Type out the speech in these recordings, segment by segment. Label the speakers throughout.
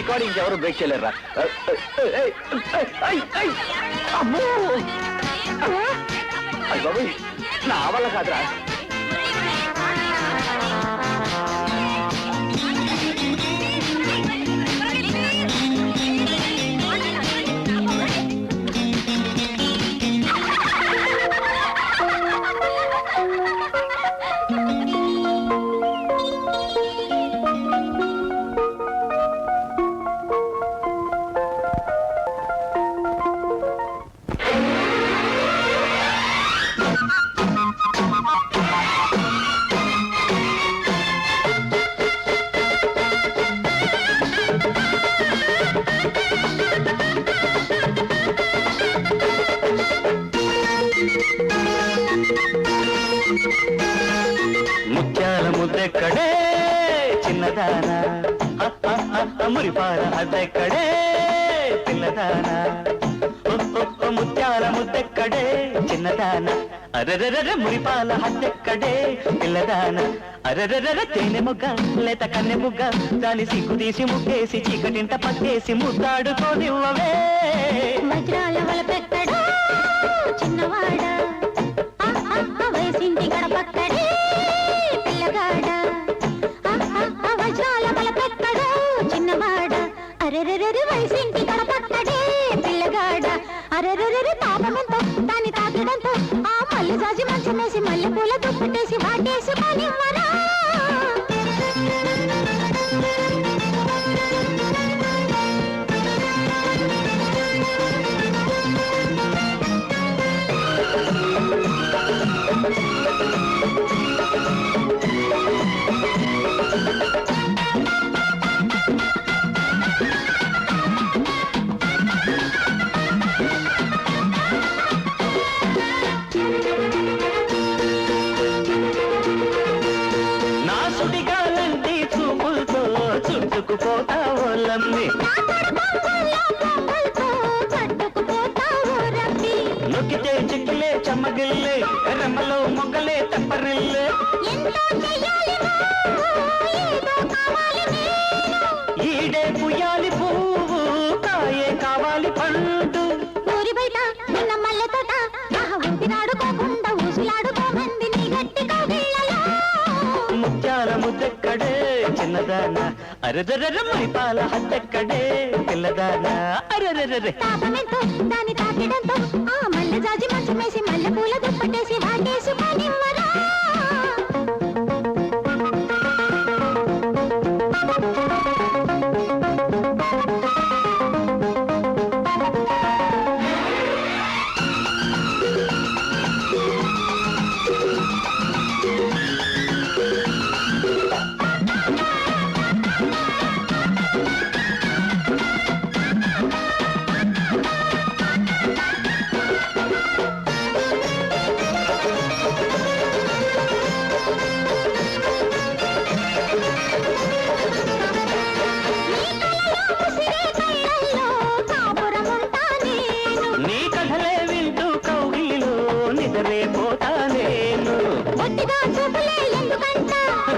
Speaker 1: Record ఇంకెవరు break చేయలేరా? అమ్మో అయ్య బాబు, నా వల్ల కాదురా. ముత్యాల ముద్దెక్కడే చిన్నదానా, మురిపాల అద్దెక్కడే పిల్లదానా, ముత్యాల ముద్దెక్కడే చిన్నదానా, అరెరెర మురిపాల హద్దెక్కడే పిల్లదానా, అరెరెర తేనె ముగ్గ లేత కన్నె ముగ్గ, దాని సిగ్గు తీసి ముగ్గేసి చీకటింట పక్కేసి ముద్దాడుకోనివ్వవే.
Speaker 2: వజ్రాల వలపెక్కడే చిన్నవాడా, వయసింటి గడపక్కడే పిల్లగాడా, వజ్రాల వలపెక్కడే చిన్నవాడా, అరెరెరెరి వయసింటి గడపక్కడే పిల్లగాడా, అరెరెరెరి పాపమెంతో దాని తాకిడంతో ఆ మల్లె జాజి మంచమేసి మల్లె పూల దుప్పటేసి వాటేసుకోనివ్వరా.
Speaker 1: చుట్టుకుపోతావోలమ్మి, నొక్కితే చిక్కిలే చెమ్మగిల్లే, రెమ్మలో మొగ్గలే తెప్పరిల్లే, ఈడే పుయ్యాలి పువ్వు కాయే కావాలి పండు,
Speaker 2: ఊరి బయట నిన్న మల్లె తోట ఊపిరాడుకోకుండా ఊసులాడుకోమంది నీ గట్టి కౌగిళ్ళలో.
Speaker 1: ముత్యాల ముద్దెక్కడే చిన్నదానా, అరెరెర మురిపాల హద్దెక్కడే పిల్లదానా, అరెరెరె
Speaker 2: తాపమెంతో దాని తాకిడంతో ఆ మల్లె జాజి మంచమేసి మల్లె పూల దుప్పటేసి వాటేసుకోనివ్వరా.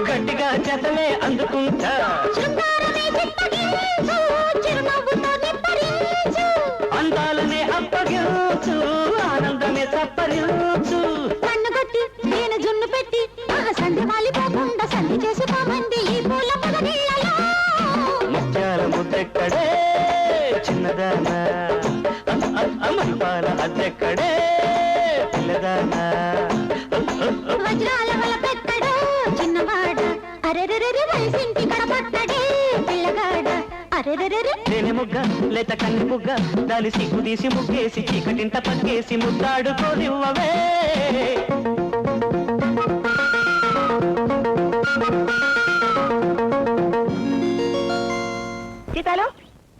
Speaker 1: గట్టిగా చేతలే అందుకుంటా, అందాలనే అప్పగించు, ఆనందమే సప్పరించు,
Speaker 2: కన్నుగట్టి నేను జున్ను పెట్టి సంధి మాలిపోకుండా సంధి చేసుకోమంది ఈ పూల పొదగిళ్ళలో.
Speaker 1: ముత్యాల ముద్దెక్కడే చిన్నదానా, మురిపాల అద్దెక్కడే పిల్లదానా,
Speaker 2: వజ్రాల వలపెక్కడే చిన్నవాడా, అరెరెరెరి వయసింటి గడపక్కడే పిల్లగాడా, అరెరెరెరి
Speaker 1: తేనె ముగ్గ లేత కన్నె ముగ్గ, దాని సిగ్గు తీసి ముగ్గేసి చీకటింట పక్కేసి ముద్దాడుకోనివ్వవే.
Speaker 3: సీతాలు,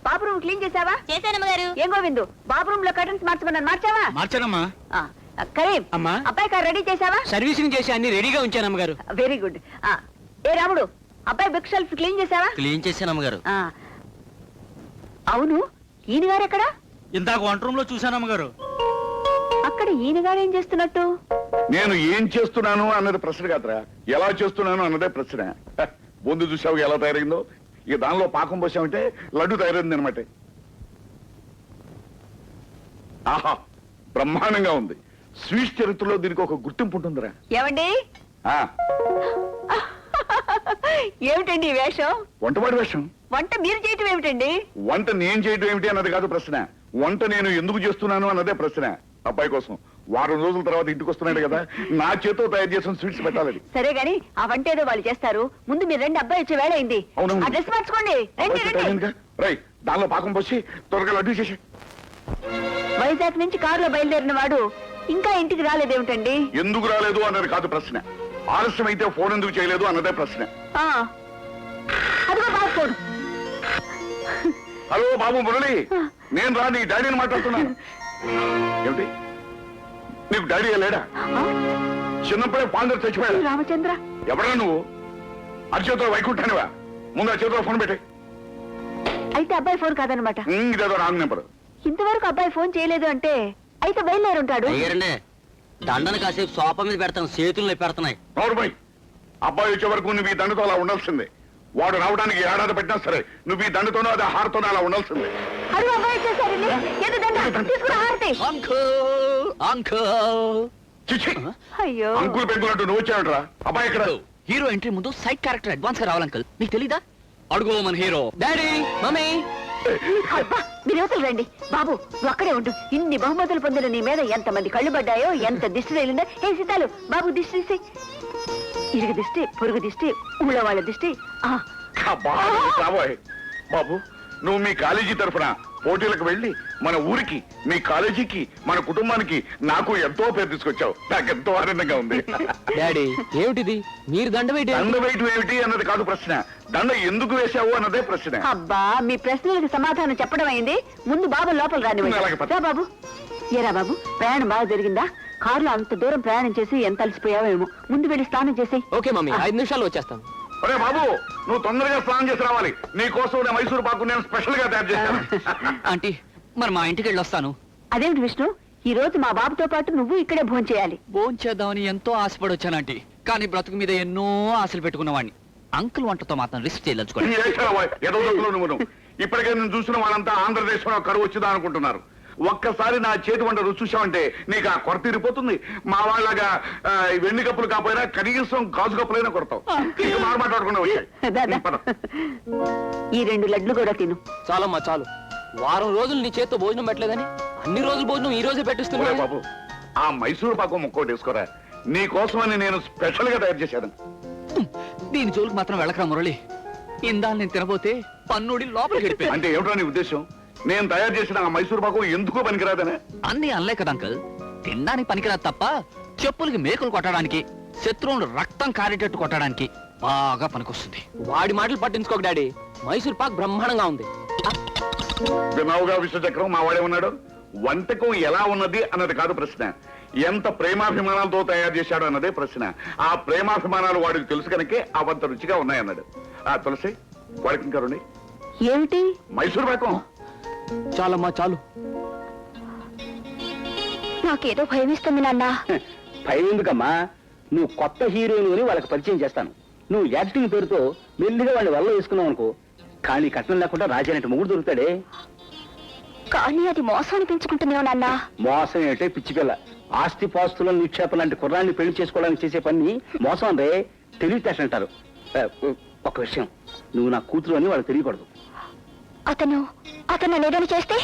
Speaker 3: బాత్రూమ్ క్లీన్ చేసావా?
Speaker 2: చేశానమ్మ గారు.
Speaker 3: ఏం గోవిందు, బాత్రూమ్ లో కర్టన్స్ మార్చమన్నాను, మార్చావా?
Speaker 4: మార్చానమ్మా.
Speaker 3: కరీం,
Speaker 4: అమ్మా,
Speaker 3: అబ్బాయి కారు రెడీ చేసావా?
Speaker 4: సర్వీసింగ్ చేసి అన్ని రెడీగా ఉంచాను అమ్మగారు.
Speaker 3: Very good. ఏ రాముడు, అబ్బాయి బుక్ షెల్ఫ్ క్లీన్ చేసావా?
Speaker 4: క్లీన్ చేశాను అమ్మగారు.
Speaker 3: అవును, ఈయన గారు ఎక్కడా?
Speaker 4: ఇందాక వంట రూమ్ లో చూశాను అమ్మగారు.
Speaker 3: అక్కడ ఈయన గారు ఏం చేస్తున్నట్టు?
Speaker 5: నేను ఏం చేస్తున్నాను అన్నది ప్రశ్న కాదురా, ఎలా చేస్తున్నాను అన్నదే ప్రశ్న. ముందు చూసావు ఎలా తయారైందో. ఇక దానిలో పాకం పోసామంటే లడ్డు తయారైంది అనమాట. ఆహా, బ్రహ్మాండంగా ఉంది. స్వీట్ చరిత్రలో దీనికి ఒక గుర్తింపు ఉంటుందిరా.
Speaker 3: ఏమండి
Speaker 5: ఆ,
Speaker 3: ఏమిటండి ఈ వేషం?
Speaker 5: వంటవాడి వేషం.
Speaker 3: వంట మీరు చేయటం ఏమిటండి?
Speaker 5: వంట నేను చేయడం ఏమిటి అన్నది కాదు ప్రశ్న. వంట నేను ఎందుకు చేస్తున్నాను అన్నదే ప్రశ్న. అబ్బాయి కోసం వారం రోజుల తర్వాత ఇంటికి వస్తున్నాడు కదా, నా చేతో తయారు చేసిన స్వీట్స్ పెట్టాలని.
Speaker 3: సరే గాని ఆ వంట ఏదో వాళ్ళు చేస్తారు. ముందు మీరు రండి, అబ్బాయి వచ్చే వేళ అయింది.
Speaker 5: అవునవును.
Speaker 3: ఆ డ్రెస్ మార్చుకోండి. రండి రండి.
Speaker 5: రై, దానిలో పాకం పోసి త్వరగా లడ్డు చేసి.
Speaker 3: వైజాగ్ నుంచి కారులో బయలుదేరిన వాడు ఇంకా ఇంటికి రాలేదేమిటండి?
Speaker 5: ఎందుకు రాలేదు అన్నది కాదు ప్రశ్న. ఆలస్యం అయితే ఫోన్ ఎందుకు చేయలేదు అన్నదే ప్రశ్న.
Speaker 3: ఆ, అదిగో బాబు ఫోన్.
Speaker 5: హలో బాబు మురళి, నేను రా నీ డాడీని మాట్లాడుతున్నాను. ఏమిటి, నీకు డాడీ లేడా?
Speaker 3: ఆ,
Speaker 5: చిన్నప్పుడే ఫాదర్ చచ్చిపోయాడు.
Speaker 3: రామచంద్ర
Speaker 5: ఎవరా నువ్వు? అరచేతిలో వైకుంఠానివా? ముందు ఆ చేతిలో ఫోన్ పెట్టే.
Speaker 3: అయితే అబ్బాయి ఫోన్ కాదనమాట.
Speaker 5: ఇదేదో రాంగ్ నెంబర్.
Speaker 3: ఇంతవరకు అబ్బాయి ఫోన్ చేయలేదు అంటే అయితే బయలుదేరుంటాడు.
Speaker 4: అయ్యారండి దండను కాసేపు సోఫా మీద పెడతాను, చేతుల్లో పెడుతున్నాయి.
Speaker 5: నోరుబాయ్, అబ్బాయి వచ్చే వరకు నువ్వు ఈ దండతో అలా ఉండాల్సిందే. వాడు రావడానికి ఏడాది పెట్టినా సరే నువ్వు ఈ దండతోనో అది హారతోనో అలా ఉండాల్సిందే.
Speaker 3: అదిగో అబ్బాయి వచ్చేసారండి. ఏదో దండ తీసుకురా హారతి.
Speaker 4: Uncle uncle.
Speaker 5: చిచ్చి,
Speaker 3: అయ్యో
Speaker 5: అంకుల్ పెంకులు అంటూ నువ్వు వచ్చావంటరా? అబ్బాయి ఇక్కడ.
Speaker 4: హీరో ఎంట్రీ ముందు సైడ్ క్యారెక్టర్ అడ్వాన్స్ గా రావాలి అంకుల్. మీకు తెలీదా? అడుగు మన హీరో. Daddy mummy.
Speaker 3: అబ్బా మీరు యువతలు రండి. బాబు నువ్వు అక్కడే ఉండు. ఇన్ని బహుమతులు పొందిన నీ మీద ఎంత మంది కళ్ళు పడ్డాయో, ఎంత దిష్టి తగిలిందో. ఏ సీతాలు బాబు దిష్టి తీసి. ఇరుగు దిష్టి, పొరుగు దిష్టి, ఊళ్ళో వాళ్ళ దిష్టి. ఆ,
Speaker 5: అబ్బా, రాబోయ్. బాబు, నువ్వు మీ కాలేజీ తరఫున పోటీలకు వెళ్ళి మన ఊరికి, మీ కాలేజీకి, మన కుటుంబానికి, నాకు ఎంతో పేరు తీసుకొచ్చావు. నాకెంతో ఆనందంగా ఉంది.
Speaker 4: డాడీ ఏమిటిది? మీరు దండ వేయటం
Speaker 5: దండ వేయటం ఏమిటి అన్నది కాదు ప్రశ్న. దండ ఎందుకు వేశావు అన్నదే ప్రశ్న.
Speaker 3: అబ్బా మీ ప్రశ్నలకు సమాధానం చెప్పడం అయింది. ముందు బాబు లోపల
Speaker 5: అలాగే
Speaker 3: రాని
Speaker 5: పద.
Speaker 3: రా బాబు. ఏరా బాబు, ప్రయాణం బాగా జరిగిందా? కారులో అంత దూరం ప్రయాణం చేసి ఎంత అలసిపోయావేమో. ముందు వెళ్ళి స్నానం చేసి.
Speaker 4: ఓకే మమ్మీ, 5 నిమిషాల్లో వచ్చేస్తాను.
Speaker 5: ఒరే బాబు, నువ్వు తొందరగా స్నానం చేసి రావాలి. నీ కోసం నేను మైసూరు పాకు నేను స్పెషల్ గా తయారు చేశాను.
Speaker 4: ఆంటీ మరి మా ఇంటికి వెళ్ళి వస్తాను.
Speaker 3: అదేమిటి విష్ణు, ఈ రోజు మా బాబుతో పాటు నువ్వు ఇక్కడే భోజనం చేయాలి.
Speaker 4: భోంచేద్దామని ఎంతో ఆశపడి వచ్చాను ఆంటీ. కానీ బ్రతుకు మీద ఎన్నో ఆశలు పెట్టుకున్నవాడిని. అంకుల్ వంటతో మాత్రం రిస్క్ చేయదలుచుకోండి.
Speaker 5: ఏదో నువ్వు ఇప్పటికే నేను చూసిన వాళ్ళంతా ఆంధ్రదేశంలో కరువు వచ్చిందా అనుకుంటున్నారు. ఒక్కసారి నా చేతి వంట రుచి చూసావంటే నీకు ఆ కొరత తీరిపోతుంది. మా వాళ్ళగా వెండి కప్పులు కాపోయినా కనీసం గాజు కప్పులైనా కొడతావు. మాట్లాడకుండా
Speaker 3: దాదా, ఈ 2 లడ్లు కూడా తిను.
Speaker 4: చాలమ్మా చాలు. వారం రోజులు నీ చేత్తో భోజనం పెట్టలేదని అన్ని రోజులు భోజనం ఈ రోజే పెట్టిస్తున్నా.
Speaker 5: బాబు, ఆ మైసూరు పాకం ముక్కోటి వేసుకోరా. నీ కోసమని నేను స్పెషల్ గా తయారు చేశాను.
Speaker 4: దీని జోలికి మాత్రం వెళ్ళకరా మురళి. ఇందా నేను తినబోతే పన్నుడి లోపలికి గడిపా.
Speaker 5: అంటే ఏమిటో నీ ఉద్దేశం? నేను తయారు చేసిన ఆ మైసూరు పాకం ఎందుకో పనికిరాదనే?
Speaker 4: అన్ని అనలే కదా అంకల్. తినడానికి పనికిరాదు తప్ప చెప్పులకి మేకులు కొట్టడానికి, శత్రువులు రక్తం కారేటట్టు కొట్టడానికి బాగా పనికొస్తుంది. వాడి మాటలు పట్టించుకోక డాడీ. మైసూర్ పాక్ బ్రహ్మాండంగా ఉంది.
Speaker 5: వినావుగా విశ్వచక్రం మా వాడే ఉన్నాడు. వంటకం ఎలా ఉన్నది అన్నది కాదు ప్రశ్న. ఎంత ప్రేమాభిమానాలతో తయారు చేశాడు అన్నదే ప్రశ్న. ఆ ప్రేమాభిమానాలు వాడికి తెలుసు కనుకే అవంత రుచిగా ఉన్నాయన్నాడు. ఆ తులసి, వాడికి ఇంకా రండి.
Speaker 3: ఏమిటి?
Speaker 5: మైసూరు పాకం.
Speaker 4: చాలమ్మా చాలు.
Speaker 2: నాకేదో భయమేస్తుంది నాన్న.
Speaker 6: భయం ఎందుకమ్మా? నువ్వు కొత్త హీరోయిన్ అని వాళ్ళకి పరిచయం చేస్తాను. నువ్వు యాక్టింగ్ పేరుతో మెల్లిగా వాళ్ళని వల్ల వేసుకున్నావు అనుకో, కానీ కట్నం లేకుండా రాజానంటే మొగుడు దొరుకుతాడే.
Speaker 2: కానీ అది మోసాన్ని పెంచుకుంటుందేమో నాన్న.
Speaker 6: మోసం ఏంటే పిచ్చి పిల్ల. ఆస్తి పాస్తులను నిక్షేపం లాంటి కుర్రాన్ని పెళ్లి చేసుకోవడానికి చేసే పని మోసం రే. తెలివితేటలు అంటారు. ఒక విషయం, నువ్వు నా కూతురు అని వాళ్ళకి తెలియకూడదు.
Speaker 2: అతను నేనేదని చేస్తే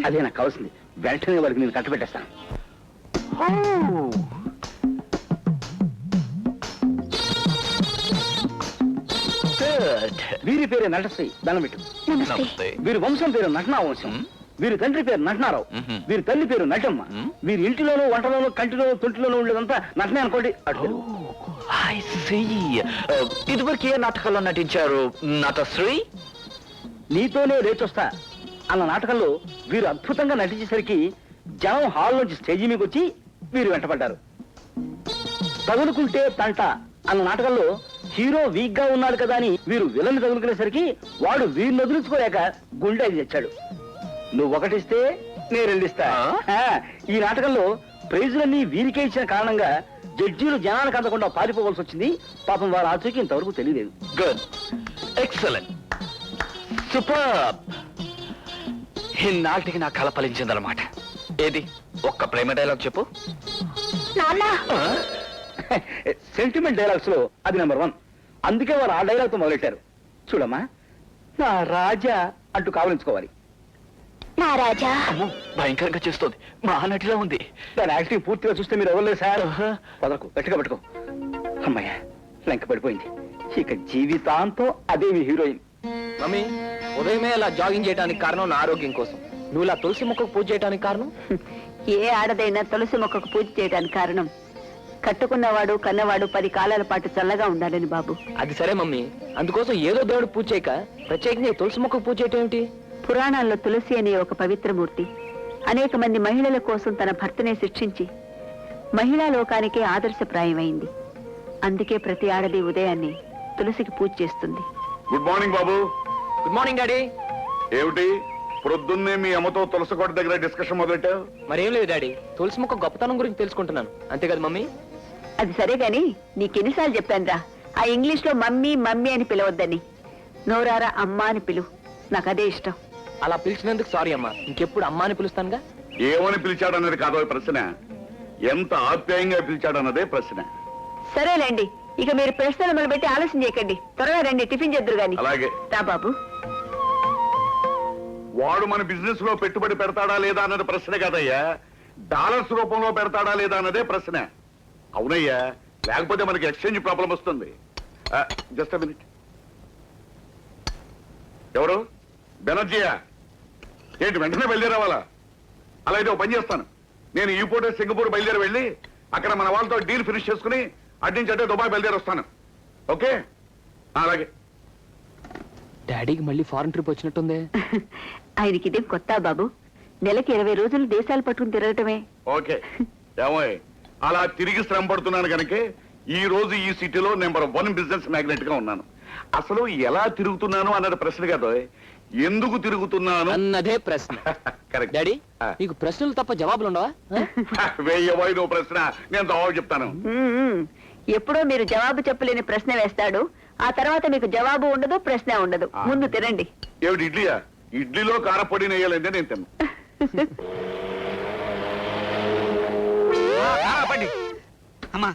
Speaker 6: అదే నాకు కావాల్సింది. వెంటనే వాళ్ళకి నేను కట్టబెట్టేస్తాను. వీరి పేరే నటశ్రీ, దండం పెట్టు.
Speaker 2: నమస్తే.
Speaker 6: వీరి వంశం పేరు నటనా వంశం. వీరి తండ్రి పేరు నటనారావు. వీరి తల్లి పేరు నటమ్మ. వీరి ఇంటిలోనూ, వంటలోనూ, కంటిలోనూ, తొంటిలోనూ ఉండేదంతా నటనే అనుకోండి.
Speaker 1: ఇదివరకు ఏ నాటకాల్లో నటించారు నటశ్రీ?
Speaker 6: నీతోనే లేచొస్తా అన్న నాటకంలో వీరు అద్భుతంగా నటించేసరికి జనం హాల్ నుంచి స్టేజీ మీకు వచ్చి వీరు వెంటపడ్డారు. తగులుకుంటే తంట అన్న నాటకంలో హీరో వీక్ గా ఉన్నాడు కదా అని వీరు విలన్ తగులుకునేసరికి వాడు వీరిని వదిలించుకోలేక గుండె తెచ్చాడు. నువ్వు ఒకటిస్తే నేను రెండిస్తా. ఈ నాటకంలో ప్రైజులన్నీ వీరికే ఇచ్చిన కారణంగా జడ్జీలు జనానికి అందకుండా పారిపోవాల్సి వచ్చింది. పాపం వారి ఆచూకీ ఇంతవరకు తెలియలేదు.
Speaker 4: Good, excellent, super. ఇన్నాటికి నా కళ ఫలించిందనమాట. ఏది ఒక్క ప్రేమ డైలాగ్ చెప్పు.
Speaker 2: నాన్న
Speaker 6: సెంటిమెంట్ డైలాగ్స్ లో అది నెంబర్ 1. అందుకే వారు ఆ డైలాగ్ తో మొదలెట్టారు. చూడమ్మా, నా రాజా అంటూ కావలించుకోవాలి.
Speaker 2: నా రాజా.
Speaker 4: అమ్మో, భయంకరంగా చేస్తోంది. మహానటిలా ఉంది.
Speaker 6: దాని యాక్టింగ్ పూర్తిగా చూస్తే మీరు ఎవరు సార్. పదకు, గట్టిగా పట్టుకో. అమ్మయ్య, లంక పడిపోయింది. ఇక జీవితాంతం అదే మీ హీరోయిన్.
Speaker 4: మమ్మీ, ఉదయమే ఇలా జాగింగ్ చేయడానికి కారణం నా ఆరోగ్యం కోసం. నువ్వు ఇలా తులసి మొక్కకు పూజ చేయడానికి కారణం?
Speaker 3: ఏ ఆడదైనా తులసి మొక్కకు పూజ చేయడానికి కారణం కట్టుకున్నవాడు కన్నవాడు 10 కాలాల పాటు చల్లగా ఉండాలని బాబు.
Speaker 4: అది సరే మమ్మీ, అందుకోసం ఏదో దేవుడు పూజ చేయక ప్రత్యేకంగా ఈ తులసి మొక్కకు పూజ చేయటం ఏమిటి?
Speaker 3: పురాణాల్లో తులసి అనే ఒక పవిత్రమూర్తి అనేక మంది మహిళల కోసం తన భర్తనే శిక్షించి మహిళా లోకానికే ఆదర్శప్రాయమైంది. అందుకే ప్రతి ఆడది ఉదయాన్నే తులసికి పూజ చేస్తుంది.
Speaker 5: గుడ్ మార్నింగ్ బాబు.
Speaker 4: Good morning daddy.
Speaker 5: ఏమిటి ప్రొద్దున్నే మీ అమ్మతో తులసికోట దగ్గర డిస్కషన్ మొదలెట్టావు?
Speaker 4: మరేం లేదు డాడీ, తులసి మొక్క గొప్పతనం గురించి తెలుసుకుంటున్నాను, అంతే కదా మమ్మీ?
Speaker 3: అది సరే గాని నీకెన్నిసార్లు చెప్పానురా ఆ ఇంగ్లీష్ లో మమ్మీ మమ్మీ అని పిలవద్దని. నోరారా అమ్మా అని పిలువు, నాకు అదే ఇష్టం.
Speaker 4: అలా పిలిచినందుకు సారీ అమ్మా, ఇంకెప్పుడు అమ్మా అని పిలుస్తానుగా.
Speaker 5: ఏమని పిలిచాడన్నది కాదో ప్రశ్న, ఎంత ఆప్యాయంగా పిలిచాడన్నదే ప్రశ్న.
Speaker 3: సరేలేండి, ఇక మీరు ప్రశ్నలు మొదలుపెట్టి ఆలోచన చేయకండి. త్వరగా రండి, టిఫిన్ చేద్దరు గాని.
Speaker 5: అలాగే.
Speaker 3: రా బాబు.
Speaker 5: వాడు మన బిజినెస్ లో పెట్టుబడి పెడతాడా లేదా అన్నది ప్రశ్న కాదయ్యా, డాలర్స్ రూపంలో పెడతాడా లేదా అన్నదే ప్రశ్న. అవునయ్యా, లేకపోతే మనకి ఎక్స్చేంజ్ ప్రాబ్లం వస్తుంది. Just minute. ఎవరు? బెనర్జీయా? ఏంటి వెంటనే బయలుదేరావాలా? అలా అయితే ఒక పని చేస్తాను, నేను ఈ పూట సింగపూర్ బయలుదేరి వెళ్ళి అక్కడ మన వాళ్ళతో డీల్ ఫినిష్ చేసుకుని అడ్డించి అంటే దుబాయ్ బయలుదేరి వస్తాను. ఓకే? అలాగే.
Speaker 4: డాడీకి మళ్ళీ ఫారెన్ ట్రిప్ వచ్చినట్టుందే.
Speaker 3: ఆయనకి ఇదేం కొత్త బాబు, నెలకి 20 రోజులు దేశాలు పట్టుకుని తిరగటమే.
Speaker 5: ఓకే ఏమో, అలా తిరిగి శ్రమ పడుతున్నాను కనుక ఈ రోజు ఈ సిటీలో నెంబర్ 1 బిజినెస్ మ్యాగ్నెట్ గా ఉన్నాను. అసలు ఎలా తిరుగుతున్నాను అన్నది ప్రశ్న కాదు, ఎందుకు తిరుగుతున్నాను
Speaker 4: అన్నదే ప్రశ్న.
Speaker 5: కరెక్ట్
Speaker 4: డాడీ, నీకు ప్రశ్నలు తప్ప జవాబులు ఉండవా?
Speaker 5: వేయబోయి నువ్వు ప్రశ్న, నేను జవాబు చెప్తాను.
Speaker 3: ఎప్పుడో మీరు జవాబు చెప్పలేని ప్రశ్న వేస్తాడు, ఆ తర్వాత మీకు జవాబు ఉండదు, ప్రశ్న ఉండదు. ముందు తినండి.
Speaker 5: ఏమిటి ఇడ్లీయా? ఇడ్లీలో కారపొడి నెయ్యాలంటే నేను తిన్నాను.
Speaker 7: అమ్మా,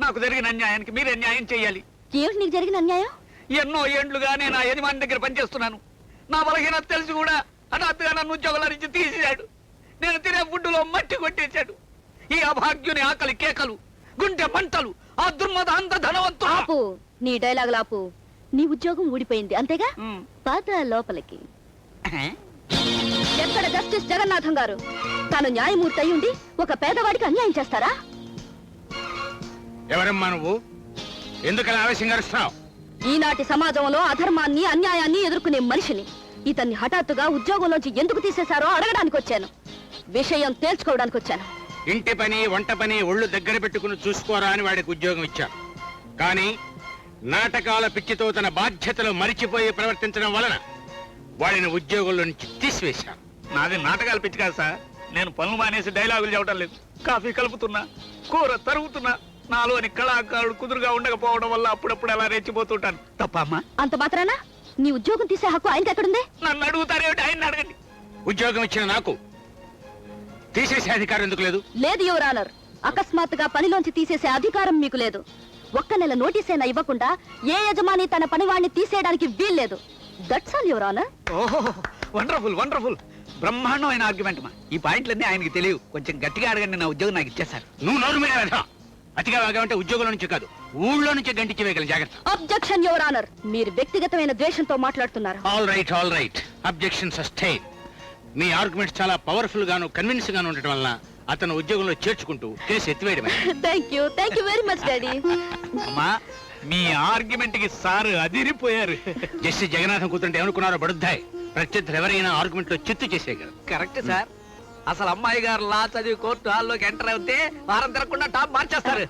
Speaker 7: నాకు జరిగిన అన్యాయానికి మీరే న్యాయం చేయాలి.
Speaker 2: ఏమిటి నీకు జరిగిన అన్యాయం?
Speaker 7: ఎన్నో ఏండ్లుగా నేను ఆ యజమాని దగ్గర పనిచేస్తున్నాను. నా బలహీనత తెలిసి కూడా హఠాత్తుగా నన్ను ఉద్యోగాల నుంచి తీసేశాడు. నేను తినే ఫుడ్డులో మట్టి కొట్టేశాడు. ఈ అభాగ్యుని ఆకలి కేకలు, గుండె పంటలు, ఆ దుర్మద అంత ధనవంతు.
Speaker 2: ఆపు, నీ డైలాగ్ ఆపు. నీ ఉద్యోగం ఊడిపోయింది అంతేగా? పాత లోపలికి. ఎక్కడ జస్టిస్ జగన్నాథం గారు? తాను న్యాయమూర్తి అయి ఉండి ఒక పేదవాడికి అన్యాయం చేస్తారా?
Speaker 7: ఎవరమ్మా నువ్వు? ఎందుకలా ఆవేశంగా అరుస్తున్నావు?
Speaker 2: ఈనాటి సమాజంలో అధర్మాన్ని అన్యాయాన్ని ఎదుర్కొనే మనిషిని. ఇతన్ని హఠాత్తుగా ఉద్యోగంలోంచి ఎందుకు తీసేశారో అడగడానికి వచ్చాను. విషయం తేల్చుకోవడానికి వచ్చాను.
Speaker 7: ఇంటి పని వంట పని ఒళ్ళు దగ్గర పెట్టుకుని చూసుకోరా అని వాడికి ఉద్యోగం ఇచ్చాను. కానీ నాటకాల పిచ్చితో తన బాధ్యతలు మరిచిపోయి ప్రవర్తించడం వలన వాడిని ఉద్యోగంలో నుంచి తీసివేశాను. నాది నాటకాల పిచ్చి కాదు సార్. నేను పనులు మానేసి డైలాగులు చెప్పడం లేదు. కాఫీ కలుపుతున్నా, కూర తరుగుతున్నా, నాలోని కళాకారుడు కుదురుగా ఉండకపోవడం వల్ల అప్పుడప్పుడు అలా రెచ్చిపోతుంటాను. తప్ప అమ్మా?
Speaker 2: అంత మాత్రాన నీ ఉద్యోగం తీసే హక్కు ఆయనకి ఎక్కడుంది?
Speaker 7: నన్ను అడుగుతారేమిటి? ఆయన అడగండి. ఉద్యోగం ఇచ్చిన నాకు తీసేసే అధికారం ఎందుకు లేదు?
Speaker 2: లేదు యువర్ ఆనర్, అకస్మాత్తుగా పనిలోంచి తీసేసే అధికారం మీకు లేదు. ఒక్క నెల నోటీసైనా ఇవ్వకుండా ఏ యజమాని తన పనివాడిని తీసేయడానికి వీల్లేదు. That's all your honour.
Speaker 7: ఓహో, వండర్ఫుల్ వండర్ఫుల్, బ్రహ్మాండమైన ఆర్గ్యుమెంట్ మా. ఈ పాయింట్లన్నీ ఆయనకి తెలియవు. కొంచెం గట్టిగా అడగండి, నా ఉద్యోగం నాకు ఇచ్చేశారు. నువ్వు నోరు మీద వెళ్తా. అతిగా వాగామంటే ఉద్యోగంలో నుంచి కాదు, ఊళ్ళో నుంచి గంటించి వేయగల జాగ్రత్త.
Speaker 2: అబ్జెక్షన్ యువర్ ఆనర్, మీరు వ్యక్తిగతమైన ద్వేషంతో మాట్లాడుతున్నారు.
Speaker 7: All right, objection sustain. మీ ఆర్గ్యుమెంట్స్ చాలా పవర్ఫుల్ గాను కన్విన్స్ గాను ఉండటం వలన అతను ఉద్యోగంలో చేర్చుకుంటూ కేసు ఎత్తివేయడమే.
Speaker 2: Thank you very much daddy.
Speaker 7: అమ్మా, మీ ఆర్గ్యుమెంట్ కి సార్ అదిరిపోయారు. జస్టిస్ జగన్నాథం కూతుంటే ఏమనుకున్నారో బడుద్దాయి. ప్రత్యర్థులు ఎవరైనా ఆర్గ్యుమెంట్ లో చిత్తు చేసేయగలరు. Correct sir. అసలు అమ్మాయి గారు లా చదివి కోర్టు హాల్లోకి ఎంటర్ అవుతే వారం తిరగకుండా టాప్ మార్చేస్తారు.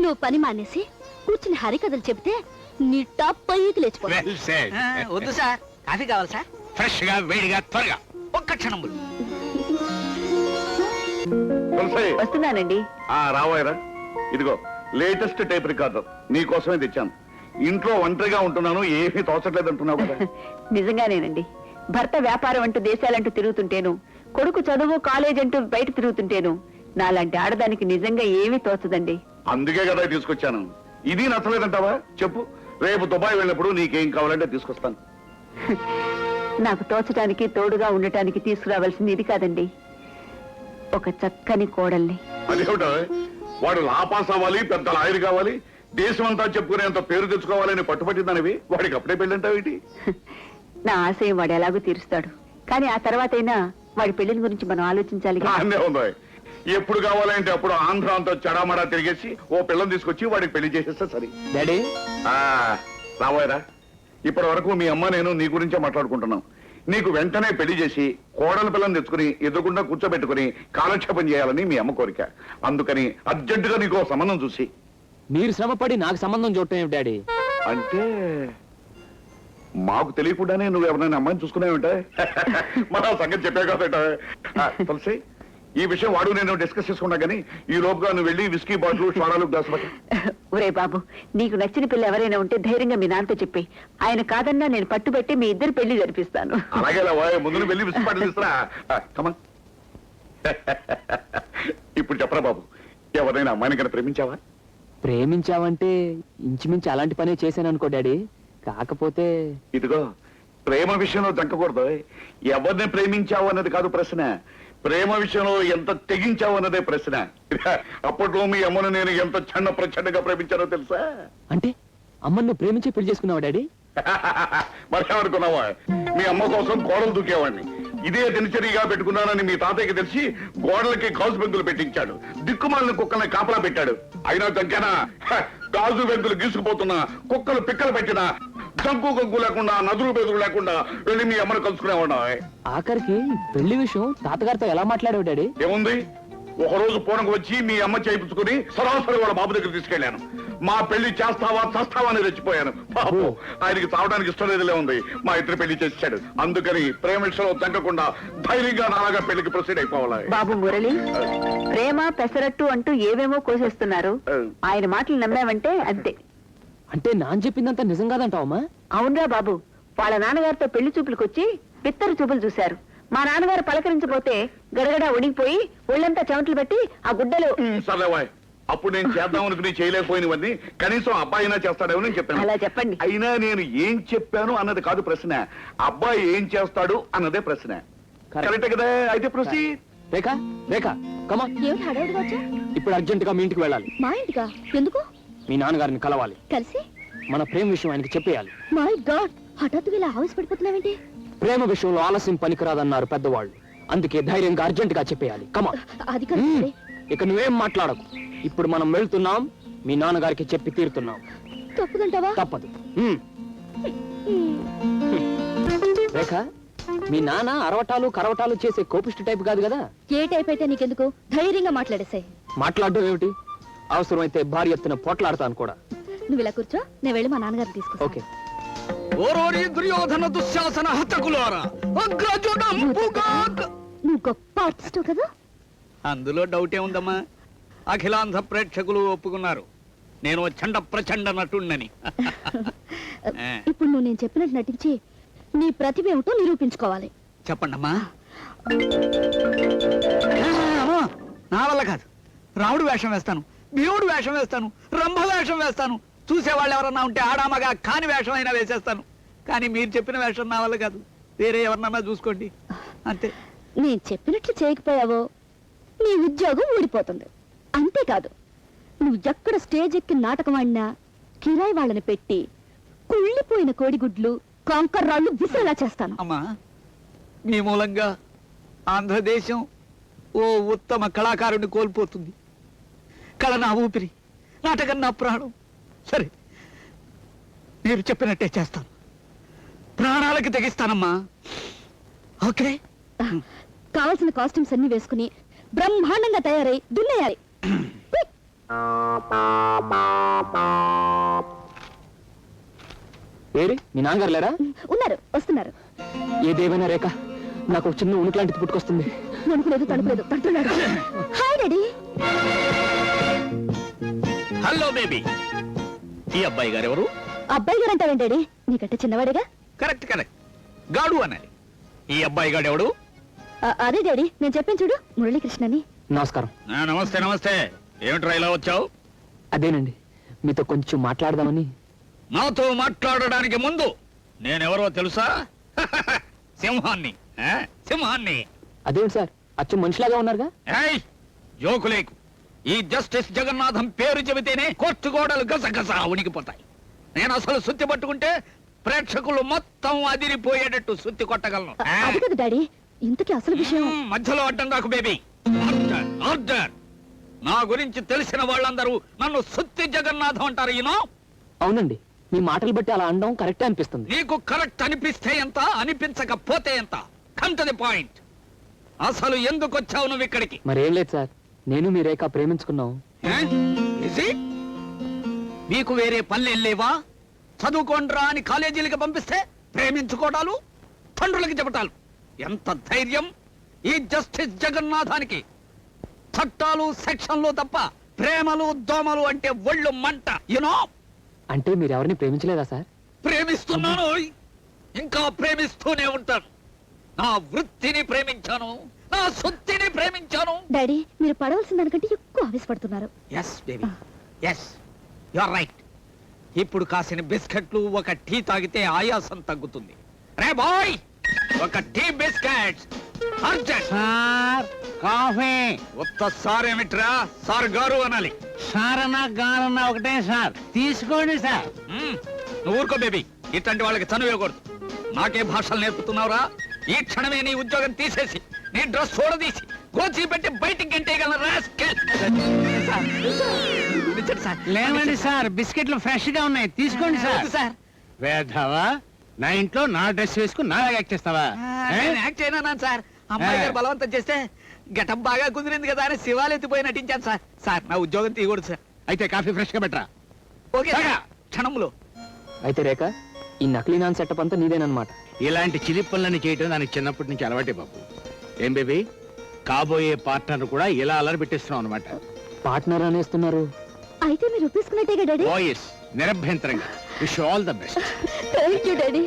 Speaker 2: నువ్వు పని మానేసి కూర్చుని హరికథలు చెబితే నీ టాప్ పైకి లేచిపోతా.
Speaker 7: Well said. వద్దు సార్, కాఫీ కావాలి సార్. ఫ్రెష్ గా వేడిగా త్వరగా, ఒక్క క్షణములు.
Speaker 5: తులసి,
Speaker 3: వస్తున్నానండి.
Speaker 5: రాబోయరా ఇదిగో లేటెస్ట్ టేప్ రికార్డర్ నీకోసమే తెచ్చాను. ఇంట్లో ఒంటరిగా ఉంటున్నాను, ఏమీ తోచట్లేదు అంటున్నావు కదా.
Speaker 3: నిజంగానేనండి. భర్త వ్యాపారం అంటూ దేశాలంటూ తిరుగుతుంటేను, కొడుకు చదువు కాలేజ్ అంటూ బయట తిరుగుతుంటేను, నాలాంటి ఆడదానికి నిజంగా ఏమీ తోచదండి.
Speaker 5: అందుకే కదా తీసుకొచ్చాను. ఇది నచ్చలేదంటావా చెప్పు, రేపు దుబాయ్ వెళ్ళినప్పుడు నీకేం కావాలంటే తీసుకొస్తాను.
Speaker 3: నాకు తోచడానికి తోడుగా ఉండటానికి తీసుకురావాల్సింది ఇది కాదండి, ఒక చక్కని కోడల్ని.
Speaker 5: అదేమిటా, వాడు లాపాస్ అవ్వాలి, పెద్ద లాయర్ కావాలి, దేశం అంతా చెప్పుకునేంత పేరు తెచ్చుకోవాలని పట్టుపట్టిందనివి వాడికి అప్పుడే పెళ్ళంటావేటి?
Speaker 3: నా ఆశయం వాడు ఎలాగో తీరుస్తాడు, కానీ ఆ తర్వాతైనా వాడి పెళ్లిని గురించి మనం ఆలోచించాలి.
Speaker 5: అన్నే ఉందా, ఎప్పుడు కావాలంటే అప్పుడు ఆంధ్ర అంతా చెడామడా తిరిగేసి ఓ పిల్లని తీసుకొచ్చి వాడికి పెళ్లి చేసేస్తే సరే.
Speaker 4: డాడీ
Speaker 5: రాబోయరా, ఇప్పటి వరకు మీ అమ్మ నేను నీ గురించే మాట్లాడుకుంటున్నాం. నీకు వెంటనే పెళ్లి చేసి కోడల పిల్లని తెచ్చుకుని ఎదురుకుండా కూర్చోబెట్టుకుని కాలక్షేపం చేయాలని మీ అమ్మ కోరిక. అందుకని అర్జెంటుగా నీకు ఓ సంబంధం చూసి.
Speaker 4: మీరు శ్రమపడి నాకు సంబంధం చూడటం ఏమిటి డాడీ?
Speaker 5: అంటే మాకు తెలియకుండానే నువ్వు ఎవరైనా అమ్మాయిని చూసుకునేవింటే మన సంగతి చెప్పా కాబట్టి తులసి, ఈ విషయం వాడు నేను డిస్కస్ చేసుకున్నా కానీ ఈ లోపుగా నువ్వు వెళ్ళి విస్కీ బాటిల్ సోడాలు గ్లాసు
Speaker 3: ఒరే బాబు, నీకు నచ్చిన పిల్ల ఎవరైనా ఉంటే ధైర్యంగా మీ నాన్నతో చెప్పి, ఆయన కాదన్నా నేను పట్టుబెట్టి మీ ఇద్దరు పెళ్లి జరిపిస్తాను.
Speaker 5: అలాగే ముందు వెళ్ళి విస్కీ బాటిల్ ఇస్తారా? కమన్. ఇప్పుడు చెప్పరా బాబు, ఎవరైనా అమ్మాయిని కన్నా ప్రేమించావా?
Speaker 4: ప్రేమించావంటే ఇంచుమించు అలాంటి పనే చేశాను అనుకో డాడీ. కాకపోతే
Speaker 5: ఇదిగో, ప్రేమ విషయంలో దక్కకూడదు. ఎవరిని ప్రేమించావు అన్నది కాదు ప్రశ్న, ప్రేమ విషయంలో ఎంత తెగించావు అన్నదే ప్రశ్న. అప్పట్లో మీ అమ్మను నేను ఎంత చెన్న ప్రచండగా ప్రేమించానో తెలుసా?
Speaker 4: అంటే అమ్మను నువ్వు ప్రేమించి పెళ్లి చేసుకున్నావా డాడీ?
Speaker 5: మరేమనుకున్నావా, మీ అమ్మ కోసం గోడలు దూకేవాడిని. ఇదే దినచర్యగా పెట్టుకున్నానని మీ తాతయ్యకి తెలిసి గోడలకి గాజు బెంకులు పెట్టించాడు, దిక్కుమాలిన కుక్కల్ని కాపలా పెట్టాడు. అయినా జంకేనా, గాజు బెంకులు గీసుకుపోతున్నా, కుక్కలు పిక్కలు పెట్టినా, జంకు గంకు లేకుండా, నదులు బెదురు లేకుండా వెళ్ళి మీ అమ్మను కలుసుకునేవాడా.
Speaker 4: ఆఖరికి పెళ్లి విషయం తాతగారితో ఎలా మాట్లాడావు డాడీ?
Speaker 5: ఏముంది, ఒకరోజు పూనకు వచ్చి మీ అమ్మ చేయించుకుని సరాసరి వాళ్ళ బాబు దగ్గర తీసుకెళ్లాను. మా పెళ్లి చేస్తావా చస్తావా అని రెచ్చిపోయాను. బాబు ఆయనకి చావడానికి ఇష్టం లేదులే ఉంది, మా ఇద్దరు పెళ్లి చేశాడు. అందుకని ప్రేమ విషయంలో తగ్గకుండా ధైర్యంగా నాలాగా పెళ్లికి ప్రొసీడ్ అయిపోవాలి.
Speaker 3: బాబు మురళి, ప్రేమ పెసరట్టు అంటూ ఏవేమో కోసేస్తున్నారు. ఆయన మాటలు నమ్మావంటే అంతే.
Speaker 4: అంటే నాన్న చెప్పిందంతా నిజం కాదంటావమ్మా?
Speaker 3: అవునరా బాబు, వాళ్ళ నాన్నగారితో పెళ్లి చూపులకు వచ్చి పిత్తరు చూపులు చూశారు. మా నాన్నగారు పలకరించబోతే గడగడ ఉడిగిపోయి ఒళ్ళంతా చెమటలు పెట్టి ఆ గుడ్డలు.
Speaker 5: సర్లేవాయ్, అప్పుడు నేను చేద్దాం అనుకుని చేయలేకపోయినవన్నీ కనీసం అబ్బాయి అయినా చేస్తాడేమో నేను చెప్పాను.
Speaker 3: అలా చెప్పండి.
Speaker 5: అయినా నేను ఏం చెప్పాను అన్నది కాదు ప్రశ్న, అబ్బాయి ఏం చేస్తాడు అన్నదే ప్రశ్న. కరెక్టే కదా? అయితే ప్రొసీడ్.
Speaker 4: రేఖ రేఖ కమా,
Speaker 2: ఏమిటి హడావుడిగా వచ్చా?
Speaker 4: ఇప్పుడు అర్జెంట్ గా మీ ఇంటికి వెళ్ళాలి.
Speaker 2: మా ఇంటికా? ఎందుకు?
Speaker 4: మీ నాన్నగారిని కలవాలి,
Speaker 2: కలిసి
Speaker 4: మన ప్రేమ విషయం ఆయనకి చెప్పేయాలి.
Speaker 2: మై గాడ్, హఠాత్తుగా ఇలా ఆవేశపడిపోతున్నావేంటి?
Speaker 4: ప్రేమ విషయంలో ఆలస్యం పనికిరాదన్నారు పెద్దవాళ్ళు, అందుకే ధైర్యంగా అర్జెంట్ గా చెప్పేయాలి. కమా.
Speaker 2: అది కాదు.
Speaker 4: ఇక నువ్వేం మాట్లాడకు. ఇప్పుడు మనం వెళ్తున్నాం, మీ నాన్నగారికి చెప్పి తీరుతున్నాం.
Speaker 2: తప్పుదంటావా?
Speaker 4: తప్పదు. రేఖ, మీ నాన్న అరవటాలు కరవటాలు చేసే కోపిష్టి టైప్ కాదు కదా?
Speaker 2: ఏ టైప్ అయితే నీకెందుకు? ధైర్యంగా మాట్లాడేసాయి.
Speaker 4: మాట్లాడడం ఏమిటి, అవసరమైతే భారీ ఎత్తున పోట్లాడతాను కూడా.
Speaker 2: నువ్వు ఇలా కూర్చో, నేను వెళ్ళి మా నాన్నగారిని తీసుకొస్తా.
Speaker 4: ఓకే.
Speaker 8: ఓరోరి దుర్యోధన దుశ్శాసన హతకులారా,
Speaker 2: నువ్వు గొప్ప ఆర్టిస్ట్ కదా?
Speaker 8: అందులో డౌట్ ఏముందమ్మా, అఖిలాంధ్ర ప్రేక్షకులు ఒప్పుకున్నారు నేను చండ ప్రచండ నటుణ్ణని.
Speaker 2: ఇప్పుడు నువ్వు నేను చెప్పినట్టు నటించి నీ ప్రతిభ ఏమిటో నిరూపించుకోవాలి.
Speaker 8: చెప్పండమ్మా. నా వల్ల కాదు. రాముడు వేషం వేస్తాను, భీముడు వేషం వేస్తాను, రంభ వేషం వేస్తాను, చూసేవాళ్ళు ఎవరన్నా ఉంటే ఆడామగా కాని వేషం అయినా వేసేస్తాను. కానీ మీరు చెప్పిన వేషం నా వల్ల కాదు, వేరే ఎవరినన్నా చూసుకోండి అంతే.
Speaker 2: నేను చెప్పినట్లు చేయకపోయావో నీ ఉద్యోగం ఊడిపోతుంది. అంతేకాదు, నువ్వు ఎక్కడ స్టేజ్ ఎక్కి నాటకం ఆడినా కిరాయి వాళ్ళని పెట్టి కుళ్ళిపోయిన కోడిగుడ్లు కాంకర్రాళ్ళు విసిరేలా చేస్తాను.
Speaker 8: అమ్మా, మీ మూలంగా ఆంధ్రదేశం ఓ ఉత్తమ కళాకారుడిని కోల్పోతుంది. కళ నా ఊపిరి, నాటకం నా ప్రాణం. సరే, మీరు చెప్పినట్టే చేస్తాను, ప్రాణాలకి తెగిస్తానమ్మా. ఓకే?
Speaker 2: కావాల్సిన కాస్ట్యూమ్స్ అన్ని వేసుకుని బ్రహ్మాండంగా తయారై దున్నేయాలి.
Speaker 4: ఏరి మీ నాన్నగారు లేరా?
Speaker 2: ఉన్నారు, వస్తున్నారు.
Speaker 4: ఏదేమైనా రేఖ, నాకు ఒక చిన్న ఉనికి లాంటిది పుట్టుకొస్తుంది.
Speaker 2: వణుకులేదు, తడుపులేదు, తడుతున్నాడు. Hi daddy.
Speaker 6: Hello baby. ఈ అబ్బాయి గారు ఎవరు?
Speaker 2: అబ్బాయి గారు అంటావేంటి డాడీ? నీకంటే చిన్నవాడేగా.
Speaker 6: కరెక్ట్ కరెక్ట్, గాడు అనాలి. ఈ అబ్బాయి గాడు ఎవడు?
Speaker 2: అదే డాడీ నేను చెప్పాను చూడు, మురళీకృష్ణని.
Speaker 4: నమస్కారం.
Speaker 6: నమస్తే నమస్తే. ఏమిట్రా ఇలా వచ్చావు?
Speaker 4: అదేనండి, మీతో కొంచెం మాట్లాడదామని.
Speaker 6: నాతో మాట్లాడడానికి ముందు నేనెవరో తెలుసా? సింహాన్ని. సింహాన్ని.
Speaker 4: అదేంటి సార్, అచ్చు మనిషిలాగా ఉన్నారుగా?
Speaker 6: ఏయ్, జోకులేకు. ఈ జస్టిస్ జగన్నాథం పేరు చెబితేనే కోర్టు గోడలు గసగస ఉనికిపోతాయి. నేను అసలు సుత్తి పట్టుకుంటే ప్రేక్షకులు మొత్తం అదిరిపోయేటట్టు సుత్తి కొట్టగలను.
Speaker 2: అది కదా డాడీ, ఇంతకీ అసలు విషయం.
Speaker 6: మధ్యలో అడ్డం కాకు బేబీ. Order order. నా గురించి తెలిసిన వాళ్ళందరూ నన్ను సుత్తి జగన్నాథం అంటారు. యూనో.
Speaker 4: అవునండి, మీ మాటలు బట్టి అలా అనడం కరెక్టే అనిపిస్తుంది.
Speaker 6: నీకు కరెక్ట్ అనిపిస్తే ఎంత, అనిపించకపోతే ఎంత? Come to the point. అసలు ఎందుకు వచ్చావు నువ్వు ఇక్కడికి?
Speaker 4: మరేం లేదు సార్, నేను మీ రేఖ ప్రేమించుకున్నాం.
Speaker 6: మీకు వేరే పల్లె లేవా? చదువుకోండ్రా అని కాలేజీలకి పంపిస్తే ప్రేమించుకోవడాలు, తండ్రులకి చెప్పటాలు. ఎంత ధైర్యం ఈ జస్టిస్ జగన్నాథానికి! చట్టాలు సెక్షన్లు తప్ప ప్రేమలు దోమలు అంటే ఒళ్ళు మంట. యునో.
Speaker 4: అంటే మీరు ఎవరిని ప్రేమించలేదా సార్?
Speaker 6: ప్రేమిస్తున్నాను, ఇంకా ప్రేమిస్తూనే ఉంటాను. నా వృత్తిని ప్రేమించాను, నా సొత్తిని ప్రేమించాను.
Speaker 2: డాడీ మీరు పడవలసిన దానికంటే ఎక్కువ ఆవేశపడుతున్నారు.
Speaker 6: Yes baby, yes, you are right. ఇప్పుడు కాసిన బిస్కెట్లు ఒక టీ తాగితే ఆయాసం తగ్గుతుంది. రే బాయ్, ఒక tea biscuit urgent.
Speaker 7: Sir coffee.
Speaker 6: ఒక్క సార్ ఏమిట్రా, సార్ గారు అనాలి.
Speaker 7: సారన్నా గారన్నా ఒకటే సార్, తీసుకోండి సార్.
Speaker 6: నువ్వు ఊరుకో బేబీ, ఇట్లాంటి వాళ్ళకి చనువేయకూడదు. నాకే భాషలు నేర్పుతున్నావురా? ఈ క్షణమే నీ ఉద్యోగం తీసేసి నీ డ్రెస్ చూడదీసి గోచి పెట్టి బయటికి గంటేయగల రాస్కెల్.
Speaker 7: లేవండి సార్, బిస్కెట్లు ఫ్రెష్ గా ఉన్నాయి, తీసుకోండి సార్.
Speaker 6: సార్
Speaker 7: వేధవా, నా ఇంట్లో నా డ్రెస్ వేసుకుని నా యాక్ట్ చేస్తావా?
Speaker 6: నేను యాక్ట్ చేయనా సార్? అమ్మాయి గారు బలవంతం చేస్తే గెటప్ బాగా కుదిరింది కదా అని శివాలు ఎత్తిపోయి నటించాను సార్. సార్ నా ఉద్యోగం తీయకూడదు సార్.
Speaker 7: అయితే కాఫీ ఫ్రెష్ గా పెట్టరా.
Speaker 6: ఓకే క్షణంలో.
Speaker 4: అయితే రేఖ, ఈ నకిలీ నాన్ సెటప్ అంతా నీదేనమాట.
Speaker 7: ఇలాంటి చిలిప్ పనులని చేయటం దానికి చిన్నప్పటి నుంచి అలవాటే బాబు. ఏం బేబీ, కాబోయే పార్ట్నర్ కూడా ఇలా అలరి పెట్టేస్తున్నాం అనమాట.
Speaker 4: పార్ట్నర్ అనేస్తున్నారు.
Speaker 2: అయితే మీరు ఒప్పేసుకున్నట్టేగా డాడీ?
Speaker 7: వాయిస్ నిరభ్యంతరంగా. Wish all the best.
Speaker 2: Thank you daddy.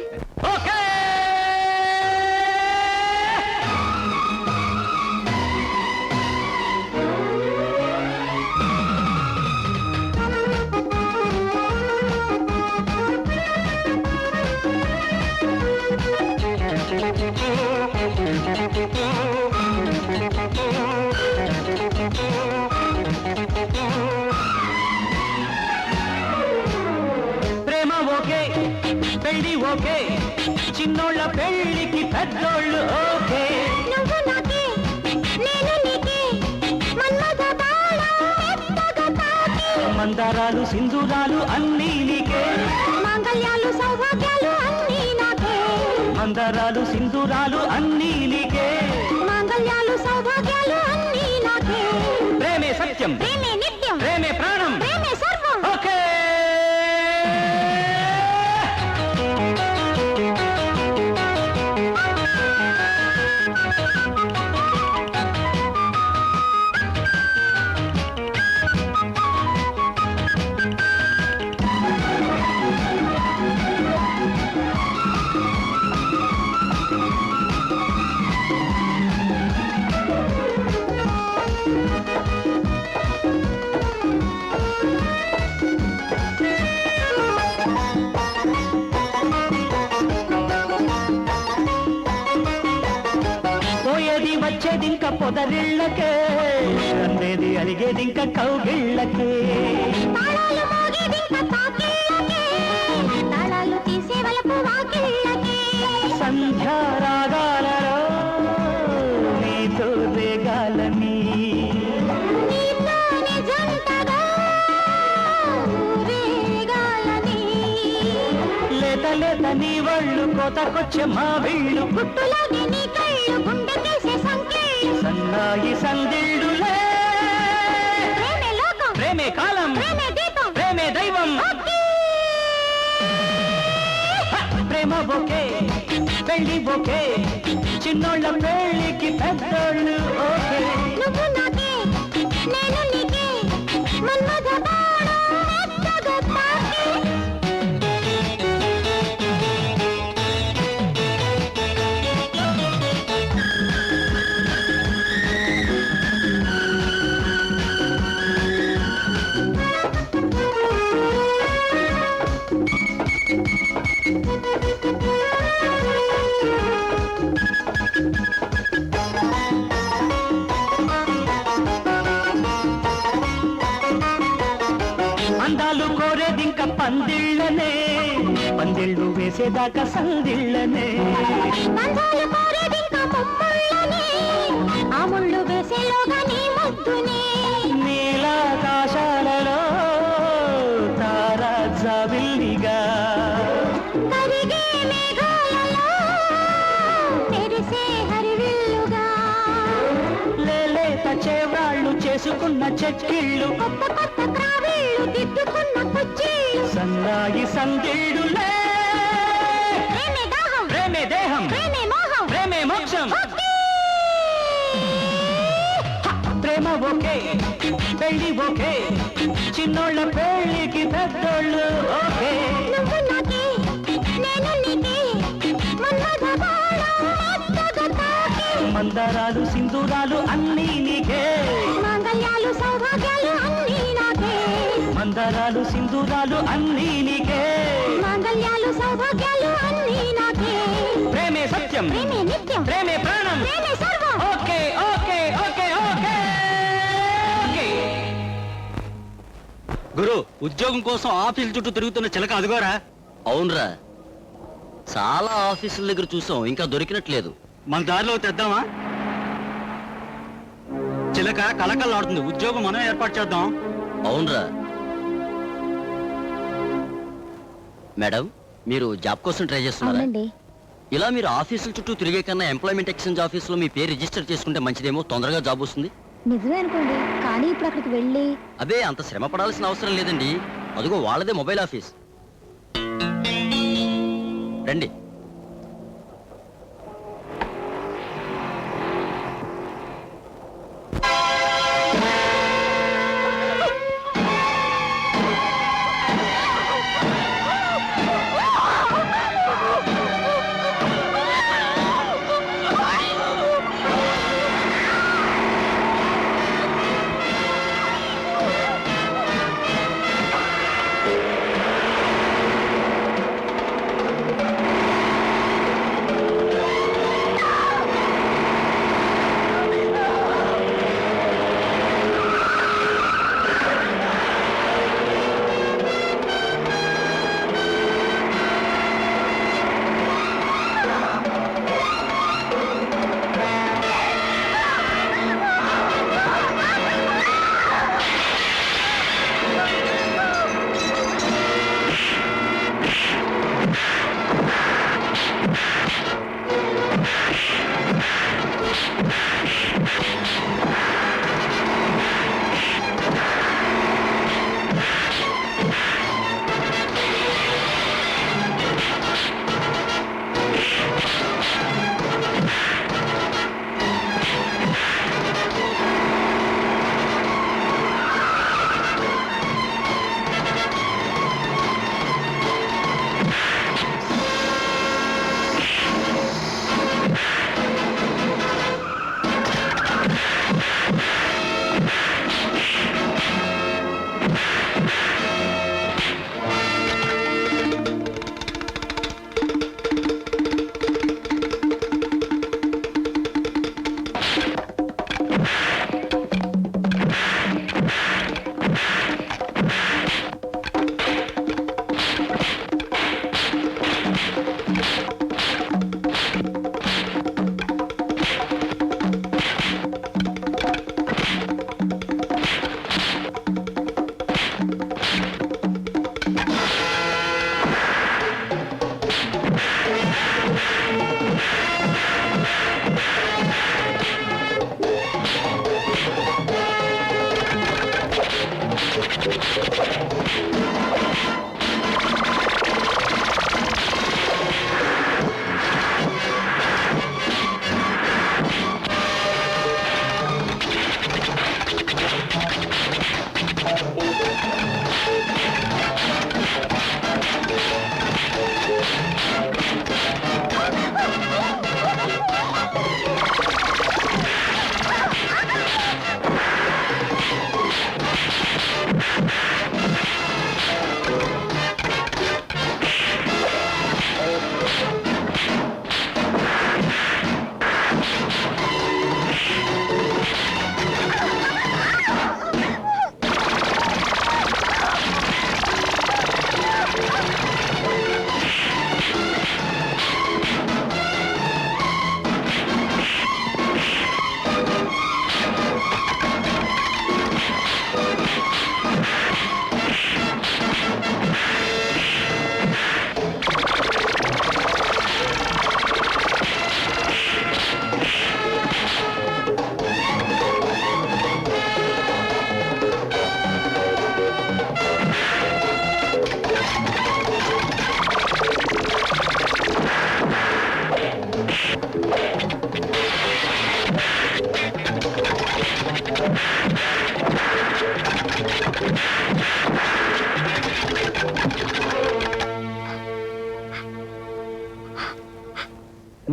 Speaker 1: ప్రేమ ఓకే, పెళ్లి ఓకే, చిన్నోళ్ళ పెళ్లికి పెద్దోళ్ళు ఓకే.
Speaker 2: నువ్వు నాకే, నేను నీకే, మన్మథ బాణం మెత్తగా తాకి.
Speaker 1: మందారాలు సింధూరాలు అన్నీ నీకే.
Speaker 2: మాంగళ్యాలు సౌభాగ్యాలు అన్నీ నాకే.
Speaker 1: మందారాలు సింధూరాలు అన్నీ నీకే.
Speaker 2: మాంగళ్యాలు సౌభాగ్యాలు అన్నీ నాకే.
Speaker 1: ప్రేమే సత్యం,
Speaker 2: ప్రేమే నిత్యం,
Speaker 1: ప్రేమే ప్రాణం,
Speaker 2: ప్రేమే సర్వం.
Speaker 1: ఓకే. పోయేది వచ్చేది ఇంకా పొదరిళ్ళకే, అందేది అలిగేది ఇంకా కౌగిళ్ళకే.
Speaker 2: తాళాలు మోగేది ఇంకా తాకిళ్ళకే, తాళాలు తీసే వలపు వాకిళ్ళకే.
Speaker 1: సంధ్యా రాగాలలో నీతో రేగాలని,
Speaker 2: నీతోనే జంటగా ఊరేగాలని.
Speaker 1: లేత లేత నీ వాళ్ళు కోతకొచ్చే మా వీళ్ళు,
Speaker 2: గుట్టులాగే నీ కళ్ళు గుండెకేసే సంకెళ్ళు.
Speaker 1: సన్నాయి సందిళ్ళులే.
Speaker 2: ప్రేమే లోకం,
Speaker 1: ప్రేమే కాలం,
Speaker 2: ప్రేమే దీపం,
Speaker 1: ప్రేమే దైవం. ప్రేమ బొకే, పెళ్లి బొకే, చిన్నోళ్ళ పెళ్లికి పెద్దోళ్ళు ఓకే.
Speaker 2: నువ్వు నాకే, నేను నీకే, మన్మథ బాణం
Speaker 1: తెలిసేదాకా సందిళ్ళనే
Speaker 2: బంధాలు కోరేదింకా ముమ్ముళ్ళనే, ఆ ముళ్ళు వేసేలోగా నీ ముద్దునే.
Speaker 1: నీలాకాశాలలో తారా జాబిల్లిగా
Speaker 2: కరిగే మేఘాలలో తెరిసే హరివిల్లుగా,
Speaker 1: లేలేత చేవ్రాళ్ళు చేసుకున్న చెక్కిళ్ళు
Speaker 2: కొత్త కొత్త త్రావిళ్ళు దిద్దుకున్న కుచ్చిళ్ళు.
Speaker 1: సన్నాయి సందిళ్ళులే
Speaker 2: ప్రేమే దాహం,
Speaker 1: ప్రేమే దేహం
Speaker 2: ప్రేమే మోహం,
Speaker 1: ప్రేమే మోక్షం
Speaker 2: భక్తి.
Speaker 1: ప్రేమ ఓకే పెళ్లి ఓకే చిన్నోళ్ళ పెళ్లికి పెద్దోళ్ళు ఓకే
Speaker 2: నువ్వు నాకే, నేను నీకే, మన్మథ బాణం మెత్తగా తాకే.
Speaker 1: మందారాలు సింధూరాలు అన్నీ నీకే
Speaker 2: మాంగళ్యాలు సౌభాగ్యాలు అన్నీ నాకే,
Speaker 1: మందారాలు సింధూరాలు అన్నీ నీకే
Speaker 2: మాంగళ్యాలు సౌభాగ్యాలు అన్నీ నాకే.
Speaker 1: ప్రేమే సత్యం
Speaker 2: ప్రేమే నిత్యం,
Speaker 1: ప్రేమే ప్రాణం
Speaker 2: ప్రేమే సర్వం.
Speaker 1: Okay okay okay okay okay.
Speaker 6: గురు ఉద్యోగం కోసం ఆఫీస్ చుట్టూ తిరుగుతున్న చిలక అదిగోరా.
Speaker 9: అవునరా, చాలా ఆఫీసుల దగ్గర చూసాం, ఇంకా దొరికినట్లేదు.
Speaker 6: మన దారిలో తెద్దామా? చిలక కళకళలాడుతుంది, ఉద్యోగం మనం ఏర్పాటు చేద్దాం.
Speaker 9: అవునరా. మేడం, మీరు జాబ్ కోసం ట్రై చేస్తున్నారా?
Speaker 2: అవునండి.
Speaker 9: ఇలా మీరు ఆఫీసుల చుట్టూ తిరిగే కన్నా ఎంప్లాయ్మెంట్ ఎక్స్చేంజ్ ఆఫీసులో మీ పేరు రిజిస్టర్ చేసుకుంటే మంచిదేమో, తొందరగా జాబ్ వస్తుంది.
Speaker 2: నిజమే అనుకోండి, కానీ ఇప్పుడు అక్కడికి వెళ్ళి
Speaker 9: అదే అంత శ్రమ పడాల్సిన అవసరం లేదండి. అదిగో వాళ్ళదే మొబైల్ ఆఫీస్. రండి.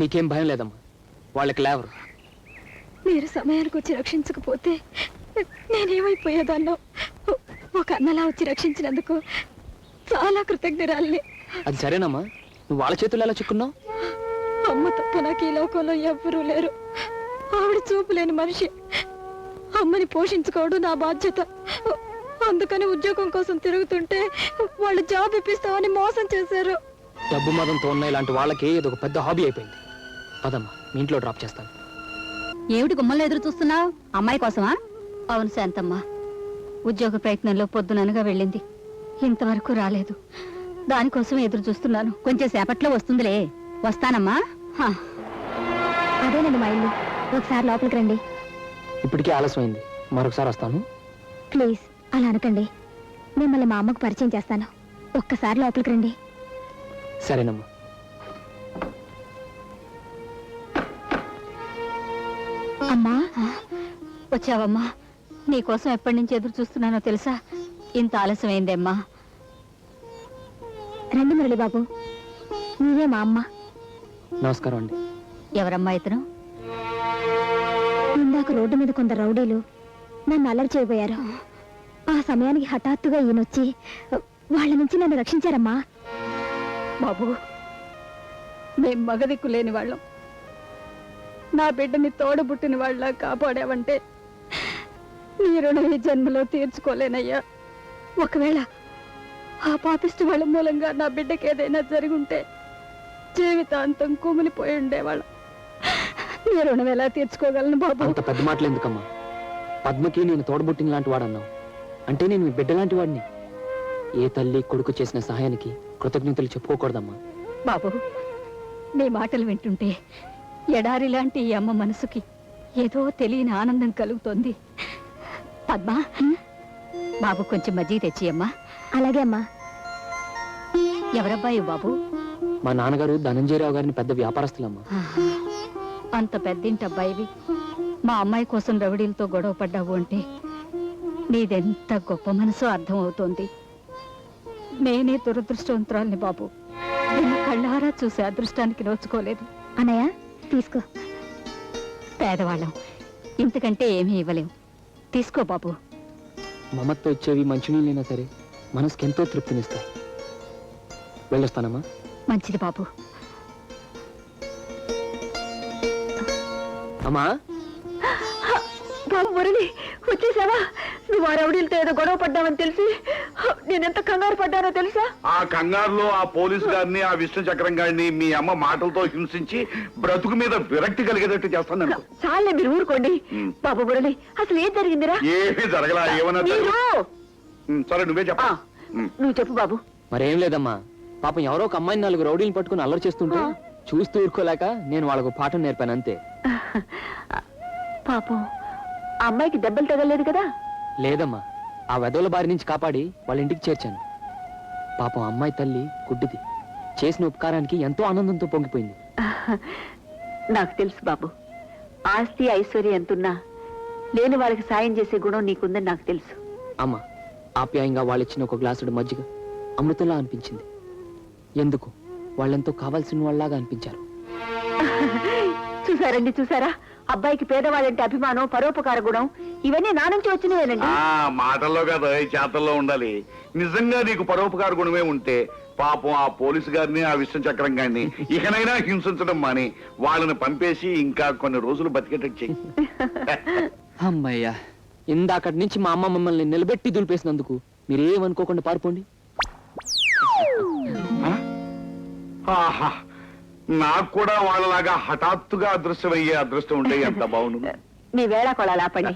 Speaker 4: నీకేం భయం లేదమ్మా, వాళ్ళకి లేవరు.
Speaker 2: మీరు సమయానికి వచ్చి రక్షించకపోతే నేనేమైపోయేదాన్నో. ఒక అన్నలా వచ్చి రక్షించినందుకు చాలా కృతజ్ఞరాల్ని.
Speaker 4: అది సరేనమ్మా, నువ్వు వాళ్ళ చేతుల్లో ఎలా చిక్కున్నావు?
Speaker 2: అమ్మ తప్ప నాకు ఈ లోకంలో ఎవ్వరూ లేరు. ఆవిడ చూపు లేని మనిషి. అమ్మని పోషించుకోవడం నా బాధ్యత. అందుకని ఉద్యోగం కోసం తిరుగుతుంటే వాళ్ళు జాబ్ ఇప్పిస్తామని మోసం చేశారు.
Speaker 4: డబ్బు మదంతో ఉన్న ఇలాంటి వాళ్ళకి ఇది ఒక పెద్ద హాబీ అయిపోయింది. పదమ్మా, మీ ఇంట్లో డ్రాప్ చేస్తాను.
Speaker 2: ఏమిటి గుమ్మలో ఎదురు చూస్తున్నావు? అమ్మాయి కోసమా? అవును శాంతమ్మ, ఉద్యోగ ప్రయత్నంలో పొద్దుననగా వెళ్ళింది, ఇంతవరకు రాలేదు. దానికోసం ఎదురు చూస్తున్నాను. కొంచెం సేపట్లో వస్తుందిలే. వస్తానమ్మా. అదేనండి మా ఇల్లు. ఒకసారి లోపలికి రండి.
Speaker 4: ఇప్పటికే ఆలస్యమైంది, మరొకసారి వస్తాను.
Speaker 2: ప్లీజ్ అలా అనకండి. మిమ్మల్ని మా అమ్మకు పరిచయం చేస్తాను. ఒక్కసారి లోపలికి రండి.
Speaker 4: సరేనమ్మా.
Speaker 2: అమ్మా, వచ్చావమ్మా? నీకోసం ఎప్పటి నుంచి ఎదురు చూస్తున్నానో తెలుసా? ఇంత ఆలస్యమైందేమ్మా. రండి మురళి బాబు, మీరే మా అమ్మ.
Speaker 4: నమస్కారం అండి.
Speaker 2: ఎవరమ్మా ఇతను? ఇందాక రోడ్డు మీద కొందరు రౌడీలు నన్ను అల్లరి చేయబోయారు. ఆ సమయానికి హఠాత్తుగా ఈయనొచ్చి వాళ్ళ నుంచి నన్ను రక్షించారమ్మా. బాబు, మేం మగదిక్కు లేని వాళ్ళం. నా బిడ్డని తోడబుట్టిన వాళ్ళ కాపాడావంటే నీ రుణం ఈ జన్మలో తీర్చుకోలేనయ్యా. ఒకవేళ ఆ పాపిష్టి వాళ్ళ మూలంగా నా బిడ్డకి ఏదైనా జరుగుంటే జీవితాంతం కుమిలిపోయి ఉండేవాళ్ళం. నీ రుణం ఎలా తీర్చుకోగలను బాబు?
Speaker 4: అంత పెద్ద మాటలు ఎందుకమ్మా? పద్మకి నేను తోడబుట్టిన లాంటి వాడన్నావు అంటే నేను మీ బిడ్డ లాంటి వాడిని. ఏ తల్లి కొడుకు చేసిన సహాయానికి కృతజ్ఞతలు చెప్పుకోకూడదమ్మా.
Speaker 2: బాబు, నీ మాటలు వింటుంటే ఎడారి లాంటి ఈ అమ్మ మనసుకి ఏదో తెలియని ఆనందం కలుగుతోంది. పద్మా, బాబు కొంచెం మజ్జిగ తెచ్చి అమ్మా. అలాగే అమ్మా. ఎవరబ్బాయి బాబు?
Speaker 4: మా నాన్నగారు ధనంజయరావు గారిని పెద్ద వ్యాపారస్తులమ్మా.
Speaker 2: అంత పెద్దింటి అబ్బాయివి మా అమ్మాయి కోసం రౌడీలతో గొడవ పడ్డావు అంటే నీదెంత గొప్ప మనసో అర్థం అవుతోంది. నేనే దురదృష్టవంతురాల్ని బాబు. నిన్ను కళ్ళారా చూసే అదృష్టానికి నోచుకోలేదు. అన్నయ్య తీసుకో. పేదవాళ్ళం, ఇంతకంటే ఏమీ ఇవ్వలేం. తీసుకో బాబు.
Speaker 4: మమత్తో వచ్చేవి మంచినీళ్ళైనా సరే మనసుకి ఎంతో తృప్తినిస్తాయి. వెళ్ళొస్తానమ్మా.
Speaker 2: మంచిది బాబు.
Speaker 4: అమ్మా,
Speaker 3: బాబు మురళి, వచ్చేసావా? నువ్వు ఆ రౌడీలతో ఏదో గొడవ పడ్డావని తెలిసి నేనెంత కంగారు పడ్డానో తెలుసా?
Speaker 5: ఆ కంగారులో ఆ పోలీసు గారిని, ఆ విష్ణు చక్రం గారిని మీ అమ్మ మాటలతో హింసించి బ్రతుకు మీద విరక్తి కలిగేటట్టు చేస్తాను నేను.
Speaker 3: చాలే, మీరు ఊరుకోండి. బాబు మురళి, అసలు ఏం జరిగిందిరా?
Speaker 5: ఏమీ జరగలా. ఏమన్నా సరే నువ్వే చెప్ప.
Speaker 3: నువ్వు చెప్పు బాబు.
Speaker 4: మరేం లేదమ్మా, పాపం ఎవరో ఒక అమ్మాయిని 4 రౌడీలు పట్టుకుని అల్లరి చేస్తుంటే చూస్తూ ఊరుకోలేక నేను వాళ్ళకు పాఠం నేర్పాను అంతే.
Speaker 3: పాపం ఆ అమ్మాయికి దెబ్బలు తగలేదు కదా?
Speaker 4: లేదమ్మా, ఆ వెధవుల బారి నుంచి కాపాడి వాళ్ళ ఇంటికి చేర్చాను. పాపం అమ్మాయి తల్లి గుడ్డిది. చేసిన ఉపకారానికి ఎంతో ఆనందంతో పొంగిపోయింది.
Speaker 3: నాకు తెలుసు బాబు, ఆస్తి ఐశ్వర్యం ఎంతున్నా లేని వాళ్ళకి సాయం చేసే గుణం నీకుందని నాకు తెలుసు.
Speaker 4: అమ్మా, ఆప్యాయంగా వాళ్ళిచ్చిన ఒక గ్లాసుడు మజ్జిగ అమృతంలా అనిపించింది. ఎందుకు వాళ్ళెంతో కావాల్సిన వాళ్ళలాగా అనిపించారు.
Speaker 3: చూసారండి, చూసారా? అబ్బాయికి పేదవాళ్ళంటే అభిమానం, పరోపకార గుణం ఇవన్నీ నా నుంచి వచ్చినవేనండి.
Speaker 5: మాటల్లో కదా, ఈ చేతల్లో ఉండాలి. నిజంగా నీకు పరోపకార గుణమే ఉంటే పాపం ఆ పోలీసు గారిని, ఆ విష్ణు చక్రం గారిని ఇకనైనా హింసించడం మాని వాళ్ళని పంపేసి ఇంకా కొన్ని రోజులు బతికేటట్టు చెయ్యి.
Speaker 4: అమ్మయ్యా, ఇందాకటి నుంచి మా అమ్మ మమ్మల్ని నిలబెట్టి దులిపేసినందుకు మీరేమనుకోకుండా పారిపోండి.
Speaker 5: ఆహా, నాకు కూడా వాళ్ళలాగా హఠాత్తుగా అదృశ్యమయ్యే అదృష్టం ఉంటే ఎంత బాగుండు.
Speaker 3: మీ వేళ కొడాలి ఆపండి.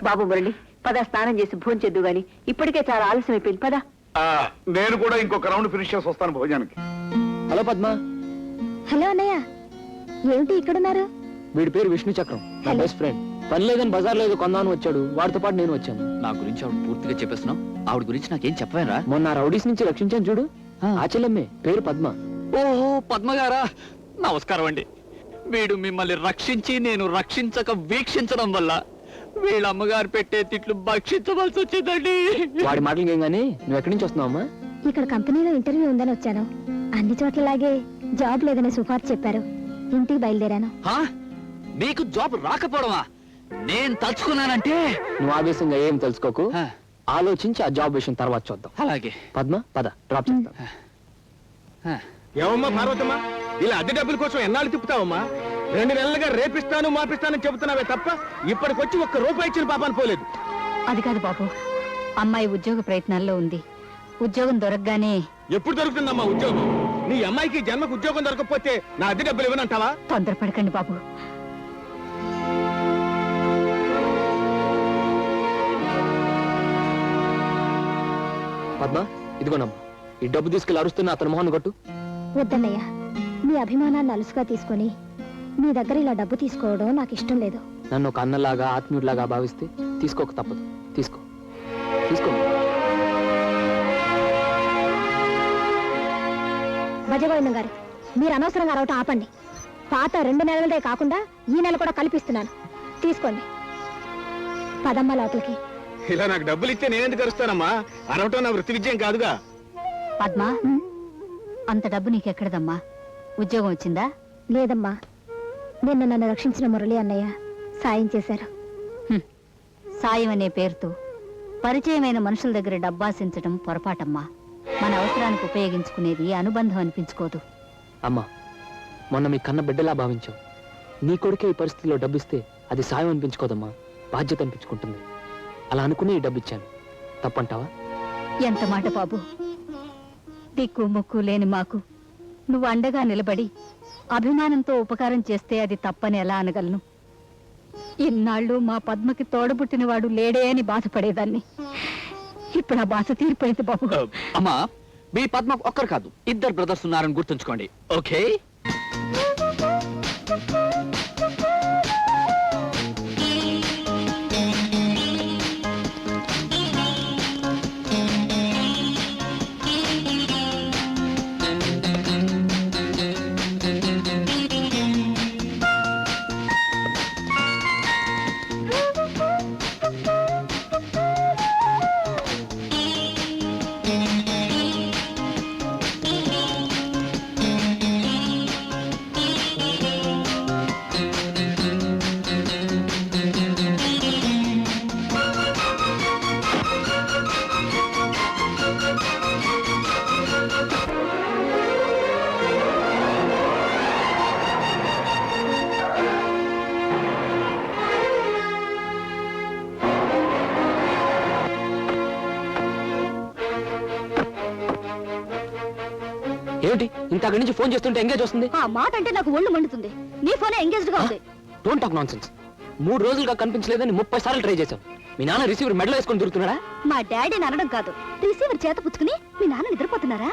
Speaker 3: బాబు మురళి, పద, స్నానం చేసి భోంచేద్దు గాని, ఇప్పటికే చాలా ఆలస్యం అయిపోయింది. పద.
Speaker 5: నేను కూడా ఇంకొక రౌండ్ ఫినిష్ చేసి వస్తాను భోజనానికి.
Speaker 4: హలో పద్మ.
Speaker 2: హలో అన్నయ్య, ఏమిటి ఇక్కడున్నారు?
Speaker 4: వీడి పేరు విష్ణు చక్రం, నా బెస్ట్ ఫ్రెండ్. పని లేదని బజార్లో ఏదో కొందాను వచ్చాడు, వాడితో పాటు నేను వచ్చాను.
Speaker 9: నా గురించి ఆవిడ పూర్తిగా చెప్పేస్తున్నావు. ఆవిడ గురించి నాకేం చెప్పవేరా?
Speaker 4: మొన్న రౌడీస్ నుంచి రక్షించాను చూడు, ఆ చెల్లెమ్మే, పేరు పద్మ.
Speaker 10: ఓహో, పద్మగారా, నమస్కారం అండి. వీడు మిమ్మల్ని రక్షించి నేను రక్షించక వీక్షించడం వల్ల వీళ్ళ అమ్మగారు పెట్టే తిట్లు భక్షించవలసి వచ్చిందండి.
Speaker 4: వాడి మాటలు ఏం గానీ, నువ్వు ఎక్కడి నుంచి వస్తున్నావు అమ్మా?
Speaker 2: ఇక్కడ కంపెనీలో ఇంటర్వ్యూ ఉందని వచ్చాను. అన్ని చోట్లలాగే జాబ్ లేదని సుఫార్సు చెప్పారు. ఇంటికి బయలుదేరాను.
Speaker 10: హా? నీకు జాబ్ రాకపోవడమా? నేను తలుచుకున్నానంటే
Speaker 4: నువ్వు ఆవేశంగా ఏం తెలుసుకోకు,
Speaker 10: హా,
Speaker 4: ఆలోచించి ఆ జాబ్ విషయం తర్వాత చూద్దాం.
Speaker 10: అలాగే.
Speaker 4: పద్మ పద, డ్రాప్ చేద్దాం.
Speaker 10: హా.
Speaker 7: ఏమమ్మా పార్వతమ్మ, ఇలా అద్దె డబ్బుల కోసం ఎన్నాళ్ళు తిప్పుతావమ్మా? 2 నెలలుగా రేపిస్తాను మాపిస్తానని చెబుతున్నావే తప్ప ఇప్పటికొచ్చి ఒక్క రూపాయి ఇచ్చిన పాపాన్ని పోలేదు.
Speaker 3: అది కాదు బాబు, అమ్మాయి ఉద్యోగ ప్రయత్నాల్లో ఉంది. ఉద్యోగం దొరకగానే.
Speaker 7: ఎప్పుడు దొరుకుతుందమ్మా ఉద్యోగం? నీ అమ్మాయికి జన్మకు ఉద్యోగం దొరకకపోతే నా అద్దె డబ్బులు ఇవ్వనంటావా?
Speaker 3: తొందరపడకండి బాబు.
Speaker 4: పద్మ, ఇదిగోనమ్మా, ఈ డబ్బు తీసుకెళ్లి అరుస్తున్న అతని మొహన్ కొట్టు.
Speaker 2: వద్దన్నయ్య, మీ అభిమానాన్ని అలుసుగా తీసుకొని మీ దగ్గర ఇలా డబ్బు తీసుకోవడం నాకు ఇష్టం లేదు.
Speaker 4: నన్ను ఒక అన్నలాగా ఆత్మీయుడిలాగా భావిస్తే తీసుకోక తప్పదు. తీసుకో తీసుకో.
Speaker 2: భజగోవిందం గారు, మీరు అనవసరంగా అరవటం ఆపండి. పాత 2 నెలలదే కాకుండా ఈ నెల కూడా కల్పిస్తున్నాను. తీసుకోండి. పదమ్మ లోపలికి.
Speaker 7: ఇలా నాకు డబ్బులు ఇస్తే నేనెందుకు అరుస్తానమ్మా? అరవటం నా వృత్తి విజయం కాదుగా.
Speaker 3: పద్మ, అంత డబ్బు నీకెక్కడదమ్మా? ఉద్యోగం వచ్చిందా?
Speaker 2: లేదమ్మా, నిన్న నన్ను రక్షించిన మురళి అన్నయ్య సాయం చేశారు.
Speaker 3: సాయం అనే పేరుతో పరిచయమైన మనుషుల దగ్గర డబ్బాసించడం పొరపాటమ్మా. మన అవసరానికి ఉపయోగించుకునేది అనుబంధం అనిపించుకోదు.
Speaker 4: అమ్మా, మొన్న మీ కన్న బిడ్డలా భావించావు. నీ కొడుకే ఈ పరిస్థితిలో డబ్బిస్తే అది సాయం అనిపించుకోదమ్మా, బాధ్యత అనిపించుకుంటుంది. అలా అనుకుని ఈ డబ్బు ఇచ్చాను. తప్పంటావా?
Speaker 3: ఎంత మాట బాబు. దిక్కు ముక్కు లేని మాకు నువ్వు అండగా నిలబడి అభిమానంతో ఉపకారం చేస్తే అది తప్పని ఎలా అనగలను? ఇన్నాళ్ళు మా పద్మకి తోడబుట్టినవాడు లేడే అని బాధపడేదాన్ని. ఇప్పుడు ఆ బాధ తీరిపోయింది బాబు.
Speaker 10: అమ్మా, మీ పద్మ ఒక్కరు కాదు, 2 బ్రదర్స్ ఉన్నారని గుర్తుంచుకోండి. ఓకే?
Speaker 4: ఏమిటి ఇంతకు నుంచి ఫోన్ చేస్తుంటే ఎంగేజ్ వస్తుంది?
Speaker 2: ఆ మాట అంటే నాకు ఒళ్ళు మండుతుంది. నీ ఫోన్ ఎంగేజ్డ్ గా ఉంది.
Speaker 4: Don't talk nonsense. 3 రోజులుగా కనిపించలేదని 30 సార్లు ట్రై చేశాం. మీ నాన్న రిసీవర్ మెడలో వేసుకొని తిరుగుతున్నాడా?
Speaker 2: మా డాడీని అనడం కాదు, రిసీవర్ చేత పుచ్చుకుని మీ నాన్న నిద్రపోతున్నారా?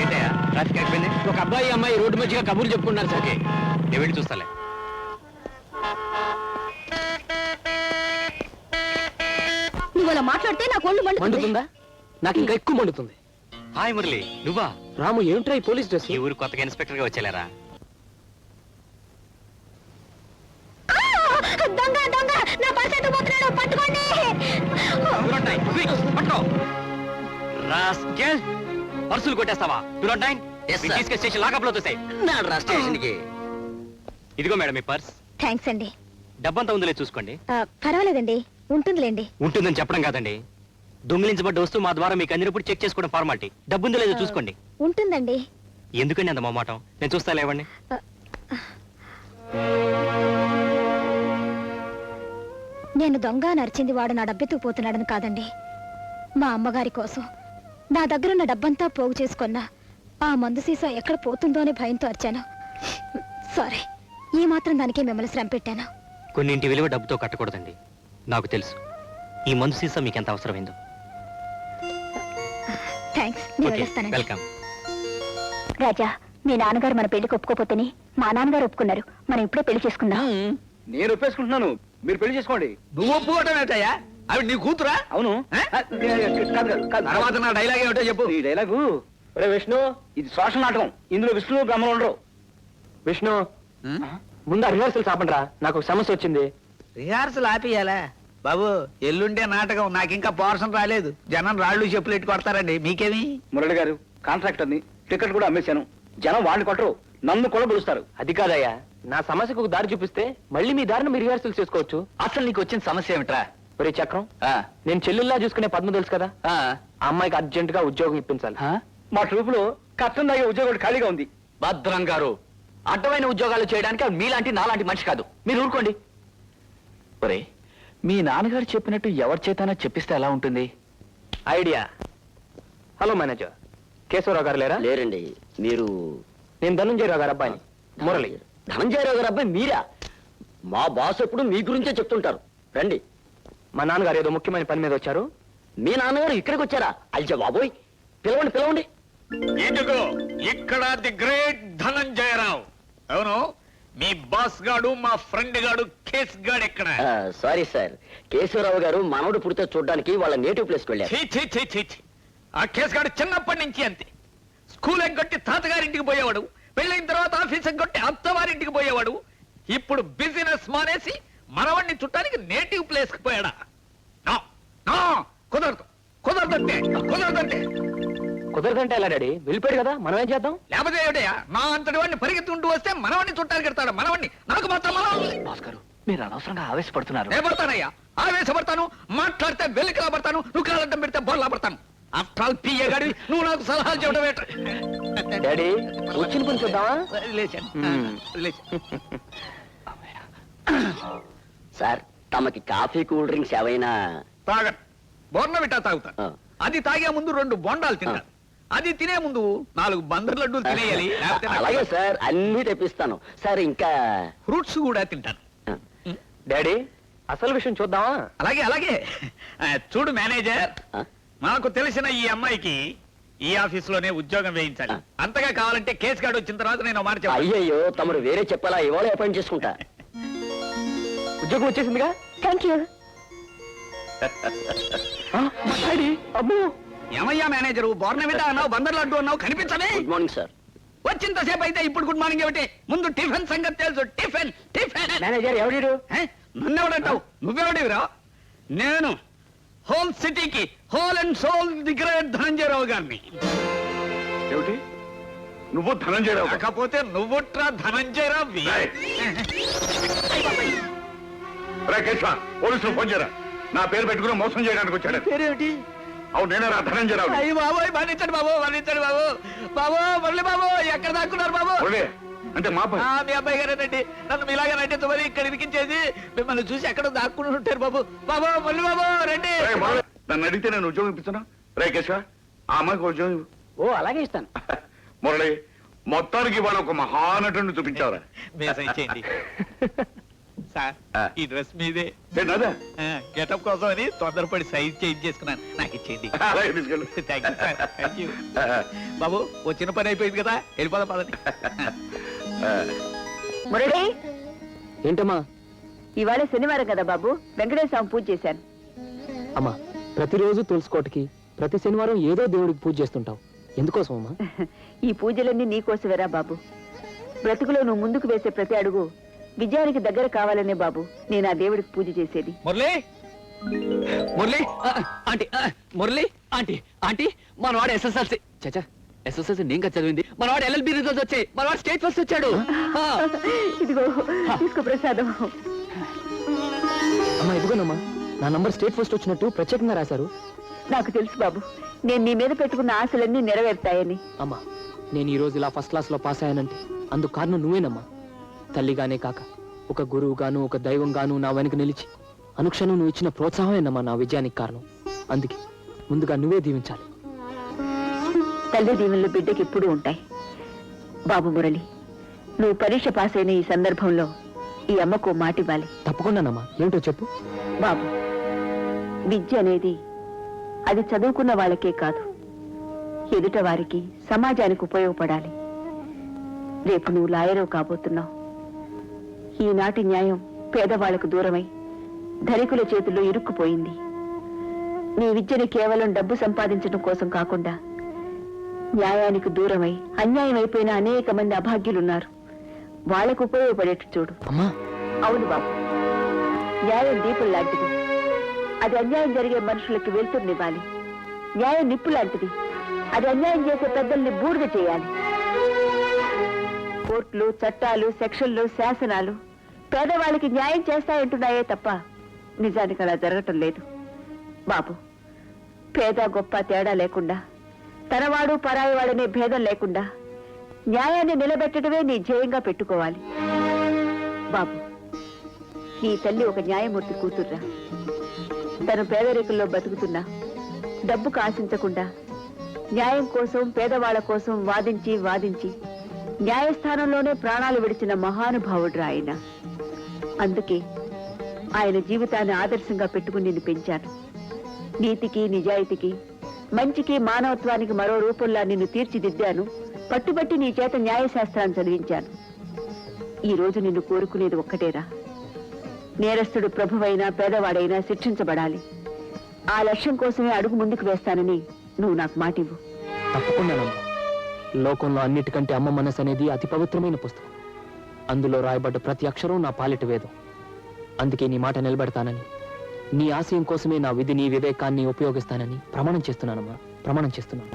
Speaker 1: ఏంటయ్యా ట్రాఫిక్ అయిపోయింది?
Speaker 4: ఒక అబ్బాయి అమ్మాయి రోడ్డు మధ్యగా కబుర్లు చెప్పుకున్నారు సార్.
Speaker 1: ఓకే, నేను వెళ్ళి చూస్తాలే.
Speaker 2: నువ్వు అలా మాట్లాడితే నాకు ఒళ్ళు మండుతుంది.
Speaker 4: మండుతుందా? నాకు ఇంకా ఎక్కువ మండుతుంది.
Speaker 1: హాయ్ మురళి, నువ్వా?
Speaker 4: రాము, ఏమిట్రా ఈ పోలీస్ డ్రెస్?
Speaker 1: ఈ ఊరు కొత్తగా ఇన్స్పెక్టర్ గా వచ్చేలేరా?
Speaker 2: దొంగ దొంగ, నా పర్స్ ఎత్తుకుపోతున్నాడు, పట్టుకోండి.
Speaker 1: పర్సులు కొట్టేస్తావా? 209 తీసుకెళ్ళి స్టేషన్ లాకప్ లో తోసాయి. ఇదిగో మేడం మీ పర్స్.
Speaker 2: థ్యాంక్స్ అండి.
Speaker 1: డబ్బంతా ఉందిలే చూసుకోండి.
Speaker 2: పర్వాలేదండి, ఉంటుందిలేండి.
Speaker 1: ఉంటుందని చెప్పడం కాదండి, దొంగిలించబడ్డ వస్తువు మా ద్వారా మీకు అందినప్పుడు చెక్ చేసుకోవడం ఫార్మాలిటీ. డబ్బు ఉందో లేదో చూసుకోండి.
Speaker 2: ఉంటుందండి.
Speaker 1: ఎందుకండి అంత మొహమాటం? నేను చూస్తా లేవండి.
Speaker 2: నేను దొంగ నరిచింది వాడు నా డబ్బెత్తుకుపోతున్నాడని కాదండి. మా అమ్మగారి కోసం నా దగ్గరున్న డబ్బంతా పోగు చేసుకున్నా ఆ మందు సీసా ఎక్కడ పోతుందో అని భయంతో అరిచాను. సారీ, ఈ మాత్రం దానికే మిమ్మల్ని శ్రమ పెట్టాను.
Speaker 1: కొన్నింటి విలువ డబ్బుతో కట్టకూడదండి. నాకు తెలుసు ఈ మందు సీసా మీకు ఎంత అవసరమైందో.
Speaker 2: థ్యాంక్స్, నేను వెళ్ళొస్తానండి.
Speaker 1: వెల్కమ్.
Speaker 2: రాజా, మీ నాన్నగారు మన పెళ్లికి ఒప్పుకోపోతేనే మా నాన్నగారు ఒప్పుకున్నారు. మనం ఇప్పుడే పెళ్లి చేసుకుందాం.
Speaker 6: నేను ఒప్పేసుకుంటున్నాను, మీరు పెళ్లి చేసుకోండి.
Speaker 8: నువ్వు ఒప్పుకోవటం ఏంటయ్యా? ఆవిడ నీ కూతురా?
Speaker 6: అవును.
Speaker 8: తర్వాత నా డైలాగ్ ఏమిటో చెప్పు.
Speaker 6: ఈ డైలాగు, ఒరే విష్ణు, ఇది సోషల్ నాటకం. ఇందులో విష్ణు బ్రహ్మలు ఉండరు.
Speaker 4: విష్ణు, ముందు రిహార్సల్స్ ఆపండిరా, నాకు ఒక సమస్య వచ్చింది.
Speaker 8: రిహార్సల్ ఆపియాలా బాబు? ఎల్లుండే నాటకం, నాకు ఇంకా పోర్షన్ రాలేదు. జనం రాళ్ళు చెప్పులు ఎట్టు కొడతారండి, మీకేమి?
Speaker 6: మురళి గారు, కాంట్రాక్టర్ని, టికెట్ కూడా అమ్మేశాను. జనం వాడిని కొట్టరు, నన్ను కూడా పిలుస్తారు.
Speaker 4: అది కాదయ్యా, నా సమస్యకు ఒక దారి చూపిస్తే మళ్ళీ మీ దారిని మీరు రిహార్సల్ చేసుకోవచ్చు.
Speaker 1: అసలు నీకు వచ్చిన సమస్య ఏమిట్రా?
Speaker 4: ఒరే చక్రం, నేను చెల్లెల్లా చూసుకునే పద్మ తెలుసు కదా, ఆ అమ్మాయికి అర్జెంట్ గా ఉద్యోగం ఇప్పించాలి.
Speaker 6: మా ట్రూపులో కట్టం దాగే ఉద్యోగం ఖాళీగా ఉంది.
Speaker 1: భద్రం గారు, అడ్డమైన ఉద్యోగాలు చేయడానికి ఆవిడ మీలాంటి నాలాంటి మనిషి కాదు. మీరు ఊరుకోండి. ఒరే, మీ నాన్నగారు చెప్పినట్టు ఎవరి చేతనా చెప్పిస్తే ఎలా ఉంటుంది?
Speaker 4: ఐడియా. హలో మేనేజర్, కేశవరావు గారు లేరా?
Speaker 9: లేరండి. మీరు?
Speaker 4: నేను ధనంజయరావు గారు అబ్బాయిని, మురళి.
Speaker 9: ధనంజయరావు గారు అబ్బాయి మీరా? మా బాస్ ఎప్పుడు మీ గురించే చెప్తుంటారు. రండి.
Speaker 4: మా నాన్నగారు ఏదో ముఖ్యమైన పని మీద వచ్చారు.
Speaker 9: మీ నాన్నగారు ఇక్కడికి వచ్చారా? అయ్యా బాబోయ్, పిలవండి పిలవండి.
Speaker 7: ఎందుకు ఇక్కడ ది గ్రేట్ ధనంజయరావు? అవును, మీ బాస్ గాడు, మా ఫ్రెండ్ గాడు కేస్ గాడు ఎక్కడ?
Speaker 9: సారీ సార్, కేశవరావు గారు మనవడు పుడితే చూడడానికి వాళ్ళ నేటివ్ ప్లేస్కి వెళ్ళారు.
Speaker 7: ఛీ, ఛీ, ఛీ, ఛీ, ఛీ. ఆ కేస్ గాడు చిన్నప్పటి నుంచి అంతే. స్కూల్ ఎగ్గొట్టి తాతగారింటికి పోయేవాడు, పెళ్ళైన తర్వాత ఆఫీస్ ఎగ్గొట్టి అత్తవారింటికి పోయేవాడు. ఇప్పుడు బిజినెస్ మానేసి మనవాడిని చుట్టానికి నేటివ్ ప్లేస్ కి పోయాడా? నో, నో, కుదరదు, కుదరదంటే, కుదరదంటే.
Speaker 4: కుదరదంటే ఎలా డాడీ? వెళ్ళిపోయాడు కదా, మనం ఏం చేద్దాం?
Speaker 7: లేకపోతే ఏమిటయ్యా, నా అంతటి వాడిని పరిగెత్తుకుంటూ వస్తే మనవాడిని చుట్టానికి ఎడతాడు. మనవాడిని నాకు మాత్రం మనవాడిని.
Speaker 1: భాస్కర్, మీరు అనవసరంగా ఆవేశపడుతున్నారు.
Speaker 7: నేను పడతానయ్యా, ఆవేశపడతాను, మాట్లాడితే వెలికిలా పడతాను, నువ్వు కాలంటం పెడితే బొల్లా పడతాను. ఆఫ్టర్ ఆల్ పియ్య గాడి నువ్వు నాకు సలహాలు చెప్పడం ఏంట?
Speaker 4: డాడీ, వచ్చిన పని చూద్దామా?
Speaker 9: సార్, తమకి కాఫీ కూల్ డ్రింక్స్ ఏవైనా?
Speaker 7: తాగను, బోర్నవిటా తాగుతా.
Speaker 9: ఆ.
Speaker 7: అది తాగే ముందు 2 బొండాలు తింటాను. అది తినే ముందు 4 బందర్ లడ్డూలు తినేయాలి. లేకపోతే నాకు
Speaker 9: అలాగే సార్, అన్ని తెప్పిస్తాను. సార్ ఇంకా?
Speaker 7: ఫ్రూట్స్ కూడా తింటాను.
Speaker 4: డాడీ, అసలు విషయం చూద్దామా?
Speaker 7: అలాగే అలాగే. చూడు మేనేజర్,
Speaker 9: ఆ?
Speaker 7: నాకు తెలిసిన ఈ అమ్మాయికి ఈ ఆఫీస్ లోనే ఉద్యోగం వేయించాలి. అంతగా కావాలంటే కేసు గార్డు వచ్చిన తర్వాత నేను మాట చెప్పాలి.
Speaker 9: అయ్యయ్యో, తమరు వేరే చెప్పాలా? ఇవాళ అపాయింట్ చేసుకుంటా.
Speaker 4: ఉద్యోగం వచ్చేసిందిగా.
Speaker 3: Thank you.
Speaker 4: డాడీ, అబ్బో.
Speaker 7: ఏమయ్యా మేనేజరు, బోర్నవిటా అన్నావు, బందర్ లడ్డు అన్నావు, కనిపించని.
Speaker 9: Good morning sir.
Speaker 7: వచ్చింతసేపు అయితే ఇప్పుడు గుడ్ మార్నింగ్ ఏమిటి? ముందు టిఫిన్ సంగతి తెలుసు. Tiffin tiffin.
Speaker 4: మేనేజర్ ఎవడు?
Speaker 7: నన్నెవడంటావు? నువ్వెవడివిరా? నేను హోల్ సిటీకి whole and soul the great Dhananjayarao గారిని.
Speaker 5: ఏమిటి, నువ్వు ధనంజయరావు?
Speaker 7: కాకపోతే నువ్వుట్రా ధనంజయరావు.
Speaker 5: కేశవ, పోలీసులు ఫోన్ చేయరా. నా పేరు పెట్టుకుని మోసం చేయడానికి వచ్చాడు.
Speaker 8: పేరేమిటి?
Speaker 5: అవును, నేనేరా ధనంజయరావు.
Speaker 7: అయ్యి బాబోయ్, మరణించండి బాబు, మరణించండి బాబు. బాబు, మురళి బాబు, ఎక్కడ దాక్కున్నారు బాబు?
Speaker 5: అంటే మా పని.
Speaker 7: మీ అబ్బాయి గారేనండి, నన్ను మీలాగా నటించమని ఇక్కడ ఇరికించేది. మిమ్మల్ని చూసి ఎక్కడ దాక్కుని ఉంటారు బాబు. బాబు, మురళి బాబు, రండి.
Speaker 5: రేయ్ మురళి, నన్ను అడిగితే నేను ఉద్యోగం ఇప్పిస్తున్నా. రే కేశవ, ఆ అమ్మాయికి ఉద్యోగం ఇవ్వు.
Speaker 4: ఓ, అలాగే ఇస్తాను.
Speaker 5: మురళి, మొత్తానికి ఇవాళ ఒక మహానటుని చూపించావురా.
Speaker 7: మేసం ఇచ్చేయండి సార్. ఈ డ్రెస్ మీదే.
Speaker 5: ఏంటదా?
Speaker 7: గెటప్ కోసం అని తొందరపడి సైజ్ చేంజ్ చేసుకున్నాను. నాకు ఇచ్చేయండి.
Speaker 5: అలాగే తీసుకెళ్ళు.
Speaker 7: Thank you sir, thank you. బాబు, వచ్చిన పని అయిపోయింది కదా, వెళ్ళిపోదాం పదండి.
Speaker 3: మురళి,
Speaker 4: ఏంటమ్మా?
Speaker 3: ఇవాళ శనివారం కదా బాబు, వెంకటేశ్వర స్వామి పూజ చేశాను.
Speaker 4: అమ్మా, ప్రతిరోజు తులసికోటకి ప్రతి శనివారం ఏదో దేవుడికి పూజ చేస్తుంటావు, ఎందుకోసం అమ్మా?
Speaker 3: ఈ పూజలన్నీ నీకోసమేరా బాబు. బ్రతుకులో నువ్వు ముందుకు వేసే ప్రతి అడుగు విజయానికి దగ్గర కావాలనే బాబు నేను ఆ దేవుడికి పూజ చేసేది.
Speaker 10: Murali, Murali, aunty, Murali, aunty, aunty, మనవాడు ఎస్ఎస్ఎల్సి. చచ్చా, ఎస్ఎస్ఎల్సి నేను కదా చదివింది. మనవాడు ఎల్ఎల్బి రిజల్ట్స్ వచ్చాయి. మనవాడు స్టేట్ ఫస్ట్ వచ్చాడు.
Speaker 3: ఇదిగో తీసుకో ప్రసాదం.
Speaker 4: అమ్మా, ఇదిగోనమ్మా, నా నంబర్ స్టేట్ ఫస్ట్ వచ్చినట్టు ప్రత్యేకంగా రాశారు.
Speaker 3: నాకు తెలుసు బాబు, నేను నీ మీద పెట్టుకున్న ఆశలన్నీ నెరవేరుతాయని.
Speaker 4: అమ్మా, నేను ఈ రోజు ఇలా ఫస్ట్ క్లాస్ లో పాస్ అయ్యానంటే అందుకు కారణం నువ్వేనమ్మా. తల్లిగానే కాక ఒక గురువు గాను, ఒక దైవం గాను నా వెనుక నిలిచి అనుక్షణం నువ్వు ఇచ్చిన ప్రోత్సాహమేనమ్మా నా విజయానికి కారణం. అందుకే ముందుగా నువ్వే దీవించాలి.
Speaker 3: తల్లి దీవెనలు బిడ్డకి ఎప్పుడూ ఉంటాయి. బాబు మురళి, నువ్వు పరీక్ష పాస్ అయిన ఈ సందర్భంలో ఈ అమ్మకు మాట ఇవ్వాలి.
Speaker 4: తప్పకుండానమ్మా, ఏమిటో చెప్పు.
Speaker 3: బాబు, విద్య అనేది అది చదువుకున్న వాళ్ళకే కాదు, ఎదుట వారికి, సమాజానికి ఉపయోగపడాలి. రేపు నువ్వు లాయరు కాబోతున్నావు. ఈనాటి న్యాయం పేదవాళ్లకు దూరమై ధనికుల చేతుల్లో ఇరుక్కుపోయింది. నీ విద్యను కేవలం డబ్బు సంపాదించడం కోసం కాకుండా న్యాయానికి దూరమై అన్యాయం అయిపోయిన అనేక మంది అభాగ్యులున్నారు. వాళ్లకు ఉపయోగపడేట్టు చూడు.
Speaker 4: అమ్మా,
Speaker 3: అవును బాబు, న్యాయం దీపం లాంటిది. అది అన్యాయం జరిగే మనుషులకి వెళ్తున్నివ్వాలి. న్యాయం నిప్పు లాంటిది. అది అన్యాయం చేసే పెద్దల్ని బూడిద చేయాలి. కోర్టులు, చట్టాలు, సెక్షన్లు, శాసనాలు పేదవాళ్ళకి న్యాయం చేస్తాయంటున్నాయే తప్ప నిజానికి అలా జరగటం లేదు. బాబు, పేద గొప్ప తేడా లేకుండా, తనవాడు పరాయి వాడనే భేదం లేకుండా న్యాయాన్ని నిలబెట్టడమే నీ ధ్యేయంగా పెట్టుకోవాలి. బాబు, నీ తల్లి ఒక న్యాయమూర్తి కూతుర్రా. తను పేదరికల్లో బతుకుతున్నా డబ్బుకు ఆశించకుండా న్యాయం కోసం, పేదవాళ్ల కోసం వాదించి వాదించి న్యాయస్థానంలోనే ప్రాణాలు విడిచిన మహానుభావుడురా ఆయన. అందుకే ఆయన జీవితాన్ని ఆదర్శంగా పెట్టుకుని నిన్ను పెంచాను. నీతికి, నిజాయితీకి, మంచికి, మానవత్వానికి మరో రూపంలా నిన్ను తీర్చిదిద్దాను. పట్టుబట్టి నీ చేత న్యాయశాస్త్రాన్ని చదివించాను. ఈ రోజు నిన్ను కోరుకునేది ఒక్కటేరా, నేరస్తుడు ప్రభువైనా పేదవాడైనా శిక్షించబడాలి. ఆ లక్ష్యం కోసమే అడుగు ముందుకు వేస్తానని నువ్వు నాకు మాటివ్వు.
Speaker 4: తప్పకుండానమ్మా. లోకంలో అన్నిటికంటే అమ్మ మనసు అనేది అతి పవిత్రమైన పుస్తకం. అందులో రాయబడ్డ ప్రతి అక్షరం నా పాలిట వేదం. అందుకే నీ మాట నిలబెడతానని, నీ ఆశయం కోసమే నా విధిని, వివేకాన్ని ఉపయోగిస్తానని ప్రమాణం చేస్తున్నానమ్మా. ప్రమాణం చేస్తున్నాను.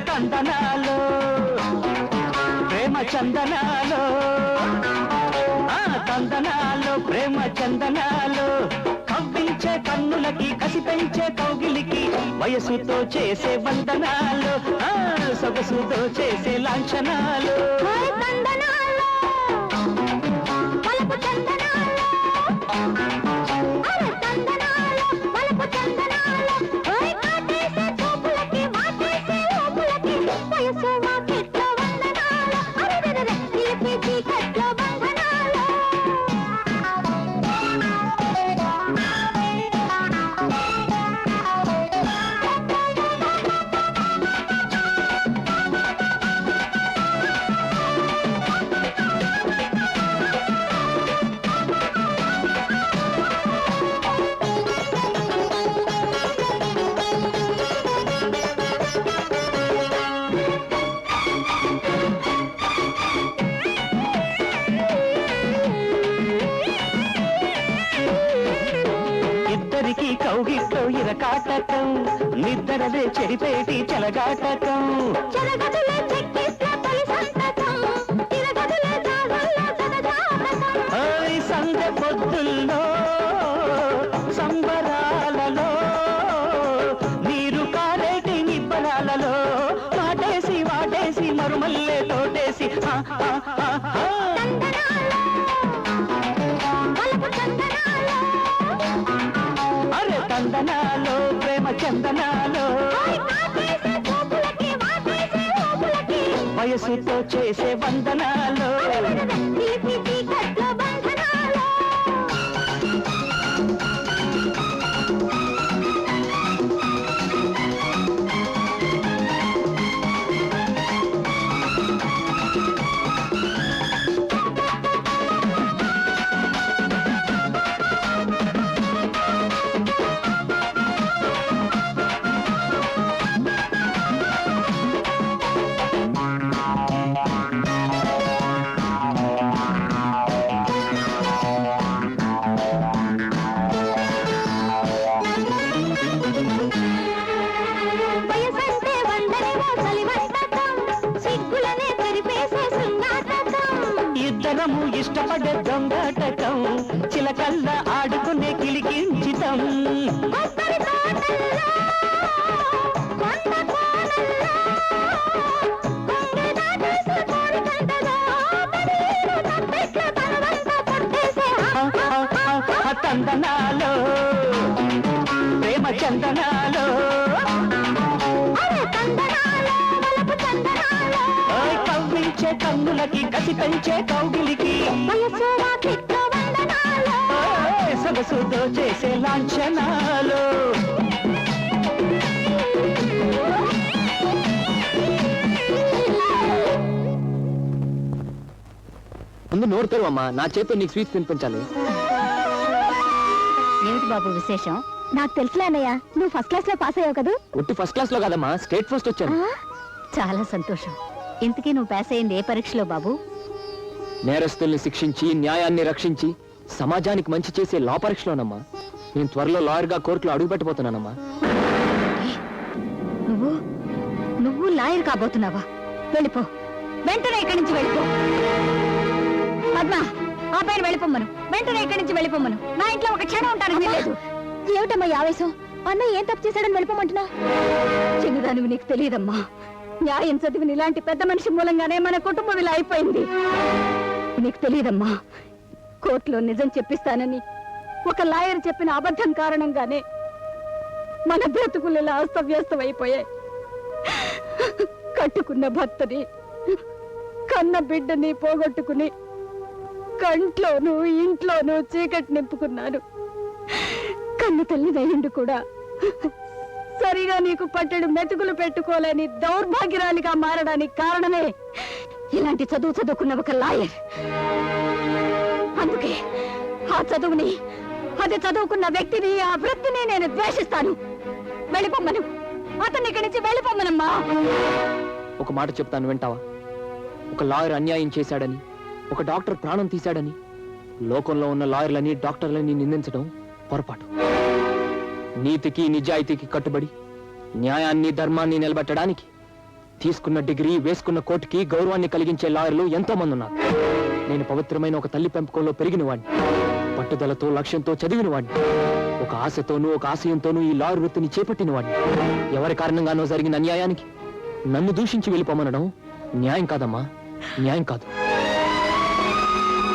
Speaker 1: తందనాలో ప్రేమ చందనాలో, తందనాలో ప్రేమ చందనాలో, కవ్వించే కన్నులకి, కసి పెంచే కౌగిలికి, వయసుతో చేసే వందనాలు, సొగసుతో చేసే లాంఛనాలు. కౌగిట్లో ఇరకాటకం, నిద్రలే చెరిపేటి చెలగాటకం, సంధ్య పొద్దుల్లో సంబరాలలో, నీరు కారేటి నిబ్బరాలలో, వాటేసి వాటేసి మరుమల్లే తోటేసి, అరే తందనాలో ప్రేమ చందనాలో, వయసుతో చేసే వందనాలు. ఇద్దరము ఇష్టపడే దొంగాటకం, చిలకల్ల ఆడుకునే కిలికించితం, తందనాలో ప్రేమ చందనాలో, కవ్వించే కన్నులకి, కసి పెంచే కౌగిలికి, సొగసుతో చేసే లాంఛనాలు.
Speaker 4: ముందు నోరు తెరువమ్మా, నా చేతితో నీకు స్వీట్స్ తినిపించాలి.
Speaker 2: ఏమిటి బాబు విశేషం? నాకు తెలుసులే అన్నయ్య, నువ్వు ఫస్ట్ క్లాస్ లో పాస్ అయ్యావు కదా.
Speaker 4: ఒట్టి ఫస్ట్ క్లాస్ లో కాదమ్మా, స్టేట్ ఫస్ట్ వచ్చాను.
Speaker 2: చాలా సంతోషం. ఇంతకీ నువ్వు పాస్ అయింది ఏ పరీక్షలో బాబు?
Speaker 4: నేరస్తుల్ని శిక్షించి న్యాయాన్ని రక్షించి సమాజానికి మంచి చేసే లా పరీక్షలోనమ్మా. నేను త్వరలో లాయర్ గా కోర్టులో అడుగు పెట్టబోతున్నానమ్మా.
Speaker 2: నువ్వు లాయర్ కాబోతున్నావా? వెళ్ళిపో, వెంటనే ఇక్కడి నుంచి వెళ్ళిపో. పద్మ, ఆ పైన వెళ్ళిపోమ్మను, వెంటనే ఇక్కడి నుంచి వెళ్ళిపోమ్మను. నా ఇంట్లో ఒక క్షణం ఉంటాను లేదు. ఏమిటమ్మా ఈ ఆవేశం? అన్నయ్య ఏం తప్పు చేశాడని వెళ్ళిపోమంటున్నా? చిన్నదానివి నీకు తెలియదమ్మా. న్యాయం చదివిన ఇలాంటి పెద్ద మనిషి మూలంగానే మన కుటుంబం ఇలా అయిపోయింది. నీకు తెలియదమ్మా, కోర్టులో నిజం చెప్పిస్తానని ఒక లాయర్ చెప్పిన అబద్ధం కారణంగానే మన బ్రతుకులు ఇలా అస్తవ్యస్తం అయిపోయాయి. కట్టుకున్న భర్తని, కన్న బిడ్డని పోగొట్టుకుని కంట్లోనూ ఇంట్లోనూ చీకటి నింపుకున్నాను. కన్ను తల్లిదయ్యుండి కూడా సరిగా నీకు పట్టెడు మెతుకులు పెట్టుకోలేని దౌర్భాగ్యరాలిగా మారడానికి కారణమే ఇలాంటి చదువు చదువుకున్న ఒక లాయర్. అందుకే ఆ చదువుని, అది చదువుకున్న వ్యక్తిని, ఆ వృత్తిని నేను ద్వేషిస్తాను. వెళ్ళిపోమ్మను, అతన్ని ఇక్కడి నుంచి వెళ్ళిపోమ్మనమ్మా.
Speaker 4: ఒక మాట చెప్తాను, వింటావా? ఒక లాయర్ అన్యాయం చేశాడని, ఒక డాక్టర్ ప్రాణం తీశాడని లోకంలో ఉన్న లాయర్లని, డాక్టర్లని నిందించడం పొరపాటు. నీతికి నిజాయితీకి కట్టుబడి న్యాయాన్ని, ధర్మాన్ని నిలబెట్టడానికి తీసుకున్న డిగ్రీ, వేసుకున్న కోటుకి గౌరవాన్ని కలిగించే లాయర్లు ఎంతో మంది ఉన్నారు. నేను పవిత్రమైన ఒక తల్లి పెంపకంలో పెరిగిన వాడిని, పట్టుదలతో లక్ష్యంతో చదివిన వాడిని, ఒక ఆశతోనూ ఒక ఆశయంతోనూ ఈ లాయర్ వృత్తిని చేపట్టిన వాడిని. ఎవరి కారణంగానో జరిగిన అన్యాయానికి నన్ను దూషించి వెళ్ళిపోమనడం న్యాయం కాదమ్మా, న్యాయం కాదు.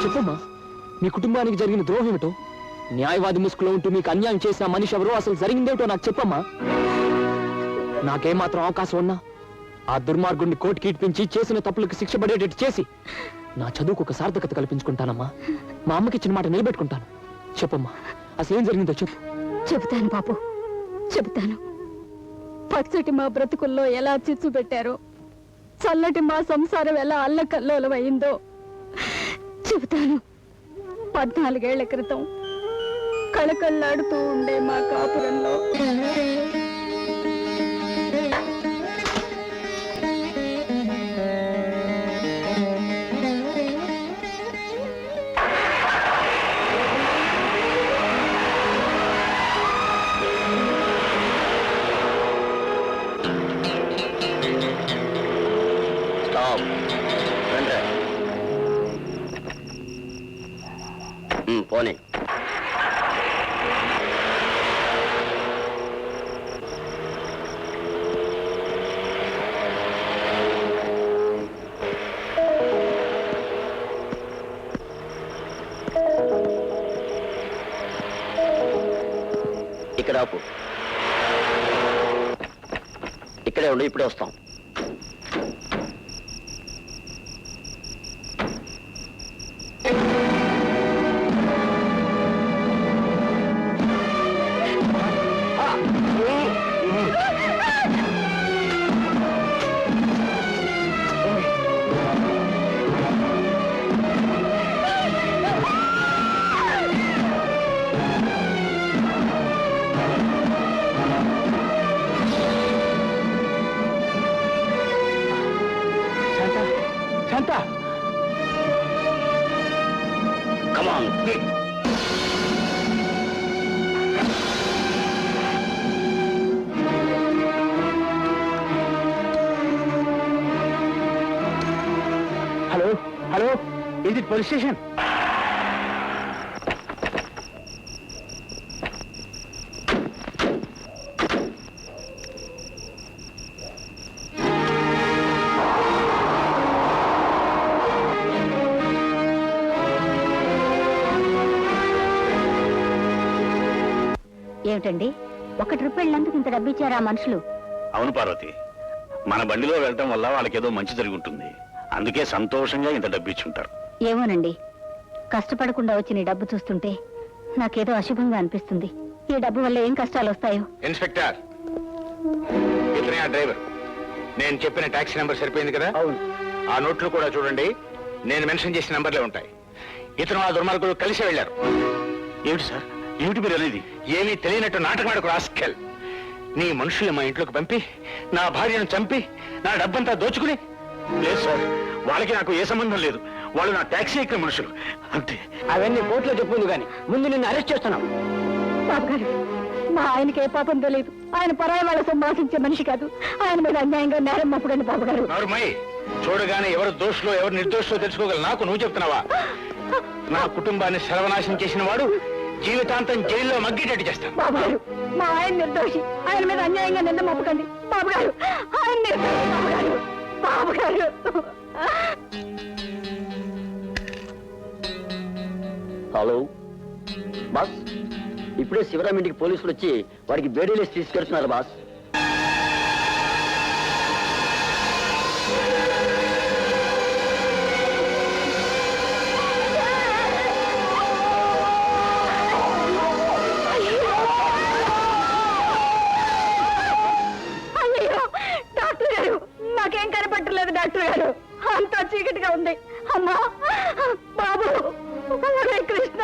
Speaker 4: చెప్పమ్మా, మీ కుటుంబానికి జరిగిన ద్రోహం ఏమిటో? న్యాయవాది ముసుగులో ఉంటూ మీకు అన్యాయం చేసిన మనిషి ఎవరో, అసలు జరిగిందేమిటో నాకు చెప్పమ్మా. నాకేమాత్రం అవకాశం ఉన్నా ఆ దుర్మార్గుడిని కోర్టుకి ఇడ్పించి చేసిన తప్పులకు శిక్ష పడేటట్టు చేసి నా చదువుకు ఒక సార్థకత కల్పించుకుంటానమ్మా. మా అమ్మకి ఇచ్చిన మాట నిలబెట్టుకుంటాను. చెప్పమ్మా, అసలు ఏం జరిగిందో చెప్పు.
Speaker 2: చెబుతాను బాబు, చెబుతాను. పచ్చటి మా బ్రతుకుల్లో ఎలా చిచ్చు పెట్టారో, చల్లటి మా సంసారం ఎలా అల్లకల్లోలమైందో చెబుతాను. 14 ఏళ్ల క్రితం కళకళ్ళాడుతూ ఉండే మా కాపురంలో
Speaker 9: పోనీ ఇక్కడ ఆపు. ఇక్కడే ఉండు, ఇప్పుడే వస్తాం.
Speaker 6: శాంత,
Speaker 9: Come on.
Speaker 6: హలో హలో, ఇది పోలీస్ స్టేషన్.
Speaker 2: ఏమిటండి, ఒక ట్రిప్ వెళ్ళినందుకు ఇంత డబ్బిచ్చారా ఆ మనుషులు?
Speaker 5: అవును పార్వతి, మన బండిలో వెళ్ళటం వల్ల వాళ్ళకేదో మంచి జరిగి ఉంటుంది. అందుకే సంతోషంగా ఇంత డబ్బు ఇచ్చుంటారు.
Speaker 2: ఏమోనండి, కష్టపడకుండా వచ్చిన ఈ డబ్బు చూస్తుంటే నాకేదో అశుభంగా అనిపిస్తుంది. ఈ డబ్బు వల్ల ఏం కష్టాలు వస్తాయో.
Speaker 7: ఇన్స్పెక్టర్, ఇతనే ఆ డ్రైవర్. నేను చెప్పిన టాక్సీ నెంబర్ సరిపోయింది కదా?
Speaker 6: అవును.
Speaker 7: ఆ నోట్లు కూడా చూడండి. నేను మెన్షన్ చేసిన నంబర్లే ఉంటాయి. ఇతను ఆ దుర్మార్గులు కలిసి వెళ్ళారు.
Speaker 5: ఏమిటి సార్, ఏమిటి మీరు అనేది?
Speaker 7: ఏమీ తెలియనట్టు నాటకమాడకు రాస్కెల్. నీ మనుషుల్ని మా ఇంట్లోకి పంపి నా భార్యను చంపి నా డబ్బంతా దోచుకుని.
Speaker 5: లేదు సార్, వాళ్ళకి నాకు ఏ సంబంధం లేదు. వాళ్ళు నా టాక్సీ ఎక్కిన మనుషులు అంతే.
Speaker 6: అవన్నీ కోర్టులో చెప్పుంది కానీ ముందు నిన్ను అరెస్ట్ చేస్తున్నాం.
Speaker 3: బాబు గారు, మా ఆయనకి ఏ పాపం తెలియదు. ఆయన పరాయి వాళ్ళ సంభాషించే మనిషి కాదు. ఆయన మీద అన్యాయంగా నేరం మప్పుడండి బాబు గారు.
Speaker 7: నోరుమై, చూడగానే ఎవరు దోషులో ఎవరు నిర్దోషులో తెలుసుకోగల నాకు నువ్వు చెప్తున్నావా? నా కుటుంబాన్ని సర్వనాశనం చేసిన వాడు జీవితాంతం జైల్లో మగ్గేటట్టు చేస్తాను.
Speaker 3: బాబు గారు, మా ఆయన నిర్దోషి. ఆయన మీద అన్యాయంగా నింద మప్పకండి బాబు గారు. ఆయన నిర్దోషి బాబు గారు. బాబు గారు,
Speaker 6: హలో బాస్, ఇప్పుడే శివరాం ఇంటికి పోలీసులు వచ్చి వాడికి బేడీలేసి తీసుకెళ్తున్నారు బాస్.
Speaker 3: అయ్యో డాక్టర్ గారు, నాకేం కనపట్టలేదు డాక్టర్ గారు. అంతా చీకటిగా ఉంది. అమ్మా, బాబు, ఒరే కృష్ణ,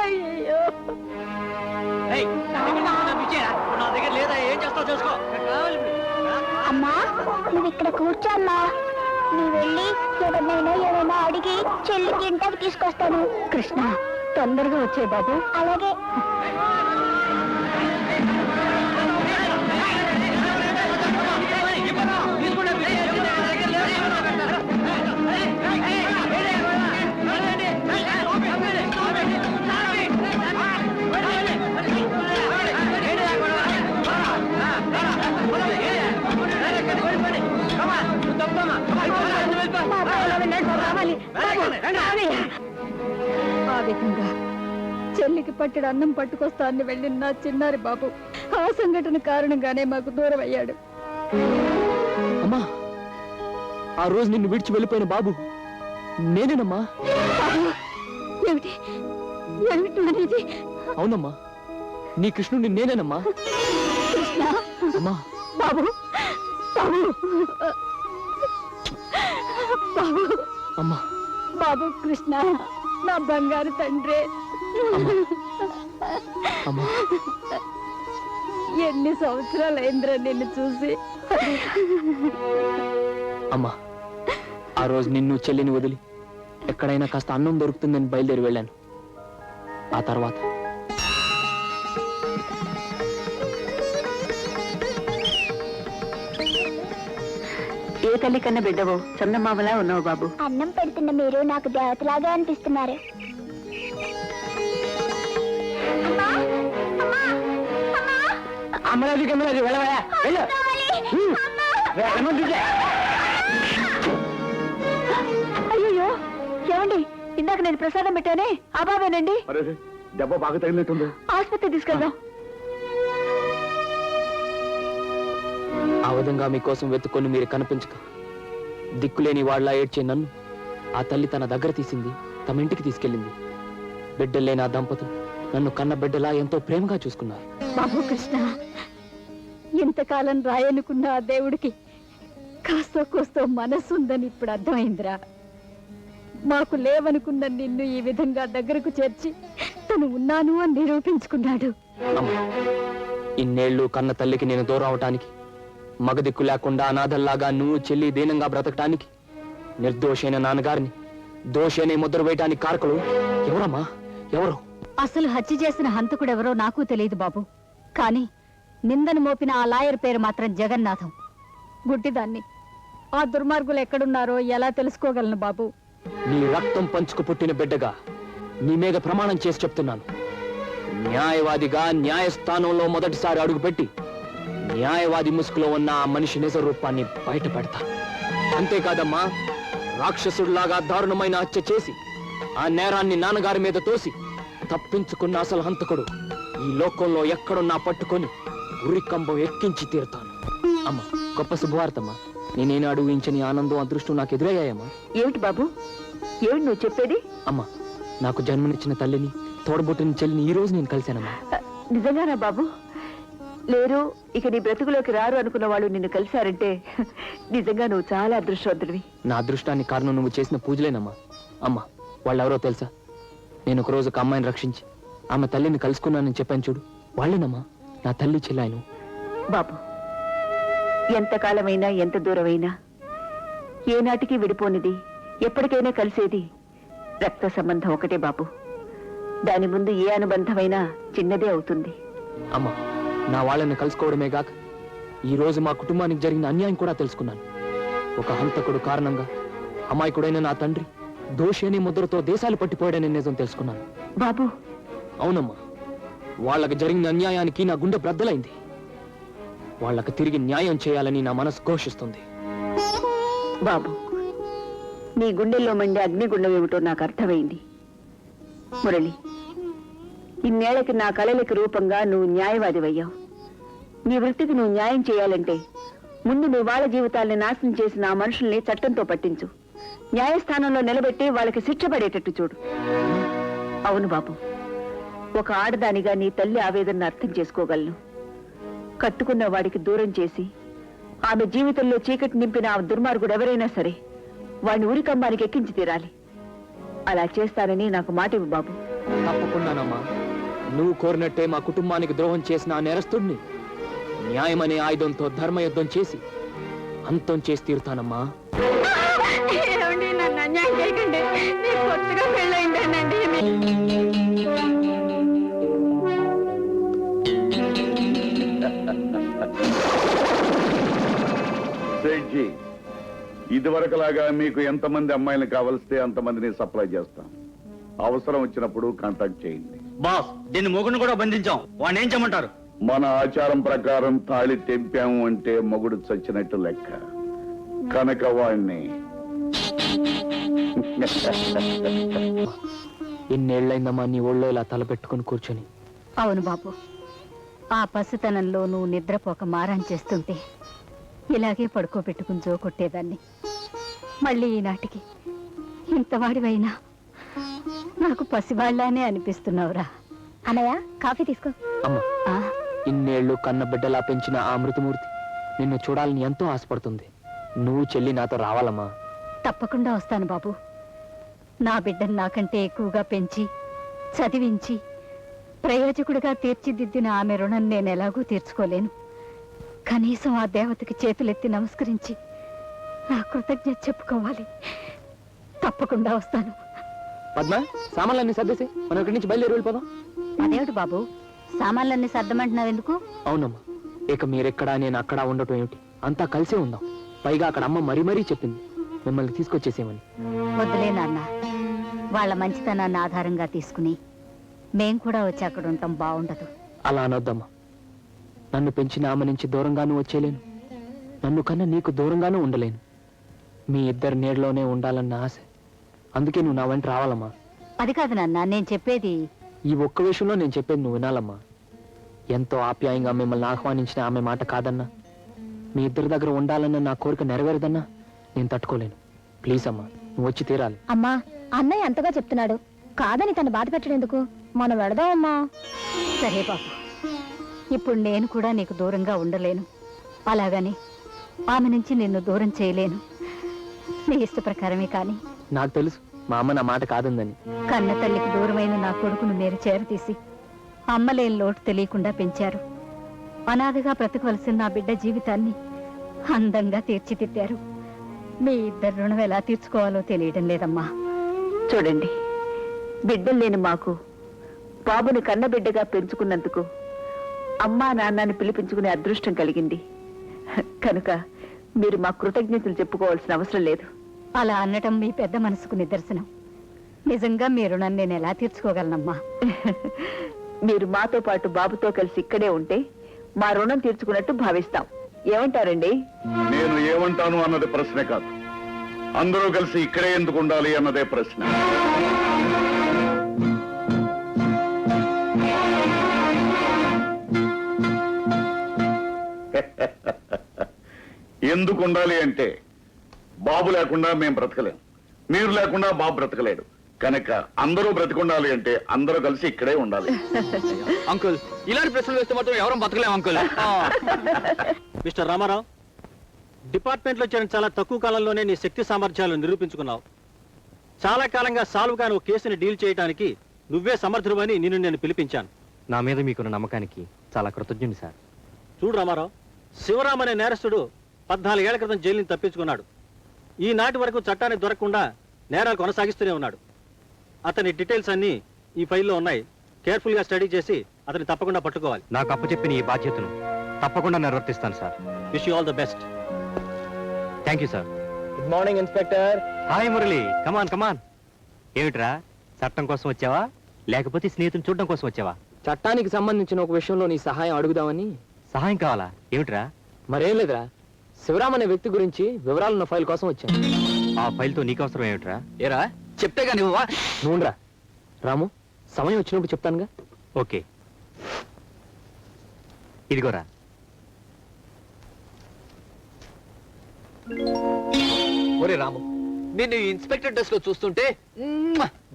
Speaker 3: అయ్యో.
Speaker 9: నా దగ్గర లేదా, ఏం చేస్తావు చూసుకో.
Speaker 2: అమ్మా నువ్వు ఇక్కడ కూర్చోమ్మా. నువ్వు వెళ్ళి ఏమైనా అడిగి చెల్లికి ఇంటికి తీసుకొస్తాను.
Speaker 3: కృష్ణ, తొందరగా వచ్చే బాబు.
Speaker 2: అలాగే.
Speaker 3: ఆ విధంగా చెల్లికి పట్టెడు అన్నం పట్టుకొస్తానని వెళ్ళిన నా చిన్నారి బాబు ఆ సంఘటన కారణంగానే మాకు దూరం అయ్యాడు.
Speaker 10: అమ్మా, ఆ రోజు నిన్ను విడిచి వెళ్ళిపోయిన బాబు నేనేనమ్మా.
Speaker 3: బాబు, ఏమిటి ఏమిటి అనేది?
Speaker 10: అవునమ్మా, నీ కృష్ణుడిని నేనేనమ్మా.
Speaker 3: కృష్ణ,
Speaker 10: అమ్మా,
Speaker 3: బాబు, బాబు, బాబు,
Speaker 10: అమ్మా,
Speaker 3: బాబు కృష్ణ, నా బంగారు తండ్రి.
Speaker 10: అమ్మా,
Speaker 3: ఎన్ని సంవత్సరాలైందిరా నిన్ను చూసి.
Speaker 10: అమ్మా, ఆ రోజు నిన్ను చెల్లిని వదిలి ఎక్కడైనా కాస్త అన్నం దొరుకుతుందని బయలుదేరి వెళ్ళాను. ఆ తర్వాత
Speaker 3: ఏ తల్లి కన్నా బిడ్డవో చందమామలా ఉన్నావు బాబు.
Speaker 2: అన్నం పెడుతున్న మీరు నాకు దేవతలాగా అనిపిస్తున్నారు.
Speaker 3: అయ్యో, ఏమండి, ఇందాక నేను ప్రసాదం పెట్టానే ఆ బాబేనండి.
Speaker 5: అరే, దెబ్బ బాగా తగిలినట్టుంది.
Speaker 3: ఆసుపత్రి తీసుకెళ్దాం.
Speaker 10: ఆ విధంగా మీకోసం వెతుక్కొని మీరు కనిపించక దిక్కులేని వాళ్ళ ఏడ్చే నన్ను ఆ తల్లి తన దగ్గర తీసింది, తమ ఇంటికి తీసుకెళ్ళింది. బిడ్డలేని ఆ దంపతులు నన్ను కన్న బిడ్డలా ఎంతో ప్రేమగా చూసుకున్నారు.
Speaker 3: బాబు కృష్ణ, ఇంతకాలం రాయనుకున్న ఆ దేవుడికి కాస్తో కోస్తో మనసుందని ఇప్పుడు అర్థమైందిరా. మాకు లేవనుకున్న నిన్ను ఈ విధంగా దగ్గరకు చేర్చి తను ఉన్నాను అని నిరూపించుకున్నాడు.
Speaker 10: అమ్మా, ఇన్నేళ్లు కన్న తల్లికి నేను దూరం అవటానికి, మగదిక్కు లేకుండా అనాథల్లాగా నువ్వు చెల్లి దీనంగా బ్రతకటానికి, నిర్దోషైన నాన్నగారిని దోషైన ముద్ర వేయటానికి కారకులు ఎవరమ్మా? ఎవరు?
Speaker 3: అసలు హత్య చేసిన హంతకుడెవరో నాకు తెలియదు బాబు. కానీ నిందను మోపిన ఆ లాయర్ పేరు మాత్రం జగన్నాథం. గుడ్డిదాన్ని. ఆ దుర్మార్గులు ఎక్కడున్నారో ఎలా తెలుసుకోగలను బాబు?
Speaker 10: నీ రక్తం పంచుకు పుట్టిన బిడ్డగా నీ మీద ప్రమాణం చేసి చెప్తున్నాను. న్యాయవాదిగా న్యాయస్థానంలో మొదటిసారి అడుగుపెట్టి న్యాయవాది ముసుగులో ఉన్న ఆ మనిషి నిజ రూపాన్ని బయట పెడతా. అంతేకాదమ్మా, రాక్షసుడిలాగా దారుణమైన హత్య చేసి ఆ నేరాన్ని నాన్నగారి మీద తోసి తప్పించుకున్న అసలు హంతకుడు ఈ లోకంలో ఎక్కడున్నా పట్టుకొని ఉరికంబం ఎక్కించి తీరుతాను. అమ్మా, గొప్ప శుభవార్తమ్మా. నేనేనాడు ఊహించని ఆనందం, అదృష్టం నాకు ఎదురయ్యాయమ్మా.
Speaker 3: ఏమిటి బాబు, ఏమిటి నువ్వు చెప్పేది?
Speaker 10: అమ్మా, నాకు జన్మనిచ్చిన తల్లిని, తోడబుట్టిన చెల్లిని ఈ రోజు నేను కలిశానమ్మా.
Speaker 3: నిజంగానా బాబు? లేరు, ఇక నీ బ్రతుకులోకి రారు అనుకున్న వాళ్ళు నిన్ను కలిశారంటే నిజంగా నువ్వు చాలా అదృష్టవంతుడివి.
Speaker 10: నా అదృష్టానికి కారణం నువ్వు చేసిన పూజలేనమ్మా. అమ్మా వాళ్ళెవరో తెలుసా? నేను ఒక రోజు ఒక అమ్మాయిని రక్షించి ఆమె తల్లిని కలుసుకున్నానని చెప్పాను చూడు, వాళ్ళేనమ్మా నా తల్లి చెల్లాయను.
Speaker 3: బాబు, ఎంతకాలమైనా ఎంత దూరమైనా ఏనాటికి విడిపోనిది, ఎప్పటికైనా కలిసేది రక్త సంబంధం ఒకటే బాబు. దాని ముందు ఏ అనుబంధమైనా చిన్నదే అవుతుంది.
Speaker 10: అమ్మా నా వాళ్ళని కలుసుకోవడమే గాక ఈ రోజు మా కుటుంబానికి జరిగిన అన్యాయం కూడా తెలుసుకున్నాను. ఒక హంతకుడు కారణంగా అమాయకుడైన నా తండ్రి దోషి అనే ముద్రతో దేశాలు పట్టిపోయాడనే నిజం తెలుసుకున్నాను.
Speaker 3: బాబు,
Speaker 10: అవునమ్మా, వాళ్ళకి జరిగిన అన్యాయానికి నా గుండె బ్రద్దలైంది. వాళ్ళకి తిరిగి న్యాయం చేయాలని నా మనసు ఘోషిస్తుంది.
Speaker 3: బాబు, నీ గుండెల్లో మండే అగ్నిగుండం ఏమిటో నాకు అర్థమైంది. మురళి, ఇన్నేళ్లకి నా కలలకి రూపంగా నువ్వు న్యాయవాదివయ్యావు. నీ వృత్తికి నువ్వు న్యాయం చేయాలంటే ముందు నువ్వు వాళ్ళ జీవితాల్ని నాశనం చేసిన ఆ మనుషుల్ని చట్టంతో పట్టించు. న్యాయస్థానంలో నిలబెట్టి వాళ్ళకి శిక్ష పడేటట్టు చూడు. అవును బాబు, ఒక ఆడదానిగా నీ తల్లి ఆవేదనను అర్థం చేసుకోగలను. కట్టుకున్న వాడికి దూరం చేసి ఆమె జీవితంలో చీకటి నింపిన ఆ దుర్మార్గుడు ఎవరైనా సరే వాడిని ఉరికంబానికి ఎక్కించి తీరాలి. అలా చేస్తానని నాకు మాట ఇవ్వు బాబు.
Speaker 10: తప్పకుండానమ్మా, నువ్వు కోరినట్టే మా కుటుంబానికి ద్రోహం చేసిన ఆ నేరస్తుడిని న్యాయమనే ఆయుధంతో ధర్మయుద్ధం చేసి అంతం చేసి తీరుతానమ్మా.
Speaker 2: నన్ను అన్యాయం చేయకండి, నేను కొత్తగా పెళ్ళయింటానండి.
Speaker 5: సేఠ్జీ, ఇదివరకులాగా మీకు ఎంతమంది అమ్మాయిలు కావలిస్తే అంతమందిని సప్లై చేస్తాం. అవసరం వచ్చినప్పుడు కాంటాక్ట్ చేయండి.
Speaker 1: బాస్, దీన్ని మొగుడిని కూడా బంధించాం. వాడిని ఏం చేయమంటారు?
Speaker 5: మన ఆచారం ప్రకారం తాళి తెంపాము అంటే మొగుడు చచ్చినట్టు లెక్క. కనుక వాణ్ణి
Speaker 10: ఎన్నేళ్లైందమ్మా నీ ఒళ్ళో ఇలా తలపెట్టుకుని కూర్చొని?
Speaker 2: అవును బాబు, ఆ పసితనంలో నువ్వు నిద్రపోక మారం చేస్తుంటే ఇలాగే పడుకోబెట్టుకుని జోకొట్టేదాన్ని. మళ్ళీ ఈనాటికి ఇంతవాడివైనా నాకు పసివాళ్లానే అనిపిస్తున్నావురా. అన్నయ్య, కాఫీ తీసుకో.
Speaker 10: అమ్మా, ఇన్నేళ్లు కన్న బిడ్డలా పెంచిన ఆ మృతమూర్తి నిన్ను చూడాలని ఎంతో ఆశపడుతుంది. నువ్వు చెల్లి నాతో రావాలమ్మా.
Speaker 2: తప్పకుండా వస్తాను బాబు. నా బిడ్డను నాకంటే ఎక్కువగా పెంచి చదివించి ప్రయోజకుడిగా తీర్చిదిద్దిన ఆమె రుణం నేను ఎలాగూ తీర్చుకోలేను. కనీసం ఆ దేవతకి చేతులెత్తి నమస్కరించి నా కృతజ్ఞత చెప్పుకోవాలి. తప్పకుండా వస్తాను.
Speaker 10: పద్మ, సామాన్లన్నీ సర్దేసి మనం ఇక్కడి నుంచి బయలుదేరి వెళ్ళిపోదాం.
Speaker 2: అదేమిటి బాబు, సామాన్లన్నీ సర్దమంటున్నావు ఎందుకు?
Speaker 10: అవునమ్మా, ఇక మీరెక్కడా నేను అక్కడ ఉండటం ఏమిటి, అంతా కలిసే ఉందాం. పైగా అక్కడ అమ్మ మరీ మరీ చెప్పింది మిమ్మల్ని తీసుకొచ్చేసేమని.
Speaker 2: వద్దులే నాన్న, వాళ్ళ మంచితనాన్ని ఆధారంగా తీసుకుని మేం కూడా వచ్చి అక్కడ ఉంటాం బాగుండదు.
Speaker 10: అలా అనొద్దమ్మా. నన్ను పెంచిన ఆమె నుంచి దూరంగానూ వచ్చేలేను, నన్ను కన్నా నీకు దూరంగానూ ఉండలేను. మీ ఇద్దరి నీడలోనే ఉండాలన్న ఆశ. అందుకే నువ్వు నా వెంట రావాలమ్మా.
Speaker 2: అది కాదు నాన్న, నేను చెప్పేది.
Speaker 10: ఈ ఒక్క విషయంలో నేను చెప్పేది నువ్వు వినాలమ్మా. ఎంతో ఆప్యాయంగా మిమ్మల్ని ఆహ్వానించిన ఆమె మాట కాదన్నా, మీ ఇద్దరి దగ్గర ఉండాలన్న నా కోరిక నెరవేరదన్నా నేను తట్టుకోలేను. ప్లీజ్ అమ్మా, నువ్వు వచ్చి తీరాలి.
Speaker 2: అమ్మా, అన్నయ్య అంతగా చెప్తున్నాడు, కాదని తను బాధ పెట్టడం ఎందుకు? మనం వెళదామమ్మా. సరే బాబు, ఇప్పుడు నేను కూడా నీకు దూరంగా ఉండలేను, అలాగని ఆమె నుంచి నిన్ను దూరం చేయలేను. నీ ఇష్ట ప్రకారమే. కానీ
Speaker 10: నాకు తెలుసు మా అమ్మ నా మాట కాదందని.
Speaker 2: కన్న తల్లికి దూరమైన నా కొడుకును మీరు చేరతీసి అమ్మలేని లోటు తెలియకుండా పెంచారు. అనాథగా బ్రతకవలసిన నా బిడ్డ జీవితాన్ని అందంగా తీర్చిదిద్దారు. మీ ఇద్దరు రుణం ఎలా తీర్చుకోవాలో తెలియడం లేదమ్మా.
Speaker 3: చూడండి, బిడ్డలు లేని మాకు బాబుని కన్నబిడ్డగా పెంచుకున్నందుకు అమ్మా నాన్నని పిలిపించుకునే అదృష్టం కలిగింది. కనుక మీరు మా కృతజ్ఞతలు చెప్పుకోవాల్సిన అవసరం లేదు.
Speaker 2: అలా అనటం మీ పెద్ద మనసుకు నిదర్శనం. నిజంగా మీ రుణం నేను ఎలా తీర్చుకోగలనమ్మా?
Speaker 3: మీరు మాతో పాటు బాబుతో కలిసి ఇక్కడే ఉంటే మా రుణం తీర్చుకున్నట్టు భావిస్తాం. ఏమంటారండి?
Speaker 5: నేను ఏమంటాను అన్నది ప్రశ్నే కాదు, అందరూ కలిసి ఇక్కడే ఎందుకు ఉండాలి అన్నదే ప్రశ్న. ఎందుకు ఉండాలి అంటే, బాబు లేకుండా మేము బ్రతకలేం, మీరు లేకుండా బాబు బ్రతకలేడు. కనుక అందరూ బ్రతికుండాలి అంటే అందరూ కలిసి ఇక్కడే ఉండాలి.
Speaker 4: అంకుల్, ఇలాంటి ప్రశ్నలు వేస్తే మాత్రం ఎవరం బతకలేం అంకుల్.
Speaker 11: మిస్టర్ రామారావు, డిపార్ట్మెంట్లో చేరిన చాలా తక్కువ కాలంలోనే నీ శక్తి సామర్థ్యాలు నిరూపించుకున్నావు. చాలా కాలంగా సాల్వ్ కాని ఒక కేసుని డీల్ చేయడానికి నువ్వే సమర్థుడని నిన్ను నేను పిలిపించాను.
Speaker 12: నా మీద మీకున్న నమ్మకానికి చాలా కృతజ్ఞుని సార్.
Speaker 11: చూడు రామారావు, శివరాం అనే నేరస్తుడు 14 ఏళ్ల క్రితం జైలుని తప్పించుకున్నాడు. ఈనాటి వరకు చట్టాన్ని దొరకకుండా నేరాలు కొనసాగిస్తూనే ఉన్నాడు. అతని డీటెయిల్స్ అన్నీ ఈ ఫైల్లో ఉన్నాయి. కేర్ఫుల్ గా స్టడీ చేసి అతన్ని తప్పకుండా పట్టుకోవాలి.
Speaker 12: నాకు అప్పచెప్పిన ఈ బాధ్యతను తప్పకుండా నిర్వర్తిస్తాను sir.
Speaker 11: Wish you all the best.
Speaker 12: Thank you sir.
Speaker 10: Good morning inspector.
Speaker 12: Hi Murali, come on come on. ఏమిట్రా, చట్టం కోసం వచ్చావా లేకపోతే స్నేహితుని చూడడం కోసం వచ్చావా?
Speaker 10: చట్టానికి సంబంధించిన ఒక విషయంలో నీ సహాయం అడుగుదామని.
Speaker 12: సహాయం కావాలా? ఏమిట్రా?
Speaker 10: మరేం లేదురా, శివరాం అనే వ్యక్తి గురించి వివరాలున్న ఫైల్ కోసం వచ్చాను.
Speaker 12: ఆ ఫైల్తో నీకు అవసరం ఏమిట్రా?
Speaker 4: ఏరా చెప్తే గానీ నువ్వా?
Speaker 10: నువ్వురా రాము, సమయం వచ్చినప్పుడు చెప్తానుగా.
Speaker 12: ఓకే, ఇదిగోరా.
Speaker 4: ఒరే రాము, నిన్ను ఇన్స్పెక్టర్ డ్రెస్ లో చూస్తుంటే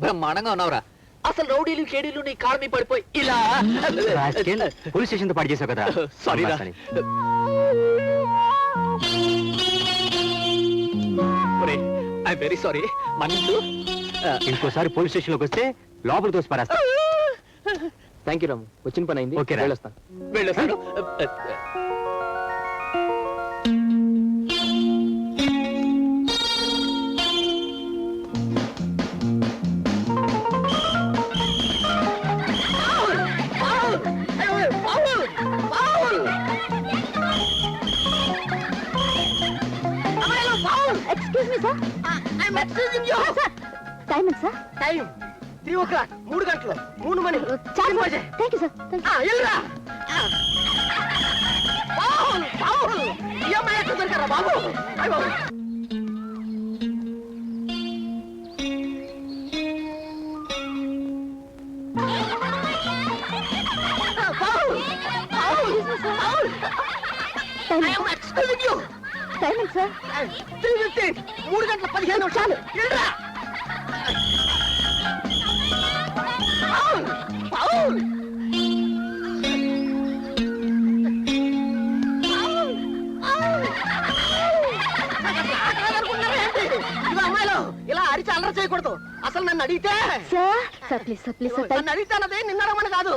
Speaker 4: బ్రహ్మాండంగా ఉన్నావురా. అసలు రౌడీలు కేడీలు నీ కాళ్ళ మీద పడిపోయి ఇలా.
Speaker 12: పోలీస్ స్టేషన్ తో పాటు చేసావు కదా.
Speaker 4: సారీ రా. ఐ వెరీ సారీ, మన్నించు.
Speaker 12: ఇంకోసారి పోలీస్ స్టేషన్ లోకి వస్తే లోపల తోసి పారేస్తా.
Speaker 10: థ్యాంక్ యూ రాము, వచ్చిన పని అయింది.
Speaker 12: ఓకే రా.
Speaker 10: వెళ్ళొస్తాను.
Speaker 4: వెళ్ళొస్తాను.
Speaker 2: Excuse me sir. టైం ఎంత సార్?
Speaker 6: టైం 3 o'clock, 3 గంటలు 3 మణి.
Speaker 2: Thank you sir. Thank you.
Speaker 6: దొరికారా బాబు?
Speaker 2: టైం ఎంత సార్?
Speaker 6: 3:15, 3 గంటల 15 నిమిషాలు. అమ్మాయిలు ఇలా అరిచి అల్లరి చేయకూడదు. అసలు నన్ను అడిగితే
Speaker 2: sir please sir, please sir.
Speaker 6: నన్ను అడిగితే అన్నది నిన్న రమ్మని కాదు.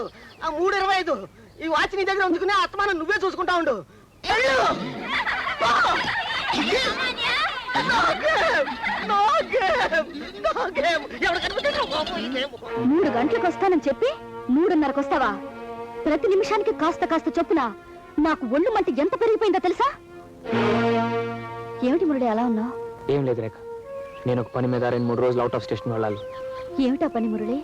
Speaker 6: 3:25 ఈ వాచ్ నీ దగ్గర ఉంచుకుని అస్తమానం నువ్వే చూసుకుంటా ఉండు.
Speaker 2: 3 గంటలకు వస్తానని చెప్పి 3:30కు వస్తావా? ప్రతి నిమిషానికి కాస్త కాస్త చొప్పున నాకు ఒళ్ళు మంట ఎంత పెరిగిపోయిందో తెలుసా? ఏమిటి మురళి అలా ఉన్నావు?
Speaker 10: ఏం లేదు రేఖ, నేను ఒక పని మీద 2-3 రోజులు అవుట్ ఆఫ్ స్టేషన్ వెళ్ళాలి.
Speaker 2: ఏమిటా పని మురళి?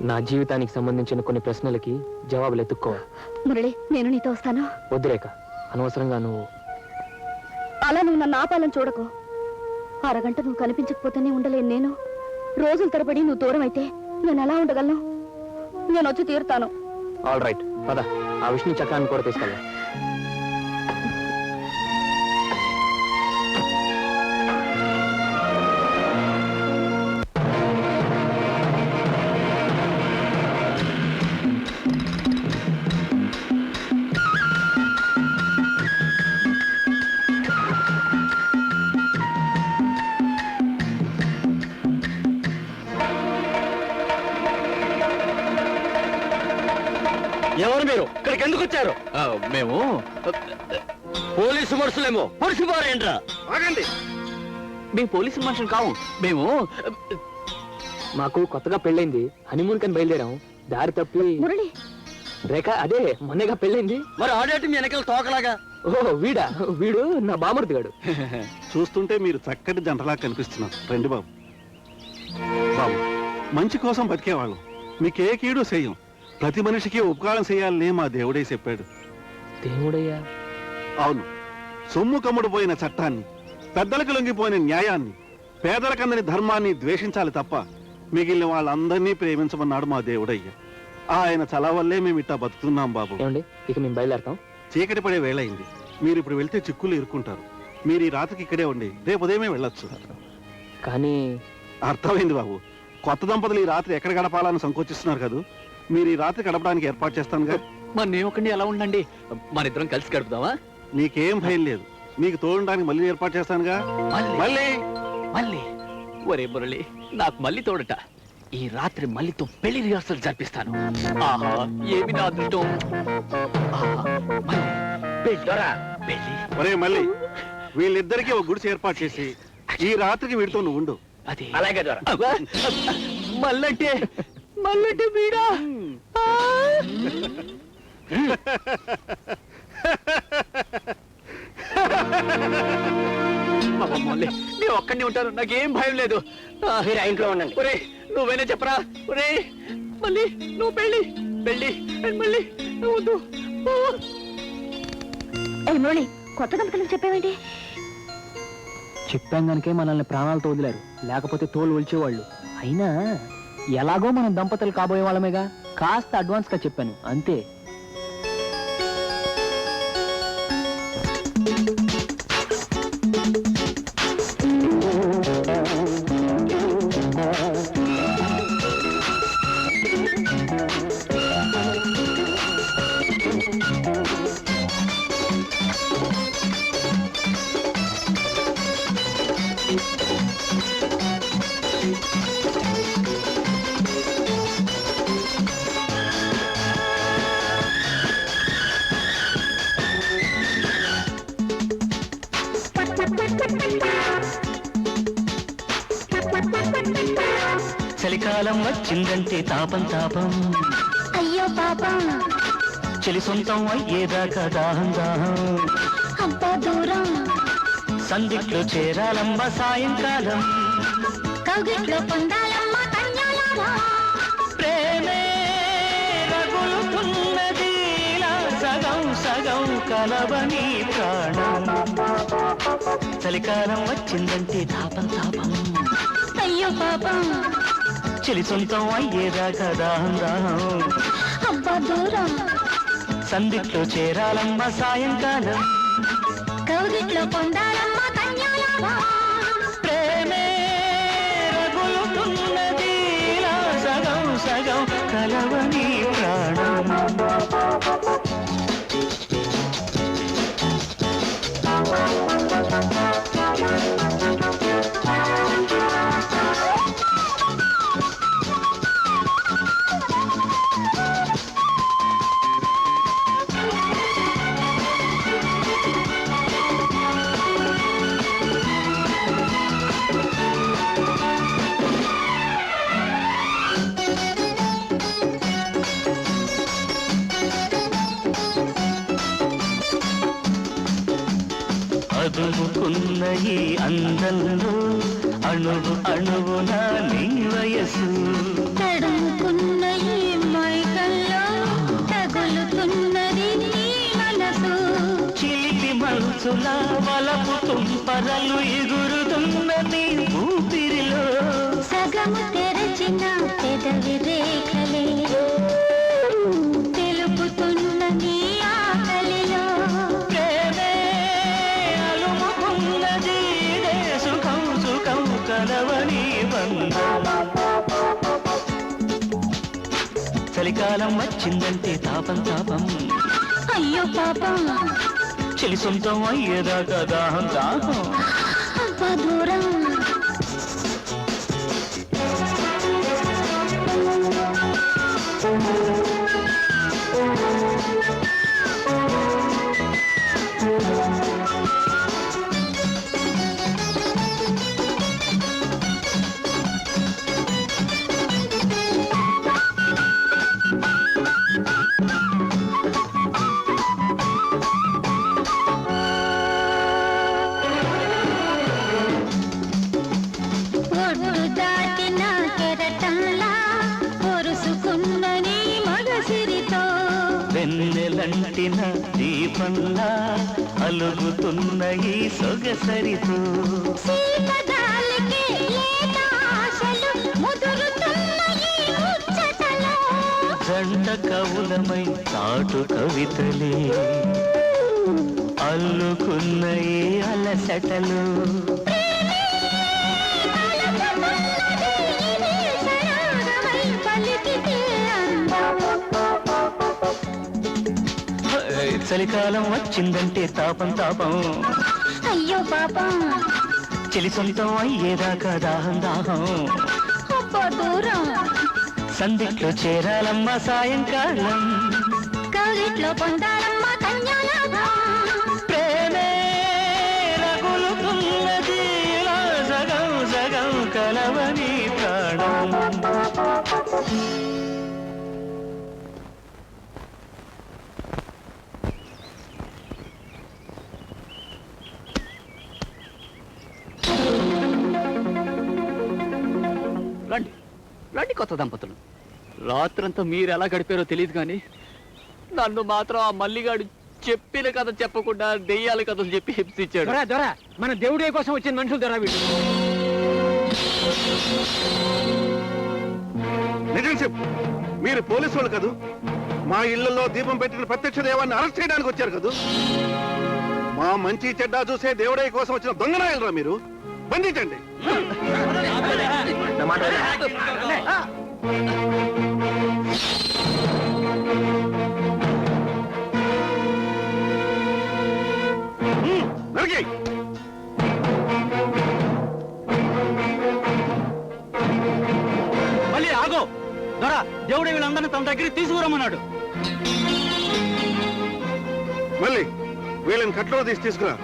Speaker 10: నా జీవితానికి సంబంధించిన కొన్ని ప్రశ్నలకి జవాబులు ఎత్తుక్కోవాలి.
Speaker 2: మురళి, నేను నీతో వస్తాను.
Speaker 10: వద్దు రేఖ, అనవసరంగా నువ్వు
Speaker 2: అలా నువ్వు నన్ను ఆపాలని చూడకు. అరగంట నువ్వు కనిపించకపోతేనే ఉండలేను నేను. రోజుల తరబడి నువ్వు దూరం అయితే నేను ఎలా ఉండగలను? నేను వచ్చి తీరుతాను.
Speaker 10: ఆల్ రైట్, పద. ఆ విష్ణు చక్రాన్ని కూడా తీసుకెళ్ళా.
Speaker 4: ఎవరు మీరు? ఇక్కడికి ఎందుకు వచ్చారు? మేము పోలీసు మనుషులేమో. పొడిసి పోరేంట్రా?
Speaker 5: ఆగండి.
Speaker 4: మేము పోలీసు మనుషులు కావు. మేము
Speaker 10: మాకు కొత్తగా పెళ్ళైంది, హనీమూన్ కని బయలుదేరాం. దారి తప్పి.
Speaker 2: మురళి,
Speaker 10: రేఖ అదే మొన్నగా పెళ్ళైంది.
Speaker 4: మరి ఆడేటి మీ వెనకాల తోకలాగా.
Speaker 10: ఓ వీడా? వీడు నా బామర్ది గాడు.
Speaker 13: చూస్తుంటే మీరు చక్కటి జంటలా కనిపిస్తున్నారు. రండి బాబు. బాబు, మంచి కోసం బతికేవాళ్ళం. మీకే కీడు చెయ్యం. ప్రతి మనిషికి ఉపకారం చేయాలని మా దేవుడే చెప్పాడు.
Speaker 10: దేవుడయ్యా?
Speaker 13: అవును. సొమ్ము కమ్ముడు పోయిన చట్టాన్ని, పెద్దలకు లొంగిపోయిన న్యాయాన్ని, పేదలకందని ధర్మాన్ని ద్వేషించాలి తప్ప మిగిలిన వాళ్ళందరినీ ప్రేమించమన్నాడు మా దేవుడయ్య. ఆయన చలవల్లే మేము ఇట్టా బతుకుతున్నాం బాబు.
Speaker 10: ఏమండి, ఇక మేము బయలుదేరతాం.
Speaker 13: చీకటి పడే వేళయింది. మీరు ఇప్పుడు వెళ్తే చిక్కులు ఇరుక్కుంటారు. మీరు ఈ రాత్రికి ఇక్కడే ఉండి రేపు ఉదయమే వెళ్ళొచ్చు.
Speaker 10: కానీ
Speaker 13: అర్థమైంది బాబు. కొత్త దంపతులు ఈ రాత్రి ఎక్కడ గడపాలని సంకోచిస్తున్నారు కదా. మీరు ఈ రాత్రి గడపడానికి ఏర్పాటు చేస్తానుగా.
Speaker 4: మరి నేను ఒక్కడిని ఎలా ఉండండి? మన ఇద్దరం కలిసి గడుపుదామా?
Speaker 13: నీకేం భయం లేదు. మీకు తోడడానికి మళ్ళీ ఏర్పాటు చేస్తానుగా.
Speaker 4: మళ్ళీ మళ్ళీ ఒరే మురళి, నాకు మళ్ళీ తోడట. ఈ రాత్రి మళ్ళీతో పెళ్లి రిహార్సల్ జరిపిస్తాను. ఆహా, ఏమి నా అదృష్టం. ఆహా, మళ్ళీ పెళ్లి.
Speaker 13: ఒరే మళ్ళీ వీళ్ళిద్దరికి ఒక గుడిసె ఏర్పాటు చేసి ఈ రాత్రికి వీడితో నువ్వు ఉండు.
Speaker 4: అది
Speaker 6: అలాగే దొర.
Speaker 4: మళ్ళంటే వీడా? మళ్ళీ నేను ఒక్కడిని ఉంటాను, నాకేం భయం లేదు.
Speaker 6: మీరు ఆ ఇంట్లో ఉండండి.
Speaker 4: ఒరే నువ్వేనా చెప్పరా? ఒరే మళ్ళీ నువ్వు పెళ్లి మళ్ళీ వద్దు.
Speaker 3: ఏ మురళి, కొత్త దంపతులకు చెప్పేవేంటి?
Speaker 10: చెప్పాం గనుకే మనల్ని ప్రాణాలతో వదిలారు, లేకపోతే తోలు ఒలిచేవాళ్ళు. అయినా ఎలాగో మనం దంపతులు కాబోయే వాళ్ళమేగా, కాస్త అడ్వాన్స్ గా చెప్పాను అంతే.
Speaker 1: చలికాలం వచ్చిందంటే తాపం తాపం,
Speaker 2: అయ్యో పాపం,
Speaker 1: చలి సొంతం అయ్యేదాకా దాహం దాహం,
Speaker 2: అబ్బా దూరం,
Speaker 1: సందిట్లో చేరాలమ్మ సాయంకాలం,
Speaker 2: కౌగిట్లో పొందాలమ్మ కన్యాలారా.
Speaker 1: ప్రేమే రగులుతున్నది ఇలా సగం సగం కలవని ప్రాణం. చలికాలం వచ్చిందంటే తాపం తాపం,
Speaker 2: అయ్యో పాపం,
Speaker 1: చలి సొంతం అయ్యేదాకా దాహం దాహం,
Speaker 2: అబ్బా దూరం,
Speaker 1: సందిట్లో చేరాలమ్మ సాయంకాలం,
Speaker 2: కౌగిట్లో పొందాలమ్మ కన్యాలారా.
Speaker 1: ప్రేమే రగులుతున్నది ఇలా సగం సగం కలవని ప్రాణం. అదుముకున్న ఈ అందంలో అణువు అణువున నీ వయసు,
Speaker 2: తడుముకున్న ఈ మైకల్లో తగులుతున్నది నీ మనసు.
Speaker 1: చిలిపి మనసుల వలపు తుంపరలు ఎగురుతున్న నీ ఊపిరిలో,
Speaker 2: సగము తెరచిన పెదవి రేఖలే తెలుపుతున్న నీ ఆకలిలో.
Speaker 1: ప్రేమే అలుముకున్నది ఇదే సుఖం సుఖం కలవని బంధం. చలికాలం వచ్చిందంటే తాపం తాపం,
Speaker 2: అయ్యో పాపం,
Speaker 1: చలి సొంతం అయ్యేదాకా దాహం దాహం,
Speaker 2: అబ్బా దూరం, ఒడ్డు దాటిన కెరటంలా పొరుసుకున్న నీ మగసిరితో.
Speaker 1: వెన్నెలంటిన దీపంలా అలుగుతున్న ఈ సొగసరితో,
Speaker 2: సీతగాలికి లేత ఆశలు ముదురుతున్న ఈ ముచ్చటలో.
Speaker 1: జంట కవులమై చాటు కవితలే అల్లుకున్న ఈ అలసటలు,
Speaker 2: తలుపుతున్నది ఇదే సరాగమై పలికితే అందం.
Speaker 1: చలికాలం వచ్చిందంటే తాపం తాపం,
Speaker 2: అయ్యో పాపం,
Speaker 1: చెలి సొంతం అయ్యేదాకా దాహం దాహం
Speaker 2: అబ్బా దూరం
Speaker 1: సందిట్లో చేరాలమ్మ సాయంకాలం
Speaker 2: కౌగిట్లో పొందాలమ్మ కన్యాలాభం
Speaker 1: ప్రేమే రగులుతున్నది ఇలా సగం సగం కలవని ప్రాణం.
Speaker 4: రండి రండి కొత్త దంపతులు. రాత్రంతా మీరు ఎలా గడిపారో తెలియదు కానీ నన్ను మాత్రం ఆ మల్లిగాడు చెప్పిన కథ చెప్పకుండా దెయ్యాల కథలు చెప్పి హింసించాడు.
Speaker 12: మన దేవుడే కోసం వచ్చిన మనుషులు దొరా వీళ్ళు.
Speaker 13: నిజం చెప్పు, మీరు పోలీసు వాళ్ళు కదూ? మా ఇళ్లలో దీపం పెట్టిన ప్రత్యక్ష దేవాన్ని అరెస్ట్ చేయడానికి వచ్చారు కదూ? మా మంచి చెడ్డ చూసే దేవుడై కోసం వచ్చిన దొంగనాయలరా మీరు? బంధించండి. నరికి
Speaker 12: మళ్ళీ ఆగో దొరా, దేవుడే వీళ్ళందరినీ తన దగ్గరికి తీసుకురమ్మన్నాడు.
Speaker 13: మళ్ళీ వీళ్ళని కట్లో తీసి తీసుకురా.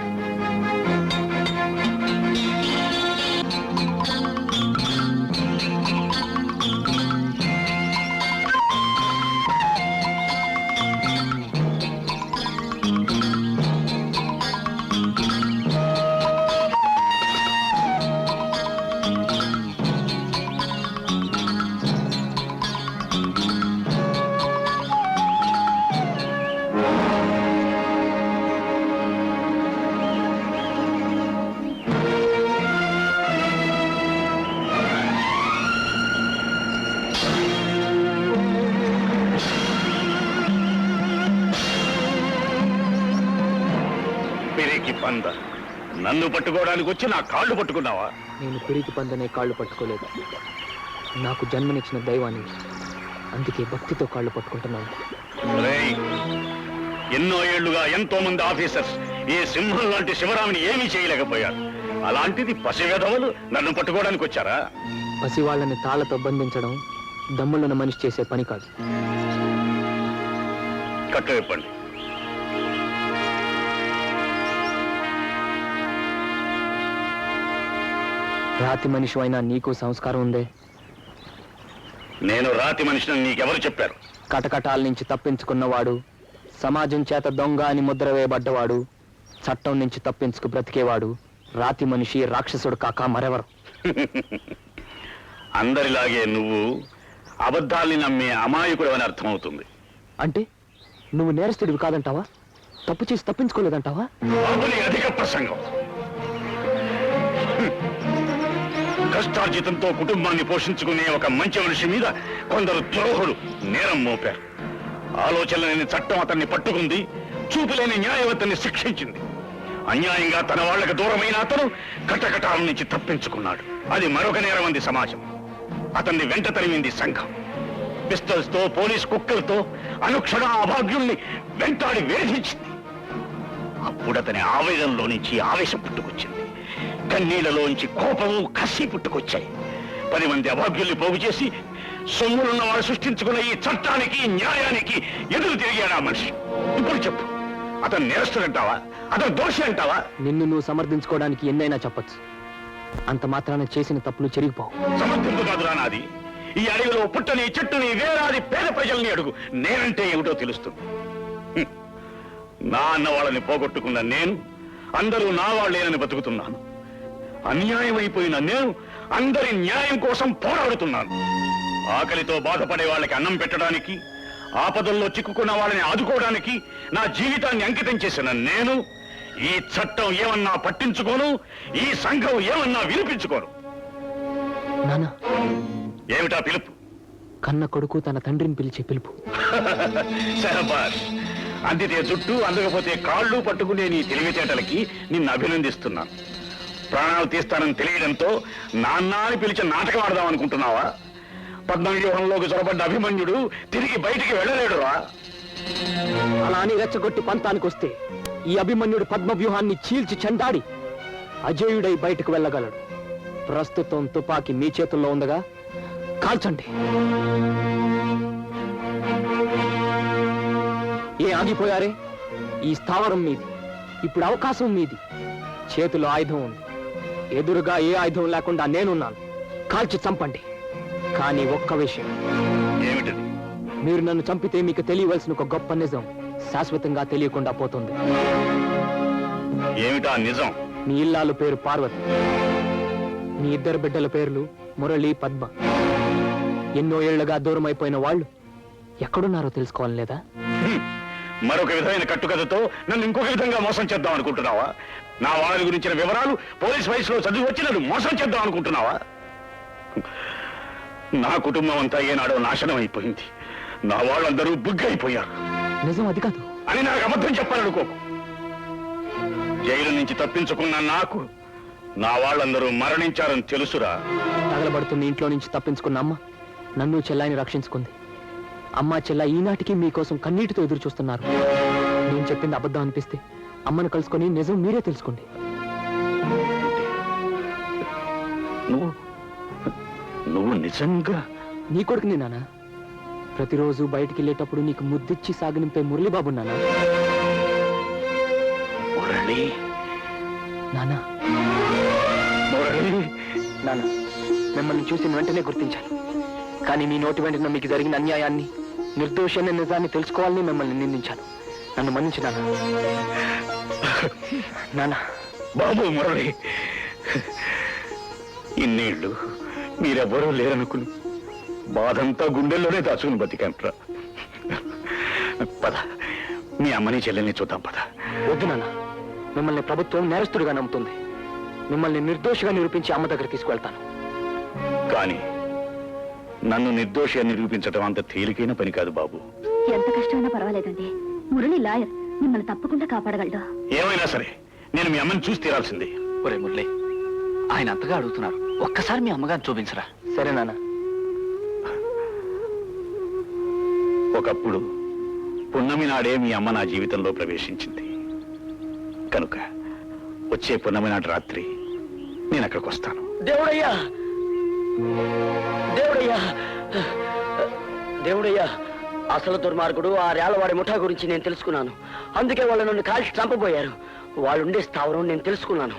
Speaker 5: పంద నన్ను పట్టుకోవడానికి వచ్చి నా కాళ్ళు పట్టుకున్నావా?
Speaker 10: నేను పిరికి పందనే కాళ్ళు పట్టుకోలేదు, నాకు జన్మనిచ్చిన దైవాన్ని, అందుకే భక్తితో కాళ్ళు పట్టుకుంటున్నాను.
Speaker 5: రేయ్, ఎన్నో ఏళ్లుగా ఎంతో మంది ఆఫీసర్స్ ఈ సింహం లాంటి శివరామిని ఏమీ చేయలేకపోయారు. అలాంటిది పసివేధవులు నన్ను పట్టుకోవడానికి వచ్చారా?
Speaker 10: పసివాళ్ళని తాళ్లతో బంధించడం దమ్ములను మనిషి చేసే పని కాదు.
Speaker 5: కట్టు ఇప్పండి.
Speaker 10: రాతి మనిషి అయినా నీకు సంస్కారం ఉందే?
Speaker 5: నేను రాతి మనిషిని నీకెవరు చెప్పారు?
Speaker 10: కటకటాల నుంచి తప్పించుకున్నవాడు, సమాజం చేత దొంగ అని ముద్ర వేయబడ్డవాడు, చట్టం నుంచి తప్పించుకు బ్రతికేవాడు రాతి మనిషి, రాక్షసుడు కాక మరెవరు.
Speaker 5: అందరిలాగే నువ్వు అబద్ధాల్ని నమ్మే అమాయకుడు అని అర్థమవుతుంది.
Speaker 10: అంటే నువ్వు నేరస్తుడివి కాదంటావా? తప్పు చేసి తప్పించుకోలేదంటావా?
Speaker 5: బాబుని అధిక ప్రసంగం. కష్టార్జితంతో కుటుంబాన్ని పోషించుకునే ఒక మంచి మనిషి మీద కొందరు ద్రోహులు నేరం మోపారు. ఆలోచన లేని చట్టం అతన్ని పట్టుకుంది, చూపులేని న్యాయం అతన్ని శిక్షించింది. అన్యాయంగా తన వాళ్లకు దూరమైన అతను కటకటాల నుంచి తప్పించుకున్నాడు. అది మరొక నేరం అంది సమాజం. అతన్ని వెంట తరిమింది సంఘం. పిస్టల్స్ తో, పోలీస్ కుక్కలతో అనుక్షణ అభాగ్యుల్ని వెంటాడి వేధించింది. అప్పుడు అతని ఆవేదనలో నుంచి ఆవేశం పుట్టుకొచ్చింది. కన్నీళ్లలోంచి కోపము, కసి పుట్టుకొచ్చాయి. 10 మంది అభాగ్యుల్ని పోగు చేసి సొమ్ములున్న వాడు సృష్టించుకున్న ఈ చట్టానికి, న్యాయానికి ఎదురు తిరిగాడు ఆ మనిషి. ఇప్పుడు చెప్పు, అతను నేరస్తుడంటావా? అతను దోషి అంటావా?
Speaker 10: నిన్ను నువ్వు సమర్థించుకోవడానికి ఎన్నైనా చెప్పచ్చు. అంత మాత్రాన చేసిన తప్పులు చెరిగిపోవు.
Speaker 5: సమర్థింపు కాదురా నాది. ఈ అడవిలో పుట్టని, చెట్టుని, వేలాది పేద ప్రజల్ని అడుగు, నేనంటే ఏమిటో తెలుస్తుంది. నా అన్న వాళ్ళని పోగొట్టుకున్న నేను అందరూ నా వాళ్ళేనని బతుకుతున్నాను. అన్యాయమైపోయిన నేను అందరి న్యాయం కోసం పోరాడుతున్నాను. ఆకలితో బాధపడే వాళ్ళకి అన్నం పెట్టడానికి, ఆపదల్లో చిక్కుకున్న వాళ్ళని ఆదుకోవడానికి నా జీవితాన్ని అంకితం చేసిన నేను ఈ చట్టం ఏమన్నా పట్టించుకోను, ఈ సంఘం ఏమన్నా వినిపించుకోను.
Speaker 10: నానా,
Speaker 5: ఏమిటా పిలుపు?
Speaker 10: కన్న కొడుకు తన తండ్రిని పిలిచే పిలుపు.
Speaker 5: శభాష్. అందితే జుట్టు, అందకపోతే కాళ్ళు పట్టుకునే నీ తెలివితేటలకి నిన్ను అభినందిస్తున్నాను. ప్రాణాలు తీస్తానని తెలియడంతో నాన్న అని పిలిచి నాటకం ఆడదాం అనుకుంటున్నావా? పద్మవ్యూహంలోకి చొరబడ్డ అభిమన్యుడు తిరిగి బయటికి వెళ్ళలేడురా.
Speaker 10: అలా అని రెచ్చగొట్టి పంతానికి వస్తే ఈ అభిమన్యుడు పద్మవ్యూహాన్ని చీల్చి చెండాడి అజేయుడై బయటకు వెళ్ళగలడు. ప్రస్తుతం తుపాకీ మీ చేతుల్లో ఉందగా, కాల్చండి. ఏ ఆగిపోయారే? ఈ స్థావరం మీది, ఇప్పుడు అవకాశం మీది. చేతిలో ఆయుధం ఉంది, ఎదురుగా ఏ ఆయుధం లేకుండా నేనున్నాను. కాల్చి చంపండి. కానీ ఒక్క విషయం,
Speaker 5: ఏమిటది?
Speaker 10: మీరు నన్ను చంపితే మీకు తెలియవలసిన ఒక గొప్ప నిజం శాశ్వతంగా తెలియకుండా పోతుంది.
Speaker 5: ఏమిటా నిజం?
Speaker 10: మీ ఇల్లాలు పేరు పార్వతి, మీ ఇద్దరు బిడ్డల పేర్లు మురళి, పద్మ. ఎన్నో ఏళ్లుగా దూరం అయిపోయిన వాళ్ళు ఎక్కడున్నారో తెలుసుకోవాలి లేదా?
Speaker 5: మరొక విధమైన కట్టుకథతో నన్ను ఇంకొక విధంగా మోసం చేద్దాం అనుకుంటున్నావా? నా వాళ్ళ గురించిన వివరాలు పోలీస్ వయసులో చదివి వచ్చి నన్ను మోసం చేద్దాం అనుకుంటున్నావా? నా కుటుంబం అంతా ఏనాడో నాశనం అయిపోయింది. నా వాళ్ళందరూ బుగ్గైపోయారు.
Speaker 10: నిజం అది కాదు
Speaker 5: అని నాకు అబద్ధం చెప్పాలనుకోకు. జైలు నుంచి తప్పించుకున్న నాకు నా వాళ్ళందరూ మరణించారని తెలుసురా.
Speaker 10: తగలబడుతున్న ఇంట్లో నుంచి తప్పించుకున్న అమ్మ నన్ను చెల్లాయిని రక్షించుకుంది. అమ్మ చెల్ల ఈనాటికి మీకోసం కన్నీటితో ఎదురు చూస్తున్నారు. నేను చెప్పింది అబద్ధం అనిపిస్తే అమ్మను కలుసుకొని నిజం మీరే తెలుసుకోండి.
Speaker 5: నువ్వు నిజంగా
Speaker 10: నీ కొడుకుని నానా? ప్రతిరోజు బయటికి వెళ్ళేటప్పుడు నీకు ముద్దిచ్చి సాగనింపే మురళిబాబు నానా?
Speaker 5: మురళి
Speaker 10: నానా, నానా, మిమ్మల్ని చూసిన వెంటనే గుర్తించాను. కానీ మీ నోటి వెంటనే మీకు జరిగిన అన్యాయాన్ని, నిర్దోషి అనే నిజాన్ని తెలుసుకోవాలని మిమ్మల్ని నిందించాను. నన్ను మన్నించు నాన్న. నాన్న.
Speaker 5: బాబు మురళి, ఇన్నేళ్ళు మీరెవ్వరూ లేరనుకుని బాధంతా గుండెల్లోనే దాచుకుని బతికంట్రా. పద, మీ అమ్మని చెల్లెల్ని చూద్దాం. పద.
Speaker 10: వద్దు నాన్న, మిమ్మల్ని ప్రభుత్వం నేరస్తుడిగా నమ్ముతుంది. మిమ్మల్ని నిర్దోషిగా నిరూపించి అమ్మ దగ్గర తీసుకువెళ్తాను.
Speaker 5: కానీ నన్ను నిర్దోషి అని నిరూపించడం అంత తేలికైన పని కాదు బాబు.
Speaker 3: ఎంత కష్టమైనా పర్వాలేదండి, మురళి లాయర్ మిమ్మల్ని తప్పకుండా కాపాడగలడు.
Speaker 5: ఏమైనా సరే నేను మీ అమ్మని చూసి తీరాల్సిందే.
Speaker 6: ఒరే మురళి, ఆయన అంతగా అడుగుతున్నారు, ఒక్కసారి మీ అమ్మగారిని చూపించరా.
Speaker 10: సరే నాన్న.
Speaker 5: ఒకప్పుడు పున్నమి నాడే మీ అమ్మ నా జీవితంలో ప్రవేశించింది కనుక వచ్చే పున్నమి నాటి రాత్రి నేను అక్కడికి వస్తాను.
Speaker 6: దేవుడయ్యా, దేవుడయ్యా, దేవుడయ్యా, అసలు దుర్మార్గుడు ఆ రేళ్లవాడి ముఠా గురించి నేను తెలుసుకున్నాను. అందుకే వాళ్ళు నన్ను కాల్చి చంపబోయారు. వాళ్ళుండే స్థావరం నేను తెలుసుకున్నాను.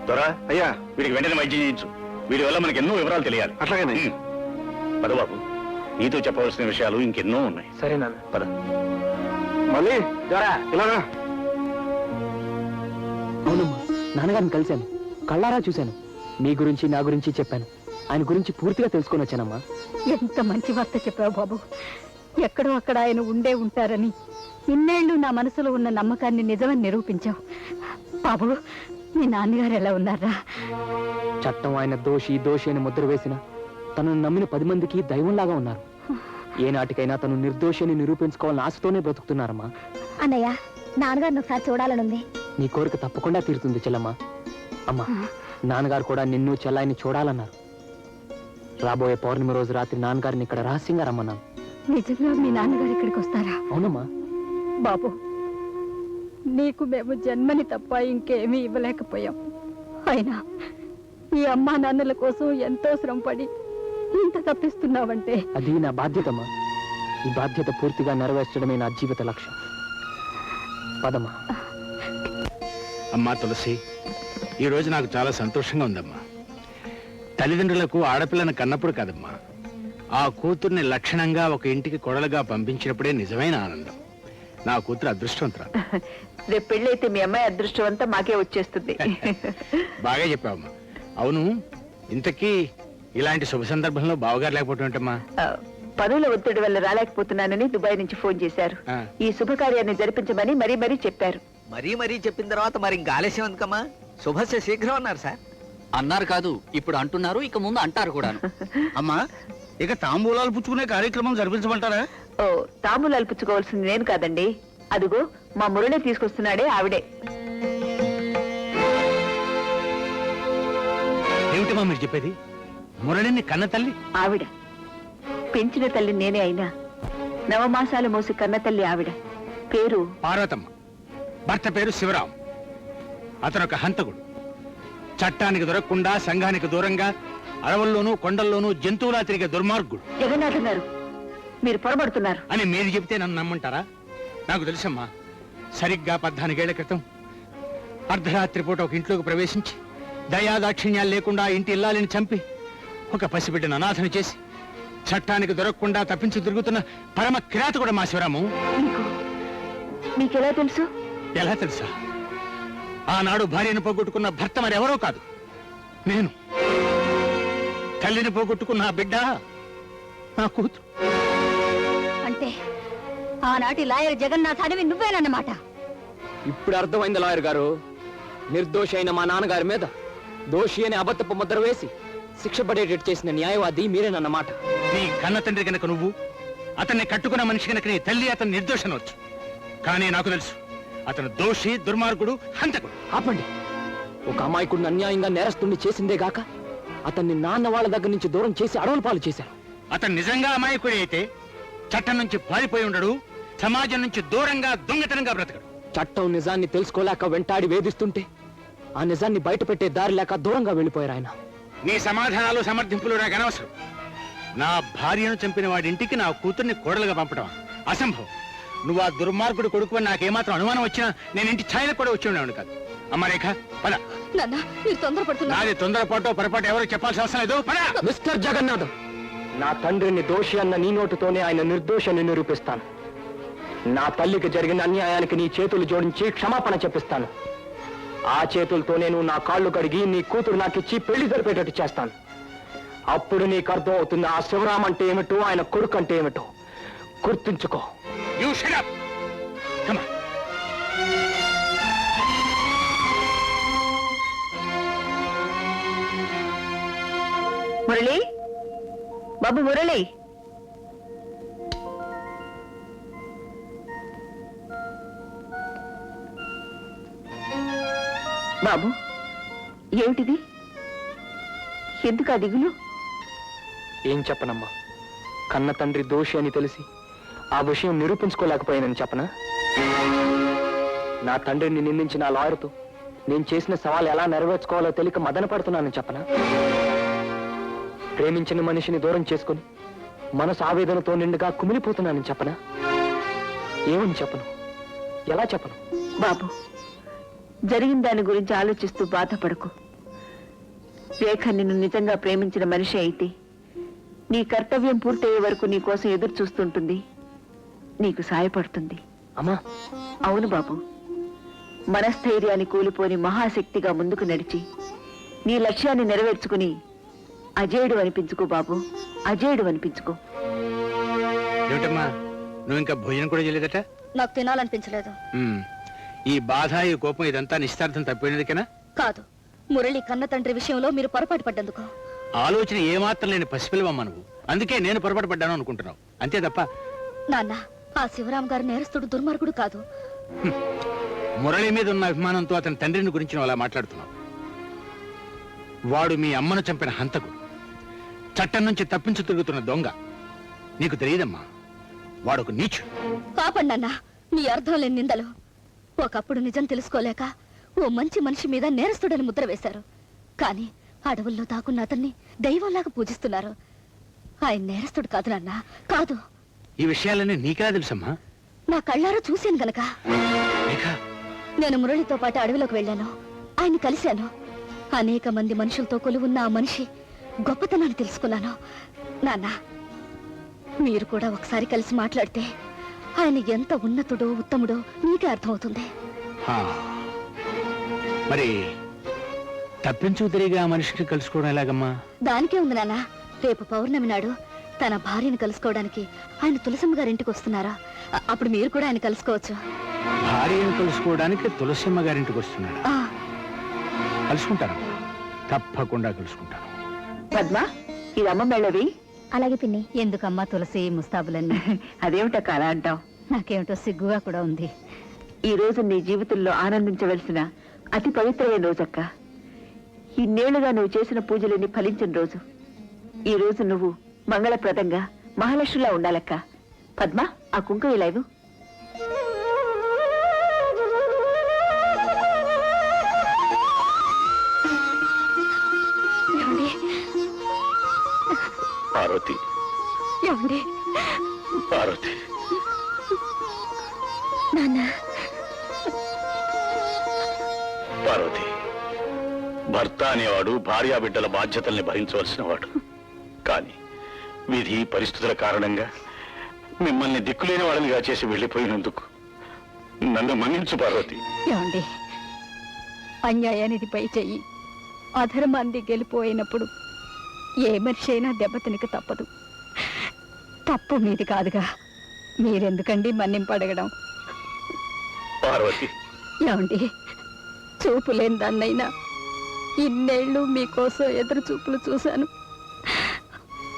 Speaker 5: దొరా అయ్యా, వీడికి వెంటనే వైద్యం చేయించు. వీడి వల్ల మనకి ఎన్నో వివరాలు తెలియాలి.
Speaker 13: అట్లాగే
Speaker 5: పదబాబు, నీతో చెప్పవలసిన విషయాలు ఇంకెన్నో ఉన్నాయి.
Speaker 10: సరే నాన్న.
Speaker 5: పద.
Speaker 13: మళ్ళీ ఇలాగా.
Speaker 10: అవునమ్మా, నాన్నగారిని కలిశాను, కళ్ళారా చూశాను. మీ గురించి నా గురించి చెప్పాను. ఆయన గురించి పూర్తిగా తెలుసుకొని వచ్చానమ్మా.
Speaker 2: ఎంత మంచి వార్త చెప్పావు బాబు. ఎక్కడో అక్కడ ఆయన ఉండే ఉంటారని ఇన్నేళ్లు నా మనసులో ఉన్న నమ్మకాన్ని నిజమని నిరూపించావు బాబు. మీ నాన్నగారు ఎలా ఉన్నారా?
Speaker 10: చట్టం ఆయన దోషి దోషి అని ముద్ర వేసిన తనను నమ్మిన 10 మందికి దైవంలాగా ఉన్నారు. ఏనాటికైనా తను నిర్దోషి అని నిరూపించుకోవాలని ఆశతోనే బ్రతుకుతున్నారమ్మా.
Speaker 2: అన్నయ్య, నాన్నగారిని ఒకసారి చూడాలనుంది.
Speaker 10: నీ కోరిక తప్పకుండా తీరుతుంది చెల్లమ్మ. అమ్మా, నాన్నగారు కూడా నిన్ను చెల్లాయిని చూడాలన్నారు. రాబోయే పౌర్ణమి రోజు రాత్రి నాన్నగారిని ఇక్కడ రహస్యంగా రమ్మన్నాను.
Speaker 2: నిజంగా మీ నాన్నగారు ఇక్కడికి వస్తారా?
Speaker 10: అవునమ్మా.
Speaker 2: బాబు, నీకు మేము జన్మని తప్ప ఇంకేమీ ఇవ్వలేకపోయాం. అయినా ఈ అమ్మా నాన్నల కోసం ఎంతో శ్రమపడి ఇంత తప్పిస్తున్నావంటే
Speaker 10: అది నా బాధ్యతమ్మా. ఈ బాధ్యత పూర్తిగా నెరవేర్చడమే నా జీవిత లక్ష్యం. పదమ్మా.
Speaker 7: అమ్మా తులసి, ఈ రోజు నాకు చాలా సంతోషంగా ఉందమ్మా. తల్లిదండ్రులకు ఆడపిల్లను కన్నప్పుడు కాదమ్మా, ఆ కూతుర్ని లక్షణంగా ఒక ఇంటికి కొడలుగా పంపించినప్పుడే నిజమైన ఆనందం. నా కూతురు అదృష్టవంతురా.
Speaker 3: రేపు పెళ్ళైతే మీ అమ్మాయి అదృష్టం అంతా మాకే వచ్చేస్తుంది.
Speaker 7: బాగా చెప్పావమ్మా. అవును, ఇంతకీ ఇలాంటి శుభ సందర్భంలో బావగారు లేకపోవటం ఏంటమ్మా?
Speaker 3: పనుల ఒత్తిడి వల్ల రాలేకపోతున్నానని దుబాయ్ నుంచి ఫోన్ చేశారు. ఈ శుభకార్యాన్ని జరిపించమని మరీ మరీ చెప్పారు.
Speaker 8: మరీ చెప్పిన తర్వాత మరి ఇంకా ఆలస్యం ఎందుకమ్మా? శుభస్య శీఘ్రం అన్నారు సార్.
Speaker 4: అన్నారు కాదు, ఇప్పుడు అంటున్నారు, ఇక ముందు అంటారు కూడా.
Speaker 6: అమ్మా, ఇక తాంబూలాలు పుచ్చుకునే కార్యక్రమం జరిపించమంటారా?
Speaker 3: ఓ, తాంబూలాలు పుచ్చుకోవాల్సింది నేను కాదండి. అదుగో మా మురళి తీసుకొస్తున్నాడే ఆవిడే.
Speaker 7: ఏమిటమ్మా మీరు చెప్పేది? మురళిని కన్న తల్లి
Speaker 3: ఆవిడ. పెంచిన తల్లి నేనే అయినా నవమాసాలు మోసి కన్న తల్లి ఆవిడ. పేరు
Speaker 7: పార్వతమ్మ. భర్త పేరు శివరాం. అతను ఒక హంతకుడు. చట్టానికి దొరకకుండా సంఘానికి దూరంగా అడవుల్లోనూ కొండల్లోనూ జంతువులా తిరిగే దుర్మార్గుడు
Speaker 3: జగన్నాథం గారు, మీరు పొరబడుతున్నారు
Speaker 7: అని మీరు చెబితే నన్ను నమ్మంటారా? నాకు తెలుసమ్మా, సరిగ్గా 14 ఏళ్ల క్రితం అర్ధరాత్రి పూట ఒక ఇంట్లోకి ప్రవేశించి దయాదాక్షిణ్యాలు లేకుండా ఇంటి ఇల్లాలిని చంపి ఒక పసిబిడ్డను అనాథను చేసి చట్టానికి దొరకకుండా తప్పించి తిరుగుతున్న పరమ కిరాతకుడు మా శివరాము.
Speaker 3: మీకెలా తెలుసు?
Speaker 7: ఎలా తెలుసా? ఆనాడు భార్యను పోగొట్టుకున్న భర్త మరెవరో కాదు, నేను. తల్లిని పోగొట్టుకున్న ఆ బిడ్డ నా కూతురు.
Speaker 2: అంటే ఆనాటి లాయర్ జగన్నాథ్ అడవి నువ్వేనన్నమాట.
Speaker 10: ఇప్పుడు అర్థమైంది లాయర్ గారు. నిర్దోషి అయిన మా నాన్నగారి మీద దోషి అని అబద్ధపు ముద్ర వేసి శిక్ష పడేటట్టు చేసిన న్యాయవాది మీరేనన్నమాట.
Speaker 7: నీ కన్న తండ్రి కనుక నువ్వు, అతన్ని కట్టుకున్న మనిషి కనుక నీ తల్లి అతను నిర్దోషనవచ్చు. కానీ నాకు తెలుసు, అతను దోషి, దుర్మార్గుడు, హంతకుడు.
Speaker 10: ఆపండి. ఒక అమాయకుడిని అన్యాయంగా నేరస్తుడిని చేసిందే గాక అతన్ని నాన్న వాళ్ళ దగ్గర నుంచి దూరం చేసి అడవుల పాలు చేశారు.
Speaker 7: అతను నిజంగా అమాయకుడి అయితే చట్టం నుంచి పారిపోయి ఉండడు, సమాజం నుంచి దూరంగా దొంగతనంగా బ్రతకడు.
Speaker 10: చట్టం నిజాన్ని తెలుసుకోలేక వెంటాడి వేధిస్తుంటే ఆ నిజాన్ని బయటపెట్టే దారి లేక దూరంగా వెళ్ళిపోయారు ఆయన.
Speaker 7: నీ సమాధానాలు సమర్థింపులు నాకు అనవసరం. నా భార్యను చంపిన వాడి ఇంటికి నా కూతుర్ని కోడలుగా పంపడం అసంభవం. నువ్వు ఆ దుర్మార్గుడు కొడుకు అని నాకేమాత్రం అనుమానం వచ్చినా నేను ఇంటి ఛాయలకు కూడా వచ్చి ఉండేవాడు కాదు. అమ్మ రేఖ, పద. నాది తొందరపాటు పొరపాటు ఎవరు చెప్పాల్సిన అవసరం లేదు. పద.
Speaker 10: మిస్టర్ జగన్నాథం, నా తండ్రిని దోషి అన్న నీ నోటుతోనే ఆయన నిర్దోషాన్ని నిరూపిస్తాను. నా తల్లికి జరిగిన అన్యాయానికి నీ చేతులు జోడించి క్షమాపణ చెప్పిస్తాను. ఆ చేతులతో నేను నా కాళ్ళు కడిగి నీ కూతురు నాకిచ్చి పెళ్లి జరిపేటట్టు చేస్తాను. అప్పుడు నీకు అర్థం అవుతుంది ఆ శివరాం అంటే ఏమిటో, ఆయన కొడుకు అంటే ఏమిటో. గుర్తుంచుకో.
Speaker 7: You shut up. Come on.
Speaker 3: Murali, బాబు మురళి. బాబు, ఏమిటిది? ఎందుకు ఆ దిగులు?
Speaker 10: ఏం చెప్పనమ్మా, కన్న తండ్రి దోషి అని తెలిసి ఆ విషయం నిరూపించుకోలేకపోయానని చెప్పనా? నా తండ్రిని నిందించిన ఆ లాయర్తో నేను చేసిన సవాలు ఎలా నెరవేర్చుకోవాలో తెలియక మదన పడుతున్నానని చెప్పనా? ప్రేమించిన మనిషిని దూరం చేసుకుని మనసు ఆవేదనతో నిండుగా కుమిలిపోతున్నానని చెప్పనా? ఏమని చెప్పను, ఎలా చెప్పను?
Speaker 3: బాబు, జరిగిన దాని గురించి ఆలోచిస్తూ బాధపడకు. రేఖ నిన్ను నిజంగా ప్రేమించిన మనిషి అయితే నీ కర్తవ్యం పూర్తయ్యే వరకు నీ కోసం ఎదురు చూస్తుంటుంది, నీకు సాయపడుతుంది.
Speaker 10: అమ్మా.
Speaker 3: అవును బాబు, మనస్థైర్యాన్ని కూలిపోని మహాశక్తిగా ముందుకు నడిచి నీ లక్ష్యాన్ని నెరవేర్చుకుని అజేయుడు అనిపించుకో బాబు, అజేయుడు అనిపించుకో.
Speaker 7: ఏమిటమ్మా, నువ్వు ఇంకా భోజనం కూడా చేయలేదట?
Speaker 2: నాకు తినాలనిపించలేదు.
Speaker 7: ఈ బాధ, ఈ కోపం ఇదంతా నిశ్చార్థం తప్పిపోయినదికేనా?
Speaker 2: కాదు, మురళి కన్న తండ్రి విషయంలో మీరు పొరపాటు పడ్డందుకు.
Speaker 7: ఆలోచన ఏమాత్రం లేని పసిపిల్లవమ్మ నువ్వు. అందుకే నేను పొరపాటు పడ్డాను అనుకుంటున్నావు, అంతే తప్ప.
Speaker 2: నాన్న, ఆ శివరాం గారు నేరస్తుడు, దుర్మార్గుడు కాదు.
Speaker 7: మురళి మీద ఉన్న అభిమానంతో అతని తండ్రిని గురించి నువ్వు అలా మాట్లాడుతున్నావు. వాడు మీ అమ్మను చంపిన హంతకుడు, చట్టం నుంచి తప్పించు తిరుగుతున్న దొంగ. నీకు తెలియదమ్మా, వాడొక నీచుడు.
Speaker 2: కాపండి అన్న నీ అర్థం లేని నిందలు. ఒకప్పుడు నిజం తెలుసుకోలేక ఓ మంచి మనిషి మీద నేరస్తుడని ముద్ర వేశారు. కానీ అడవుల్లో దాకున్న అతన్ని దైవంలాగా పూజిస్తున్నారు. ఆయన నేరస్తుడు కాదు నాన్న, కాదు.
Speaker 7: ఈ విషయాలన్నీ నీకెలా తెలుసమ్మా?
Speaker 2: నా కళ్ళారా చూశాను గనక. నేను మురళితో పాటు అడవిలోకి వెళ్ళాను, ఆయన్ని కలిశాను. అనేక మంది మనుషులతో కొలువున్న ఆ మనిషి గొప్పతనాన్ని తెలుసుకున్నాను. నాన్న, మీరు కూడా ఒకసారి కలిసి మాట్లాడితే ఆయన ఎంత ఉన్నతుడో ఉత్తముడో నీకే అర్థమవుతుంది.
Speaker 7: మరి తప్పించు తిరిగి ఆ మనిషిని కలుసుకోవడం ఎలాగమ్మా?
Speaker 2: దానికే ఉంది నాన్న. రేపు పౌర్ణమి నాడు తన భార్యను కలుసుకోవడానికి ఆయన తులసమ్మ గారింటికి వస్తున్నారా? అప్పుడు మీరు కూడా ఆయన కలుసుకోవచ్చు.
Speaker 7: భార్యను కలుసుకోవడానికి తులసమ్మ గారింటికి వస్తున్నాడు? కలుసుకుంటాను, తప్పకుండా కలుసుకుంటాను.
Speaker 3: పద్మ, ఇది అమ్మ మెళ్ళవి.
Speaker 2: అలాగే పిన్ని. ఎందుకమ్మా తులసి ముస్తాబులన్నీ?
Speaker 3: అదేమిటక్క అలా అంటావు?
Speaker 2: నాకేమిటో సిగ్గుగా కూడా ఉంది.
Speaker 3: ఈ రోజు నీ జీవితంలో ఆనందించవలసిన అతి పవిత్రమైన రోజక్క. ఇన్నేళ్లుగా నువ్వు చేసిన పూజలన్నీ ఫలించిన రోజు. ఈ రోజు నువ్వు మంగళప్రదంగా మహాలక్ష్మిలా ఉండాలక్క. పద్మ, ఆ కుంకుమ ఇలా ఇవ్వు.
Speaker 5: పార్వతి,
Speaker 2: ఏమండి
Speaker 5: పార్వతి,
Speaker 2: నాన్న
Speaker 5: పార్వతి, భర్త అనేవాడు భార్యా బిడ్డల బాధ్యతల్ని భరించవలసిన వాడు. కానీ విధి పరిస్థితుల కారణంగా మిమ్మల్ని దిక్కులేని వాళ్ళనిగా చేసి వెళ్ళిపోయినందుకు నన్ను మన్నించు పార్వతి.
Speaker 2: ఏమండి అన్యాయానికి పై చెయ్యి అధర్మాన్ని గెలిపోయినప్పుడు ఏ మనిషి అయినా దెబ్బతినక తప్పదు. తప్పు మీది కాదుగా, మీరెందుకండి మన్నింపడగడం?
Speaker 5: పార్వతి,
Speaker 2: ఏమండి చూపు లేని దాన్నైనా ఇన్నేళ్లు మీకోసం ఎదురు చూపులు చూశాను.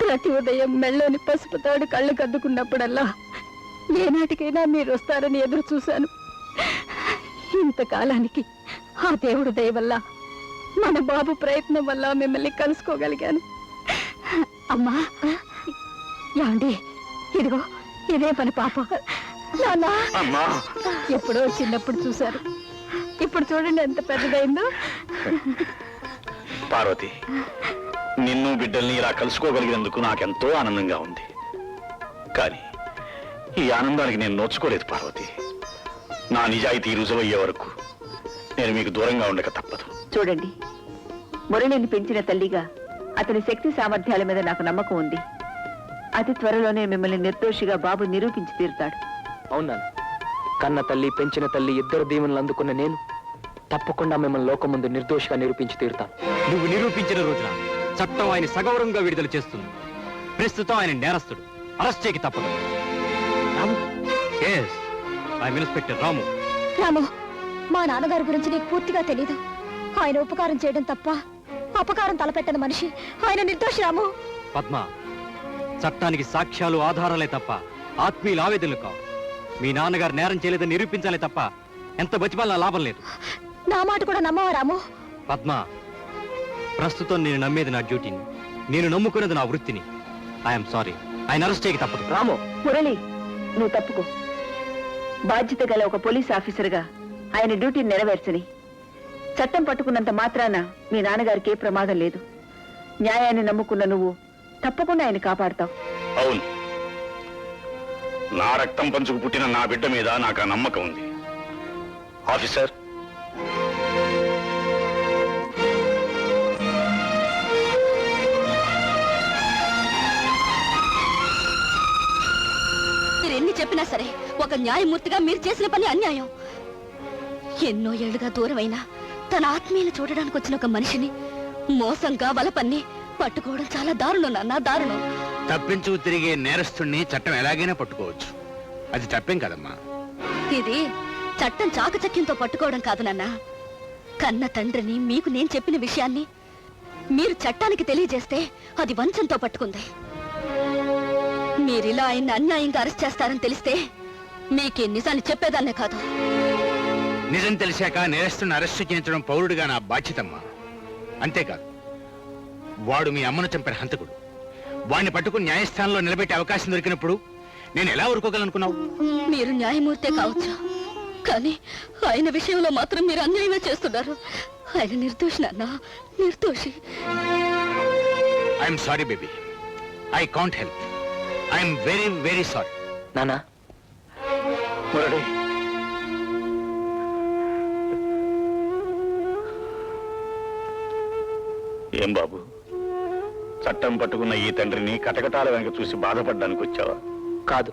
Speaker 2: ప్రతి ఉదయం మెళ్ళోని పసుపు తాడు కళ్ళు కద్దుకున్నప్పుడల్లా ఏనాటికైనా మీరు వస్తారని ఎదురు చూశాను. ఇంతకాలానికి ఆ దేవుడు దయ వల్ల, మన బాబు ప్రయత్నం వల్ల మిమ్మల్ని కలుసుకోగలిగాను. అమ్మా ఏమండి, ఇదిగో ఇదే పని పాప. నాన్నా ఎప్పుడో చిన్నప్పుడు చూశారు, ఇప్పుడు చూడండి ఎంత పెద్దదైందో.
Speaker 5: పార్వతి, నిన్ను బిడ్డల్ని ఇలా కలుసుకోగలిగినందుకు నాకెంతో ఆనందంగా ఉంది. కానీ ఈ ఆనందానికి నేను నోచుకోలేదు పార్వతి. నా నిజాయితీ రుజువయ్యే వరకు నేను మీకు దూరంగా ఉండక తప్పదు.
Speaker 3: చూడండి, మురళిని పెంచిన తల్లిగా అతని శక్తి సామర్థ్యాల మీద నాకు నమ్మకం ఉంది. అతి త్వరలోనే మిమ్మల్ని నిర్దోషిగా బాబు నిరూపించి తీరుతాడు.
Speaker 10: అవునా? కన్న తల్లి పెంచిన తల్లి ఇద్దరు దీవెనలు అందుకున్న నేను తప్పకుండా మిమ్మల్ని లోకం ముందు నిర్దోషిగా నిరూపించి తీరుతాను.
Speaker 12: నువ్వు నిరూపించిన రోజున చట్టం ఆయన సగౌరవంగా విడుదల చేస్తుంది. ప్రస్తుతం ఆయన నేరస్తుడు, అరెస్ట్ చేయక తప్పదు. ఇన్స్పెక్టర్ రాము.
Speaker 2: రాము, మా నాన్నగారి గురించి నీకు పూర్తిగా తెలీదు. ఆయన ఉపకారం చేయడం తప్ప అపకారం తలపెట్టని మనిషి. ఆయన నిర్దోషి రాము.
Speaker 12: పద్మ, చట్టానికి సాక్ష్యాలు ఆధారాలే తప్ప ఆత్మీయుల ఆవేదనలు కావు. మీ నాన్నగారు నేరం చేయలేదని నిరూపించాలే తప్ప ఎంత బతిమాలినా లాభం లేదు.
Speaker 2: నా మాట కూడా నమ్మవా రాము?
Speaker 12: పద్మ, ప్రస్తుతం నేను నమ్మేది నా డ్యూటీని, నేను నమ్ముకున్నది నా వృత్తిని. ఐఎమ్ సారీ, ఆయన అరెస్ట్ చేయక తప్పదు.
Speaker 3: రాము, మురళి నువ్వు తప్పుకో. బాధ్యత గల ఒక పోలీస్ ఆఫీసర్గా ఆయన డ్యూటీని నెరవేర్చని. చట్టం పట్టుకున్నంత మాత్రాన మీ నాన్నగారికి ఏ ప్రమాదం లేదు. న్యాయాన్ని నమ్ముకున్న నువ్వు తప్పకుండా ఆయన కాపాడతావు.
Speaker 5: అవును, నా రక్తం పంచుకు పుట్టిన నా బిడ్డ మీద నాకు ఆ నమ్మకం ఉంది. ఆఫీసర్,
Speaker 2: మీరెన్ని చెప్పినా సరే ఒక న్యాయమూర్తిగా మీరు చేసిన పని అన్యాయం. ఎన్నో ఏళ్లుగా దూరమైనా తన ఆత్మీయులు చూడడానికి వచ్చిన ఒక మనిషిని మోసంగా వలపన్ని పట్టుకోవడం చాలా దారుణం నాన్న, దారుణం.
Speaker 7: తప్పించు తిరిగే నేరస్తుణ్ణి చట్టం ఎలాగైనా పట్టుకోవచ్చు. అది తప్పేం కదమ్మా.
Speaker 2: ఇది చట్టం చాకచక్యంతో పట్టుకోవడం కాదు నాన్న. కన్న తండ్రిని మీకు నేను చెప్పిన విషయాన్ని మీరు చట్టానికి తెలియజేస్తే అది వంచంతో పట్టుకుంది. మీరిలా ఆయన్ని అన్యాయంగా అరెస్ట్ చేస్తారని తెలిస్తే మీకే నిజాన్ని చెప్పేదాన్నే కాదు.
Speaker 7: నిజం తెలిసాక నేరస్తుని అరెస్టు చేయించడం పౌరుడిగా నా బాధ్యతమ్మా. అంతేకాదు, వాడు మీ అమ్మను చంపిన హంతకుడు. వాడిని పట్టుకుని న్యాయస్థానంలో నిలబెట్టే అవకాశం దొరికినప్పుడు నేను ఎలా ఊరుకోగలనుకున్నావు?
Speaker 2: మీరు న్యాయమూర్తే కావచ్చు, కానీ ఆయన విషయంలో మాత్రం మీరు అన్యాయమే చేస్తున్నారు. ఆయన నిర్దోషి నాన్న, నిర్దోషి.
Speaker 7: I'm sorry baby, I can't help. I'm very very sorry.
Speaker 10: నానా,
Speaker 5: మురళి, ఏం బాబు, చట్టం పట్టుకున్న ఈ తండ్రిని కటకటాల వెనక చూసి బాధపడ్డానికి వచ్చావా?
Speaker 10: కాదు,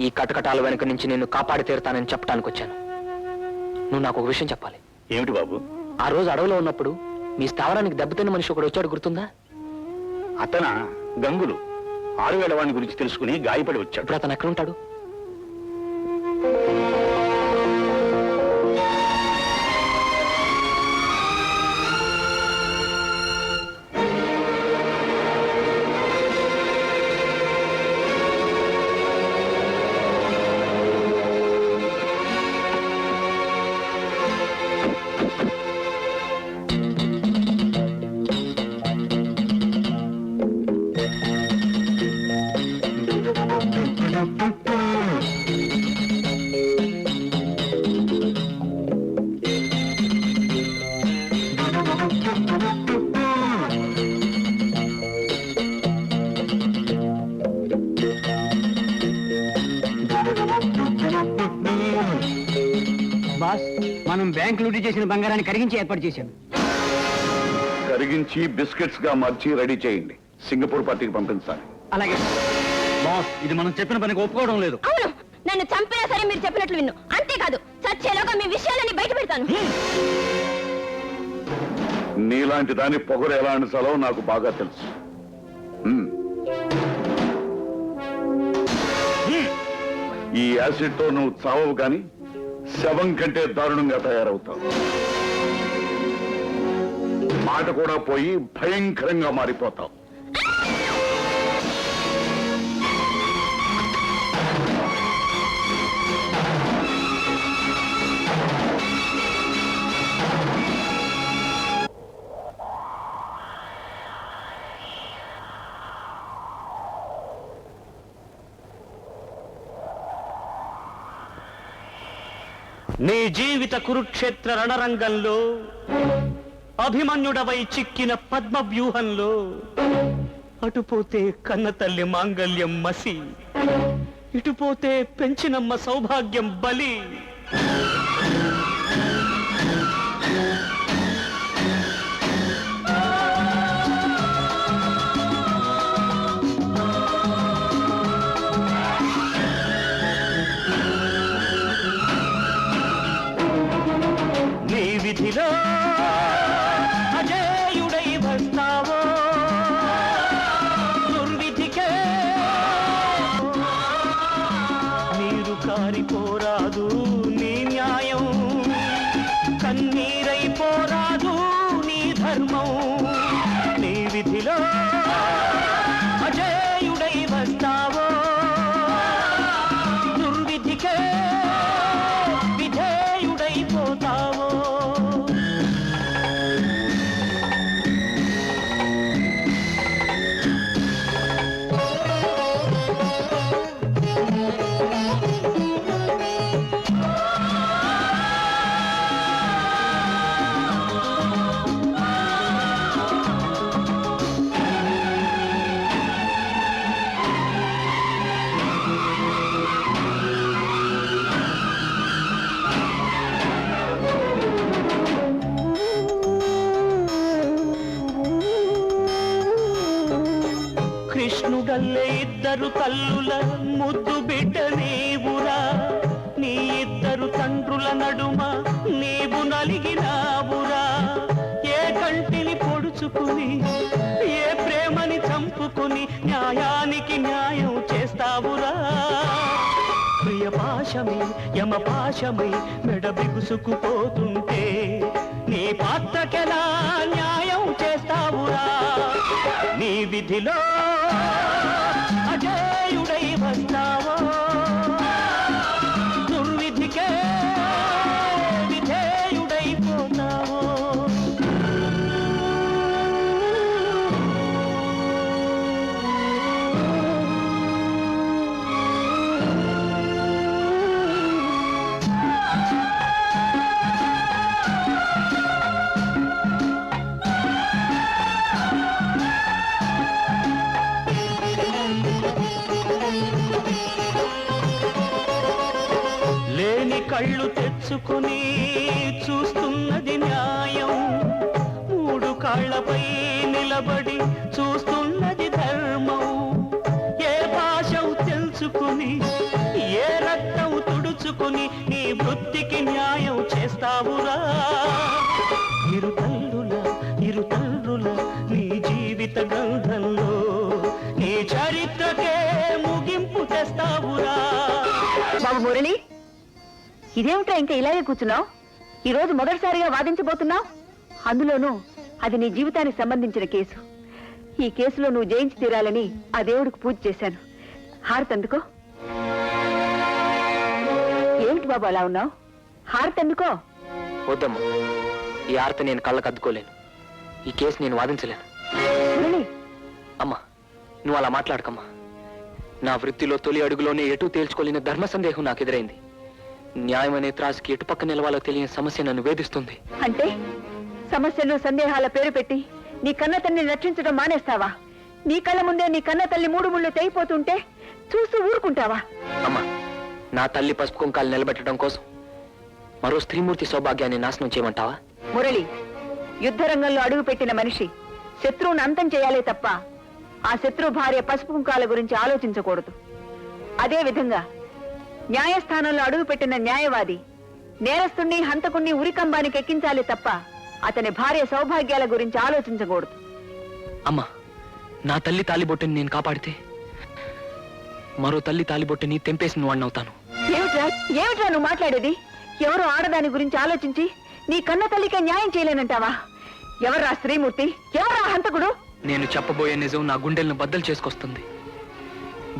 Speaker 10: ఈ కటకటాల వెనక నుంచి నిన్ను కాపాడి తీరుతానని చెప్పడానికి వచ్చాను. నువ్వు నాకు ఒక విషయం చెప్పాలి.
Speaker 5: ఏమిటి బాబు?
Speaker 10: ఆ రోజు అడవిలో ఉన్నప్పుడు మీ స్థావరానికి దెబ్బతిన్న మనిషి ఒకడు వచ్చాడు, గుర్తుందా?
Speaker 5: అతన గంగులు 6,000 వాడిని గురించి తెలుసుకుని గాయపడి వచ్చాడు.
Speaker 10: ఇప్పుడు అతను ఎక్కడుంటాడు?
Speaker 6: మనం బ్యాంక్ లూటీ చేసిన బంగారాన్ని కరిగించి ఏర్పాటు చేశాను.
Speaker 5: కరిగించి బిస్కెట్స్ గా మార్చి రెడీ చేయండి. సింగపూర్ పార్టీకి పంపించాలి.
Speaker 6: అలాగే
Speaker 12: బాస్, ఇది మనం చెప్పిన పనికి ఒప్పుకోవడం లేదు.
Speaker 2: అవును, నన్ను చంపినా సరే మీరు చెప్పినట్లు విన్ను. అంతేకాదు, చచ్చేలోగా మీ విషయాలని బయట పెడతాను.
Speaker 5: నీలాంటి దాన్ని పొగరు ఎలా అనిసాలో నాకు బాగా తెలుసు. ఈ యాసిడ్ తో నువ్వు చావవు కానీ శవం కంటే దారుణంగా తయారవుతావు. మాట కూడా పోయి భయంకరంగా మారిపోతావు.
Speaker 1: నీ జీవిత కురుక్షేత్ర రణరంగంలో అభిమన్యుడవై చిక్కిన పద్మవ్యూహంలో అటుపోతే కన్నతల్లి మాంగల్యం మసి, ఇటుపోతే పెంచినమ్మ సౌభాగ్యం బలి. నీ విధిలో అజేయుడై వస్తావో, దుర్విధికే నీరు కారిపోరాదు నీ న్యాయం, కన్నీరై పోరాదు నీ ధర్మం. నీ విధిలో అజేయుడై వస్తావో, దుర్విధికే విధేయుడైపోతావో. కృష్ణుడల్లే ఇద్దరు తల్లుల ముద్దు బిడ్డ నీవురా, నీ ఇద్దరు తండ్రుల నడుమ నీవు నలిగినావురా. ఏ కంటిని పొడుచుకుని ఏ ప్రేమని చంపుకుని న్యాయానికి న్యాయం చేస్తావురా. ప్రియపాశమై యమపాశమై మెడ బిగుసుకుపోతుంటే నీ పాత్రకెలా న్యాయం చేస్తావురా. నీ విధిలో అజేయుడై వస్తావో, దుర్విధికే విధేయుడైపోతావో. లేని కళ్ళు తెచ్చుకుని చూస్తున్నది న్యాయం, మూడు కాళ్లపై నిలబడి చూస్తున్నది ధర్మం. ఏ భాష తెలుసుకుని ఏ రక్తం తుడుచుకుని నీ వృత్తికి న్యాయం చేస్తావురా. ఇరు తల్లుల నీ జీవిత గంధంలో నీ చరిత్రకే ముగింపు తెస్తావురా.
Speaker 3: బాబు మురళి, ఇదేమిటా ఇంకా ఇలాగే కూర్చున్నావు? ఈ రోజు మొదటిసారిగా వాదించబోతున్నావు, అందులోనూ అది నీ జీవితానికి సంబంధించిన కేసు. ఈ కేసులో నువ్వు జయించి తీరాలని ఆ దేవుడికి పూజ చేశాను. హారతి అందుకో. ఏమిటి బాబు అలా ఉన్నావు? హారతి అందుకో.
Speaker 10: వద్దమ్మా, ఈ ఆర్త నేను కళ్ళకు అద్దుకోలేను. ఈ కేసు నేను వాదించలేను.
Speaker 3: మురళి,
Speaker 10: అమ్మా, నువ్వు అలా మాట్లాడకమ్మా. నా వృత్తిలో తొలి అడుగులోనే ఎటూ తేల్చుకోలేని ధర్మ సందేహం నాకు ఎదురైంది. న్యాయం అనే త్రాసుకి ఎటుపక్క నిలవాలో తెలియని సమస్య నన్ను వేధిస్తుంది.
Speaker 3: అంటే సమస్యలు సందేహాల పేరు పెట్టి నీ కన్న తల్లిని రక్షించడం మానేస్తావా? నీ కళ్ళ ముందే నీ కన్న తల్లి మూడు ముళ్ళు తెగిపోతుంటే చూస్తూ ఊరుకుంటావా?
Speaker 10: అమ్మా, నా తల్లి పసుపు కుంకాలు నిలబెట్టడం కోసం మరో స్త్రీమూర్తి సౌభాగ్యాన్ని నాశనం చేయమంటావా?
Speaker 3: మురళి, యుద్ధ రంగంలో అడుగుపెట్టిన మనిషి శత్రువును అంతం చేయాలే తప్ప ఆ శత్రు భార్య పసుపు కుంకాల గురించి ఆలోచించకూడదు. అదే విధంగా న్యాయస్థానంలో అడుగుపెట్టిన న్యాయవాది నేరస్తుణ్ణి హంతకుణ్ణి ఉరికంబానికి ఎక్కించాలి తప్ప అతని భార్య సౌభాగ్యాల గురించి ఆలోచించకూడదు.
Speaker 10: అమ్మా, నా తల్లి తాలిబొట్టుని నేను కాపాడితే మరో తల్లి తాలిబొట్టుని తెంపేసిన వాడిని అవుతాను.
Speaker 3: ఏమిట్రా నువ్వు మాట్లాడేది? ఎవరో ఆడదాని గురించి ఆలోచించి నీ కన్న తల్లికే న్యాయం చేయలేనంటావా? ఎవర్రా స్త్రీమూర్తి? ఎవరా హంతకుడు?
Speaker 10: నేను చెప్పబోయే నిజం నా గుండెలను బద్దలు చేసుకొస్తుంది.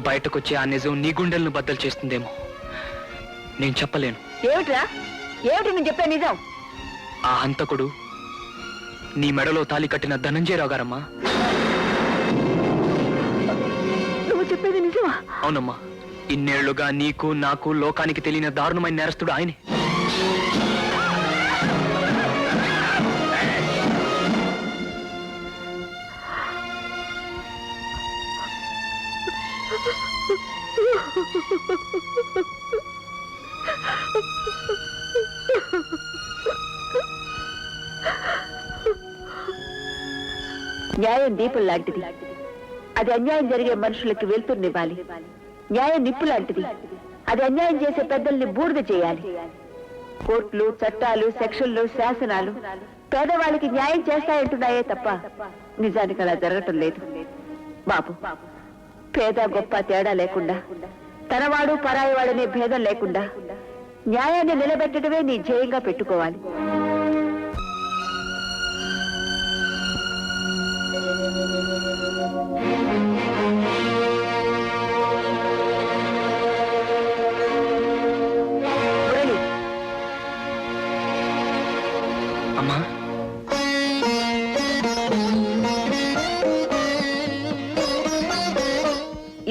Speaker 10: బయటకొచ్చే ఆ నిజం నీ గుండెలను బద్దలు చేస్తుందేమో. నేను చెప్పలేను.
Speaker 3: ఏమిట్రా? ఏమిటి నువ్వు చెప్పే నిజం?
Speaker 10: ఆ హంతకుడు నీ మెడలో తాలి కట్టిన ధనంజయరావు గారమ్మా.
Speaker 3: నువ్వు చెప్పేది నిజమా?
Speaker 10: అవునమ్మా. ఇన్నేళ్లుగా నీకు నాకు లోకానికి తెలియని దారుణమైన నేరస్తుడు ఆయనే.
Speaker 3: న్యాయం దీపం లాంటిది. అది అన్యాయం జరిగే మనుషులకి వెళ్తున్నివ్వాలి. న్యాయం నిప్పు లాంటిది. అది అన్యాయం చేసే పెద్దల్ని బూడిద చేయాలి. కోర్టులు, చట్టాలు, సెక్షన్లు, శాసనాలు పేదవాళ్ళకి న్యాయం చేస్తాయంటున్నాయే తప్ప నిజానికి అలా జరగటం లేదు. బాబు, పేద గొప్ప తేడా లేకుండా, తనవాడు పరాయివాడనే భేదం లేకుండా న్యాయాన్ని నిలబెట్టడమే నీ ధ్యేయంగా పెట్టుకోవాలి. మురళి,
Speaker 10: అమ్మా,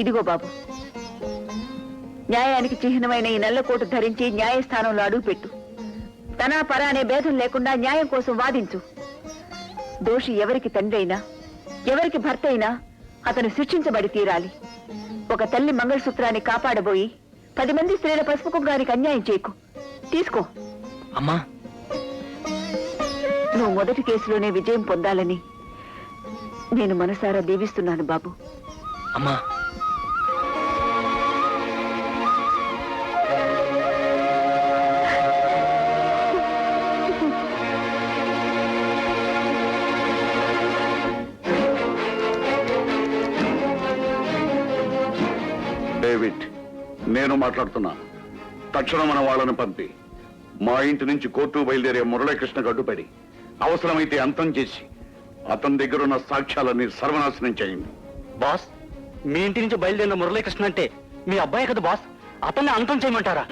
Speaker 3: ఇదిగో బాబు, న్యాయానికి చిహ్నమైన ఈ నల్లకోటు ధరించి న్యాయస్థానంలో అడుగుపెట్టు. తన పర అనే భేదం లేకుండా న్యాయం కోసం వాదించు. దోషి ఎవరికి తండ్రి అయినా, ఎవరికి భర్త అయినా అతను శిక్షించబడి తీరాలి. ఒక తల్లి మంగళసూత్రాన్ని కాపాడబోయి 10 మంది స్త్రీల పసుపు కుంకానికి అన్యాయం చేయకు. తీసుకో.
Speaker 10: అమ్మా,
Speaker 3: నువ్వు మొదటి కేసులోనే విజయం పొందాలని నేను మనసారా దీవిస్తున్నాను బాబు.
Speaker 10: అమ్మా,
Speaker 5: డేవిడ్, నేను మాట్లాడుతున్నా. తక్షణం మన వాళ్ళని పంపి మా ఇంటి నుంచి కోర్టు బయలుదేరే మురళీకృష్ణ అడ్డుపడి అవసరమైతే అంతం చేసి అతని దగ్గరున్న సాక్ష్యాలన్నీ సర్వనాశనం చేయండి.
Speaker 6: బాస్, మీ ఇంటి నుంచి బయలుదేరిన మురళీకృష్ణ అంటే మీ అబ్బాయి కదా బాస్. అతన్ని అంతం చేయమంటారా?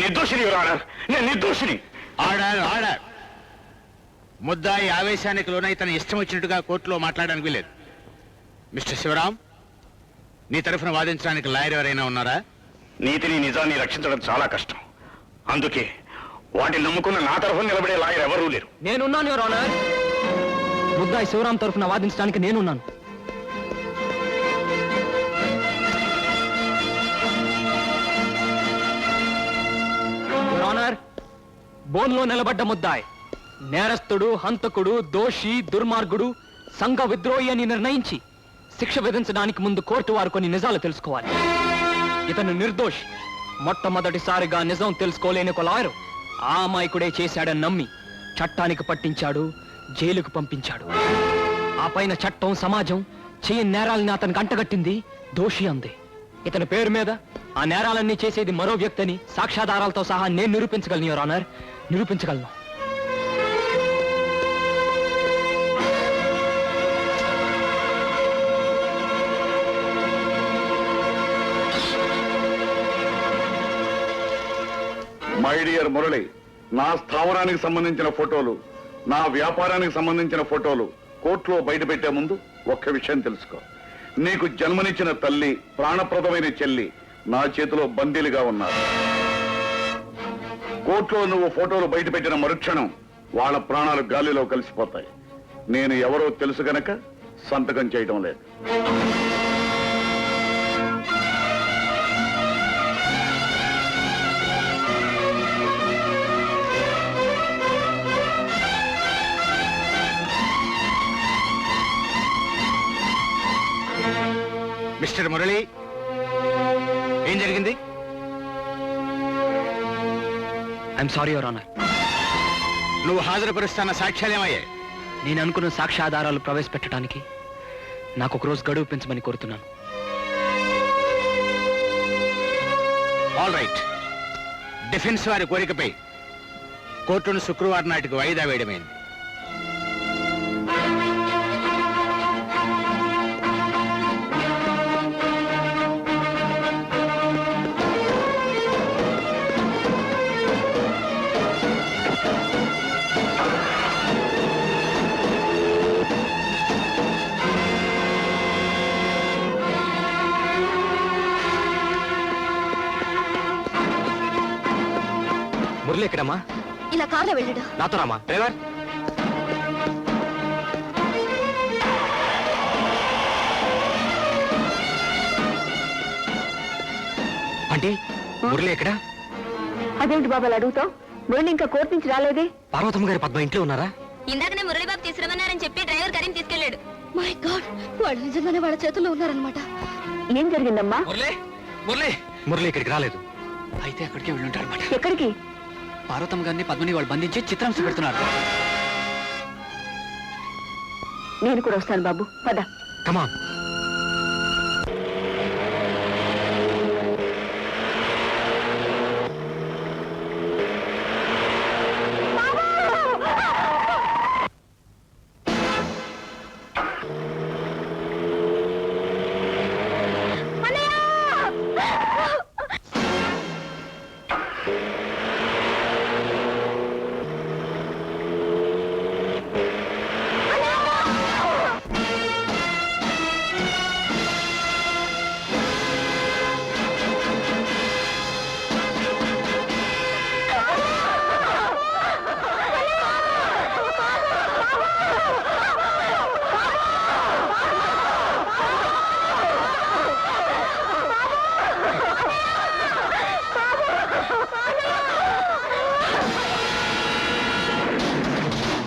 Speaker 5: నిర్దోషిని యువర్ ఆనర్, నేను నిర్దోషిని.
Speaker 7: Order order. ముద్దాయి ఆవేశానికి లోనై తన ఇష్టం వచ్చినట్టుగా కోర్టులో మాట్లాడడానికి వీలేదు. మిస్టర్ శివరాం, నీ తరఫున వాదించడానికి లాయర్ ఎవరైనా ఉన్నారా?
Speaker 5: నీతిని నిజాన్ని రక్షించడం చాలా కష్టం. అందుకే వాటిని నమ్ముకున్న నా తరఫున నిలబడే లాయర్ ఎవరూ లేరు.
Speaker 10: నేనున్నాను యువర్ ఆనర్. ముద్దాయి శివరాం తరఫున వాదించడానికి నేనున్నాను. యువర్ ఆనర్, బోన్లో నిలబడ్డ ముద్దాయి నేరస్తుడు, హంతకుడు, దోషి, దుర్మార్గుడు, సంఘ విద్రోహి అని నిర్ణయించి శిక్ష విధించడానికి ముందు కోర్టు వారు కొన్ని నిజాలు తెలుసుకోవాలి. ఇతను నిర్దోషి. మొట్టమొదటిసారిగా నిజం తెలుసుకోలేని ఒక లాయరు ఆ అమాయకుడే చేశాడని నమ్మి చట్టానికి పట్టించాడు, జైలుకు పంపించాడు. ఆ పైన చట్టం, సమాజం చేయని నేరాలని అతనికి అంటగట్టింది, దోషి అంది. ఇతని పేరు మీద ఆ నేరాలన్నీ చేసేది మరో వ్యక్తి అని సాక్ష్యాధారాలతో సహా నేను నిరూపించగలను యువర్ ఆనర్, నిరూపించగలను.
Speaker 5: మై డియర్ మురళి, నా స్థావరానికి సంబంధించిన ఫోటోలు, నా వ్యాపారానికి సంబంధించిన ఫోటోలు కోర్టులో బయట పెట్టే ముందు ఒక్క విషయం తెలుసుకో. నీకు జన్మనిచ్చిన తల్లి, ప్రాణప్రదమైన చెల్లి నా చేతిలో బందీలుగా ఉన్నారు. కోర్టులో నువ్వు ఫోటోలు బయట పెట్టిన మరుక్షణం వాళ్ళ ప్రాణాలు గాలిలో కలిసిపోతాయి. నేను ఎవరో తెలుసు గనక సంతకం చేయడం లేదు.
Speaker 7: మిస్టర్ మురళి, ఏం జరిగింది?
Speaker 10: I'm sorry your honour.
Speaker 7: నువ్వు హాజరుపరుస్తున్న సాక్ష్యాలేమయ్యాయి?
Speaker 10: నేను అనుకున్న సాక్ష్యాధారాలు ప్రవేశపెట్టడానికి నాకు ఒక రోజు గడువు పెంచమని కోరుతున్నాను.
Speaker 7: All right. డిఫెన్స్ వారి కోరికపై కోర్టును శుక్రవారం నాటికి వాయిదా వేయడమైంది.
Speaker 10: మురళి ఎక్కడమ్మా?
Speaker 2: ఇలా కార్లో వెళ్ళాడు.
Speaker 10: నాతో రామా డ్రైవర్. అంటే మురళి ఎక్కడా?
Speaker 3: అదేంటి బాబు అలా అడుగుతావు? మురళి ఇంకా కోర్టు నుంచి రాలేదే.
Speaker 10: పార్వతమ్మ గారి పద్మ ఇంట్లో ఉన్నారా?
Speaker 2: ఇందాకనే మురళిబాబు తీసుకురమన్నారని చెప్పి డ్రైవర్ గారిని తీసుకెళ్లాడు. మై గాడ్, వాళ్ళు నిజంగానే వాళ్ళ చేతుల్లో ఉన్నారనమాట.
Speaker 3: ఏం జరిగిందమ్మా?
Speaker 10: మురళి మురళి మురళి ఇక్కడికి రాలేదు. అయితే అక్కడికే వెళ్ళుంటారు అనమాట.
Speaker 3: ఎక్కడికి?
Speaker 10: పార్వతమ్మ గారిని పద్మని వాళ్ళు బంధించి చిత్రాంశం పెడుతున్నారు.
Speaker 3: నేను కూడా వస్తాను బాబు, పద.
Speaker 10: Come on.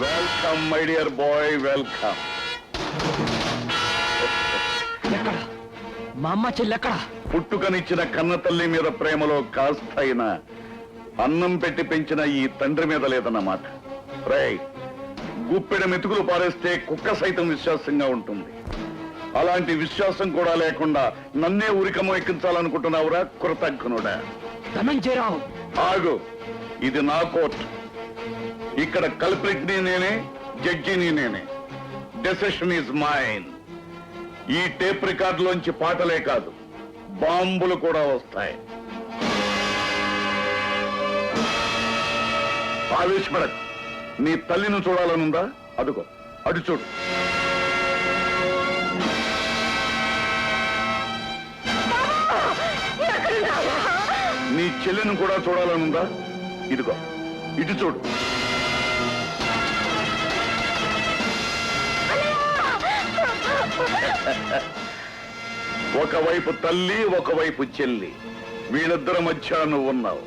Speaker 5: Welcome my dear boy, welcome.
Speaker 10: ఎక్కడ మా అమ్మ చెల్లి ఎక్కడ?
Speaker 5: పుట్టుకనిచ్చిన కన్న తల్లి మీద ప్రేమలో కాస్తైనా అన్నం పెట్టి పెంచిన ఈ తండ్రి మీద లేదన్నమాట. రేయ్, గుప్పెడ మెతుకులు పారేస్తే కుక్క సైతం విశ్వాసంగా ఉంటుంది. అలాంటి విశ్వాసం కూడా లేకుండా నన్నే ఉరికమ్మ ఎక్కించాలనుకుంటున్నావురా కృతజ్ఞనుడా?
Speaker 10: ధనంజయరావు,
Speaker 5: ఆగు. ఇది నా కోర్టు. ఇక్కడ కల్ప్రిట్ ని నేనే, జడ్జిని నేనే. Decision is mine. ఈ టేప్ రికార్డులోంచి పాటలే కాదు, బాంబులు కూడా వస్తాయి. ఆవేశపడకు. నీ తల్లిని చూడాలనుందా? అదుగో అటు చూడు. నీ చెల్లెను కూడా చూడాలనుందా? ఇదిగో ఇటు చూడు. ఒకవైపు తల్లి, ఒకవైపు చెల్లి, వీళ్ళిద్దరి మధ్య నువ్వు ఉన్నావు.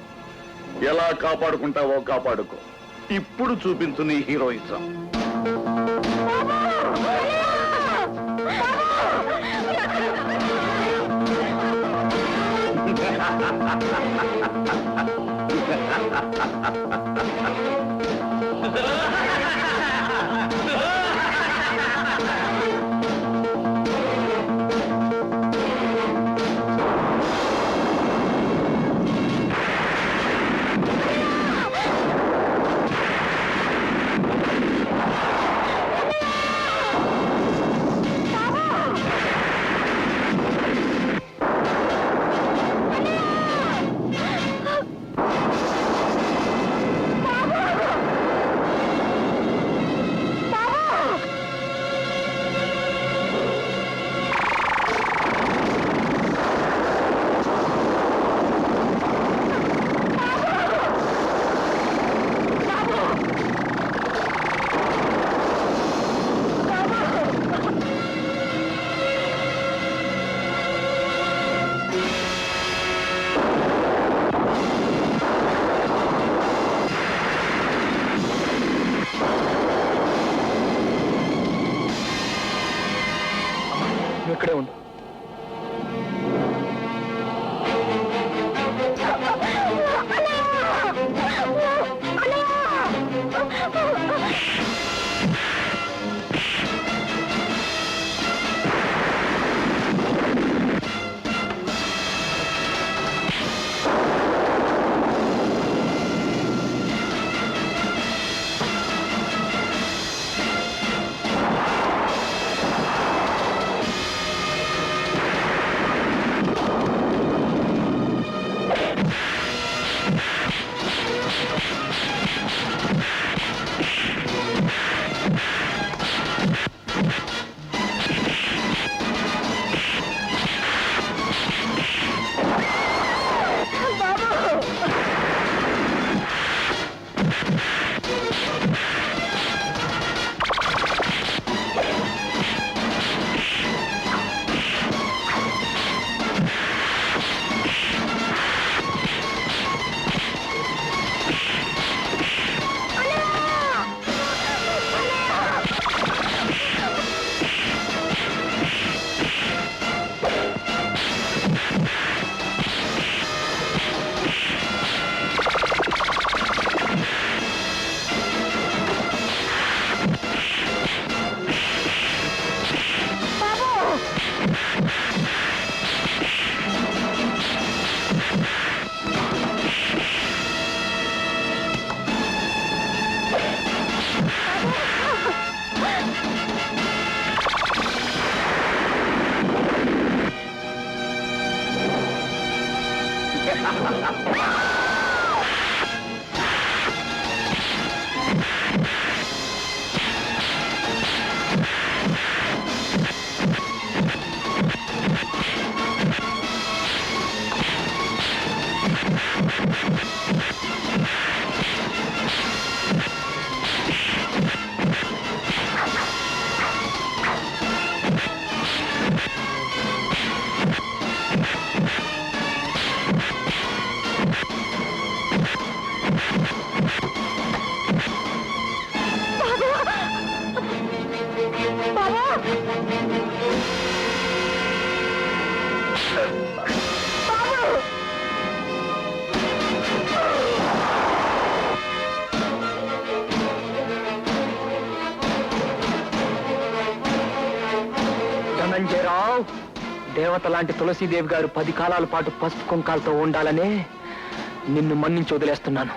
Speaker 5: ఎలా కాపాడుకుంటావో కాపాడుకో. ఇప్పుడు చూపించు నీ హీరోయిజం.
Speaker 10: ఇక్కడే ఉండు. ధనంజయరావు, దేవత లాంటి తులసీదేవి గారు 10 కాలాల పాటు పసుపు కుంకాలతో ఉండాలనే నిన్ను మన్నించి వదిలేస్తున్నాను.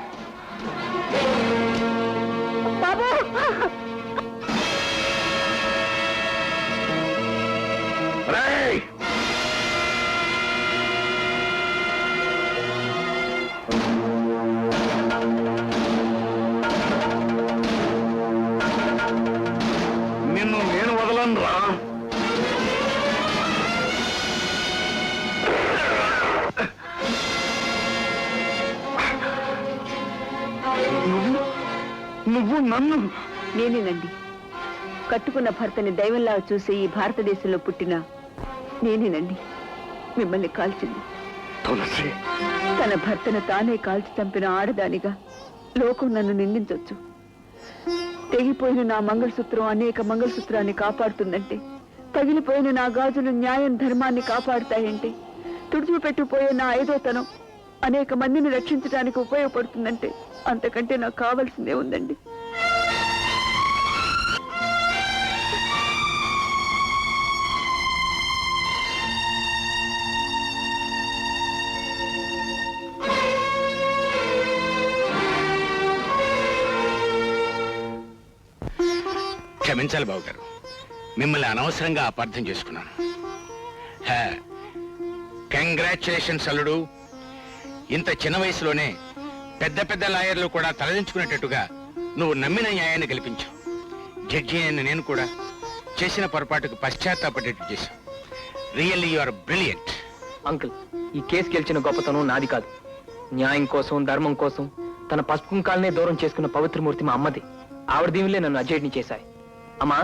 Speaker 5: నువ్వు నన్ను?
Speaker 3: నేనేనండి. కట్టుకున్న భర్తని దైవంలా చూసే ఈ భారతదేశంలో పుట్టిన నేనేనండి మిమ్మల్ని కాల్చింది.
Speaker 5: తులసి,
Speaker 3: తన భర్తను తానే కాల్చి చంపిన ఆడదానిగా లోకం నన్ను నిందించొచ్చు. తెగిపోయిన నా మంగళసూత్రం అనేక మంగళసూత్రాన్ని కాపాడుతుందంటే, తగిలిపోయిన నా గాజులు న్యాయం ధర్మాన్ని కాపాడుతాయంటే, తుడిచిపెట్టుపోయే నా ఐదోతనం అనేక మందిని రక్షించడానికి ఉపయోగపడుతుందంటే అంతకంటే నాకు కావాల్సిందే ఉందండి.
Speaker 7: క్షమించాలి బాబు గారు, మిమ్మల్ని అనవసరంగా అపార్థం చేసుకున్నాను. కంగ్రాచులేషన్స్ అల్లుడు. ఇంత చిన్న వయసులోనే పెద్ద పెద్ద లాయర్లు కూడా తలదించుకునేటట్టుగా నువ్వు నమ్మిన న్యాయాన్ని గెలిపించావు. జడ్జి అయిన నేను కూడా చేసిన పొరపాటుకు పశ్చాత్తాపడేట్టు చేశావు. Really you are brilliant.
Speaker 10: Uncle, ఈ కేసు గెలిచిన గొప్పతనం నాది కాదు. న్యాయం కోసం, ధర్మం కోసం తన పసుపు కుంకాలనే దూరం చేసుకున్న పవిత్రమూర్తి మా అమ్మది. ఆవిడ దీవులే నన్ను అజేడ్ని చేశాయి. అమ్మా,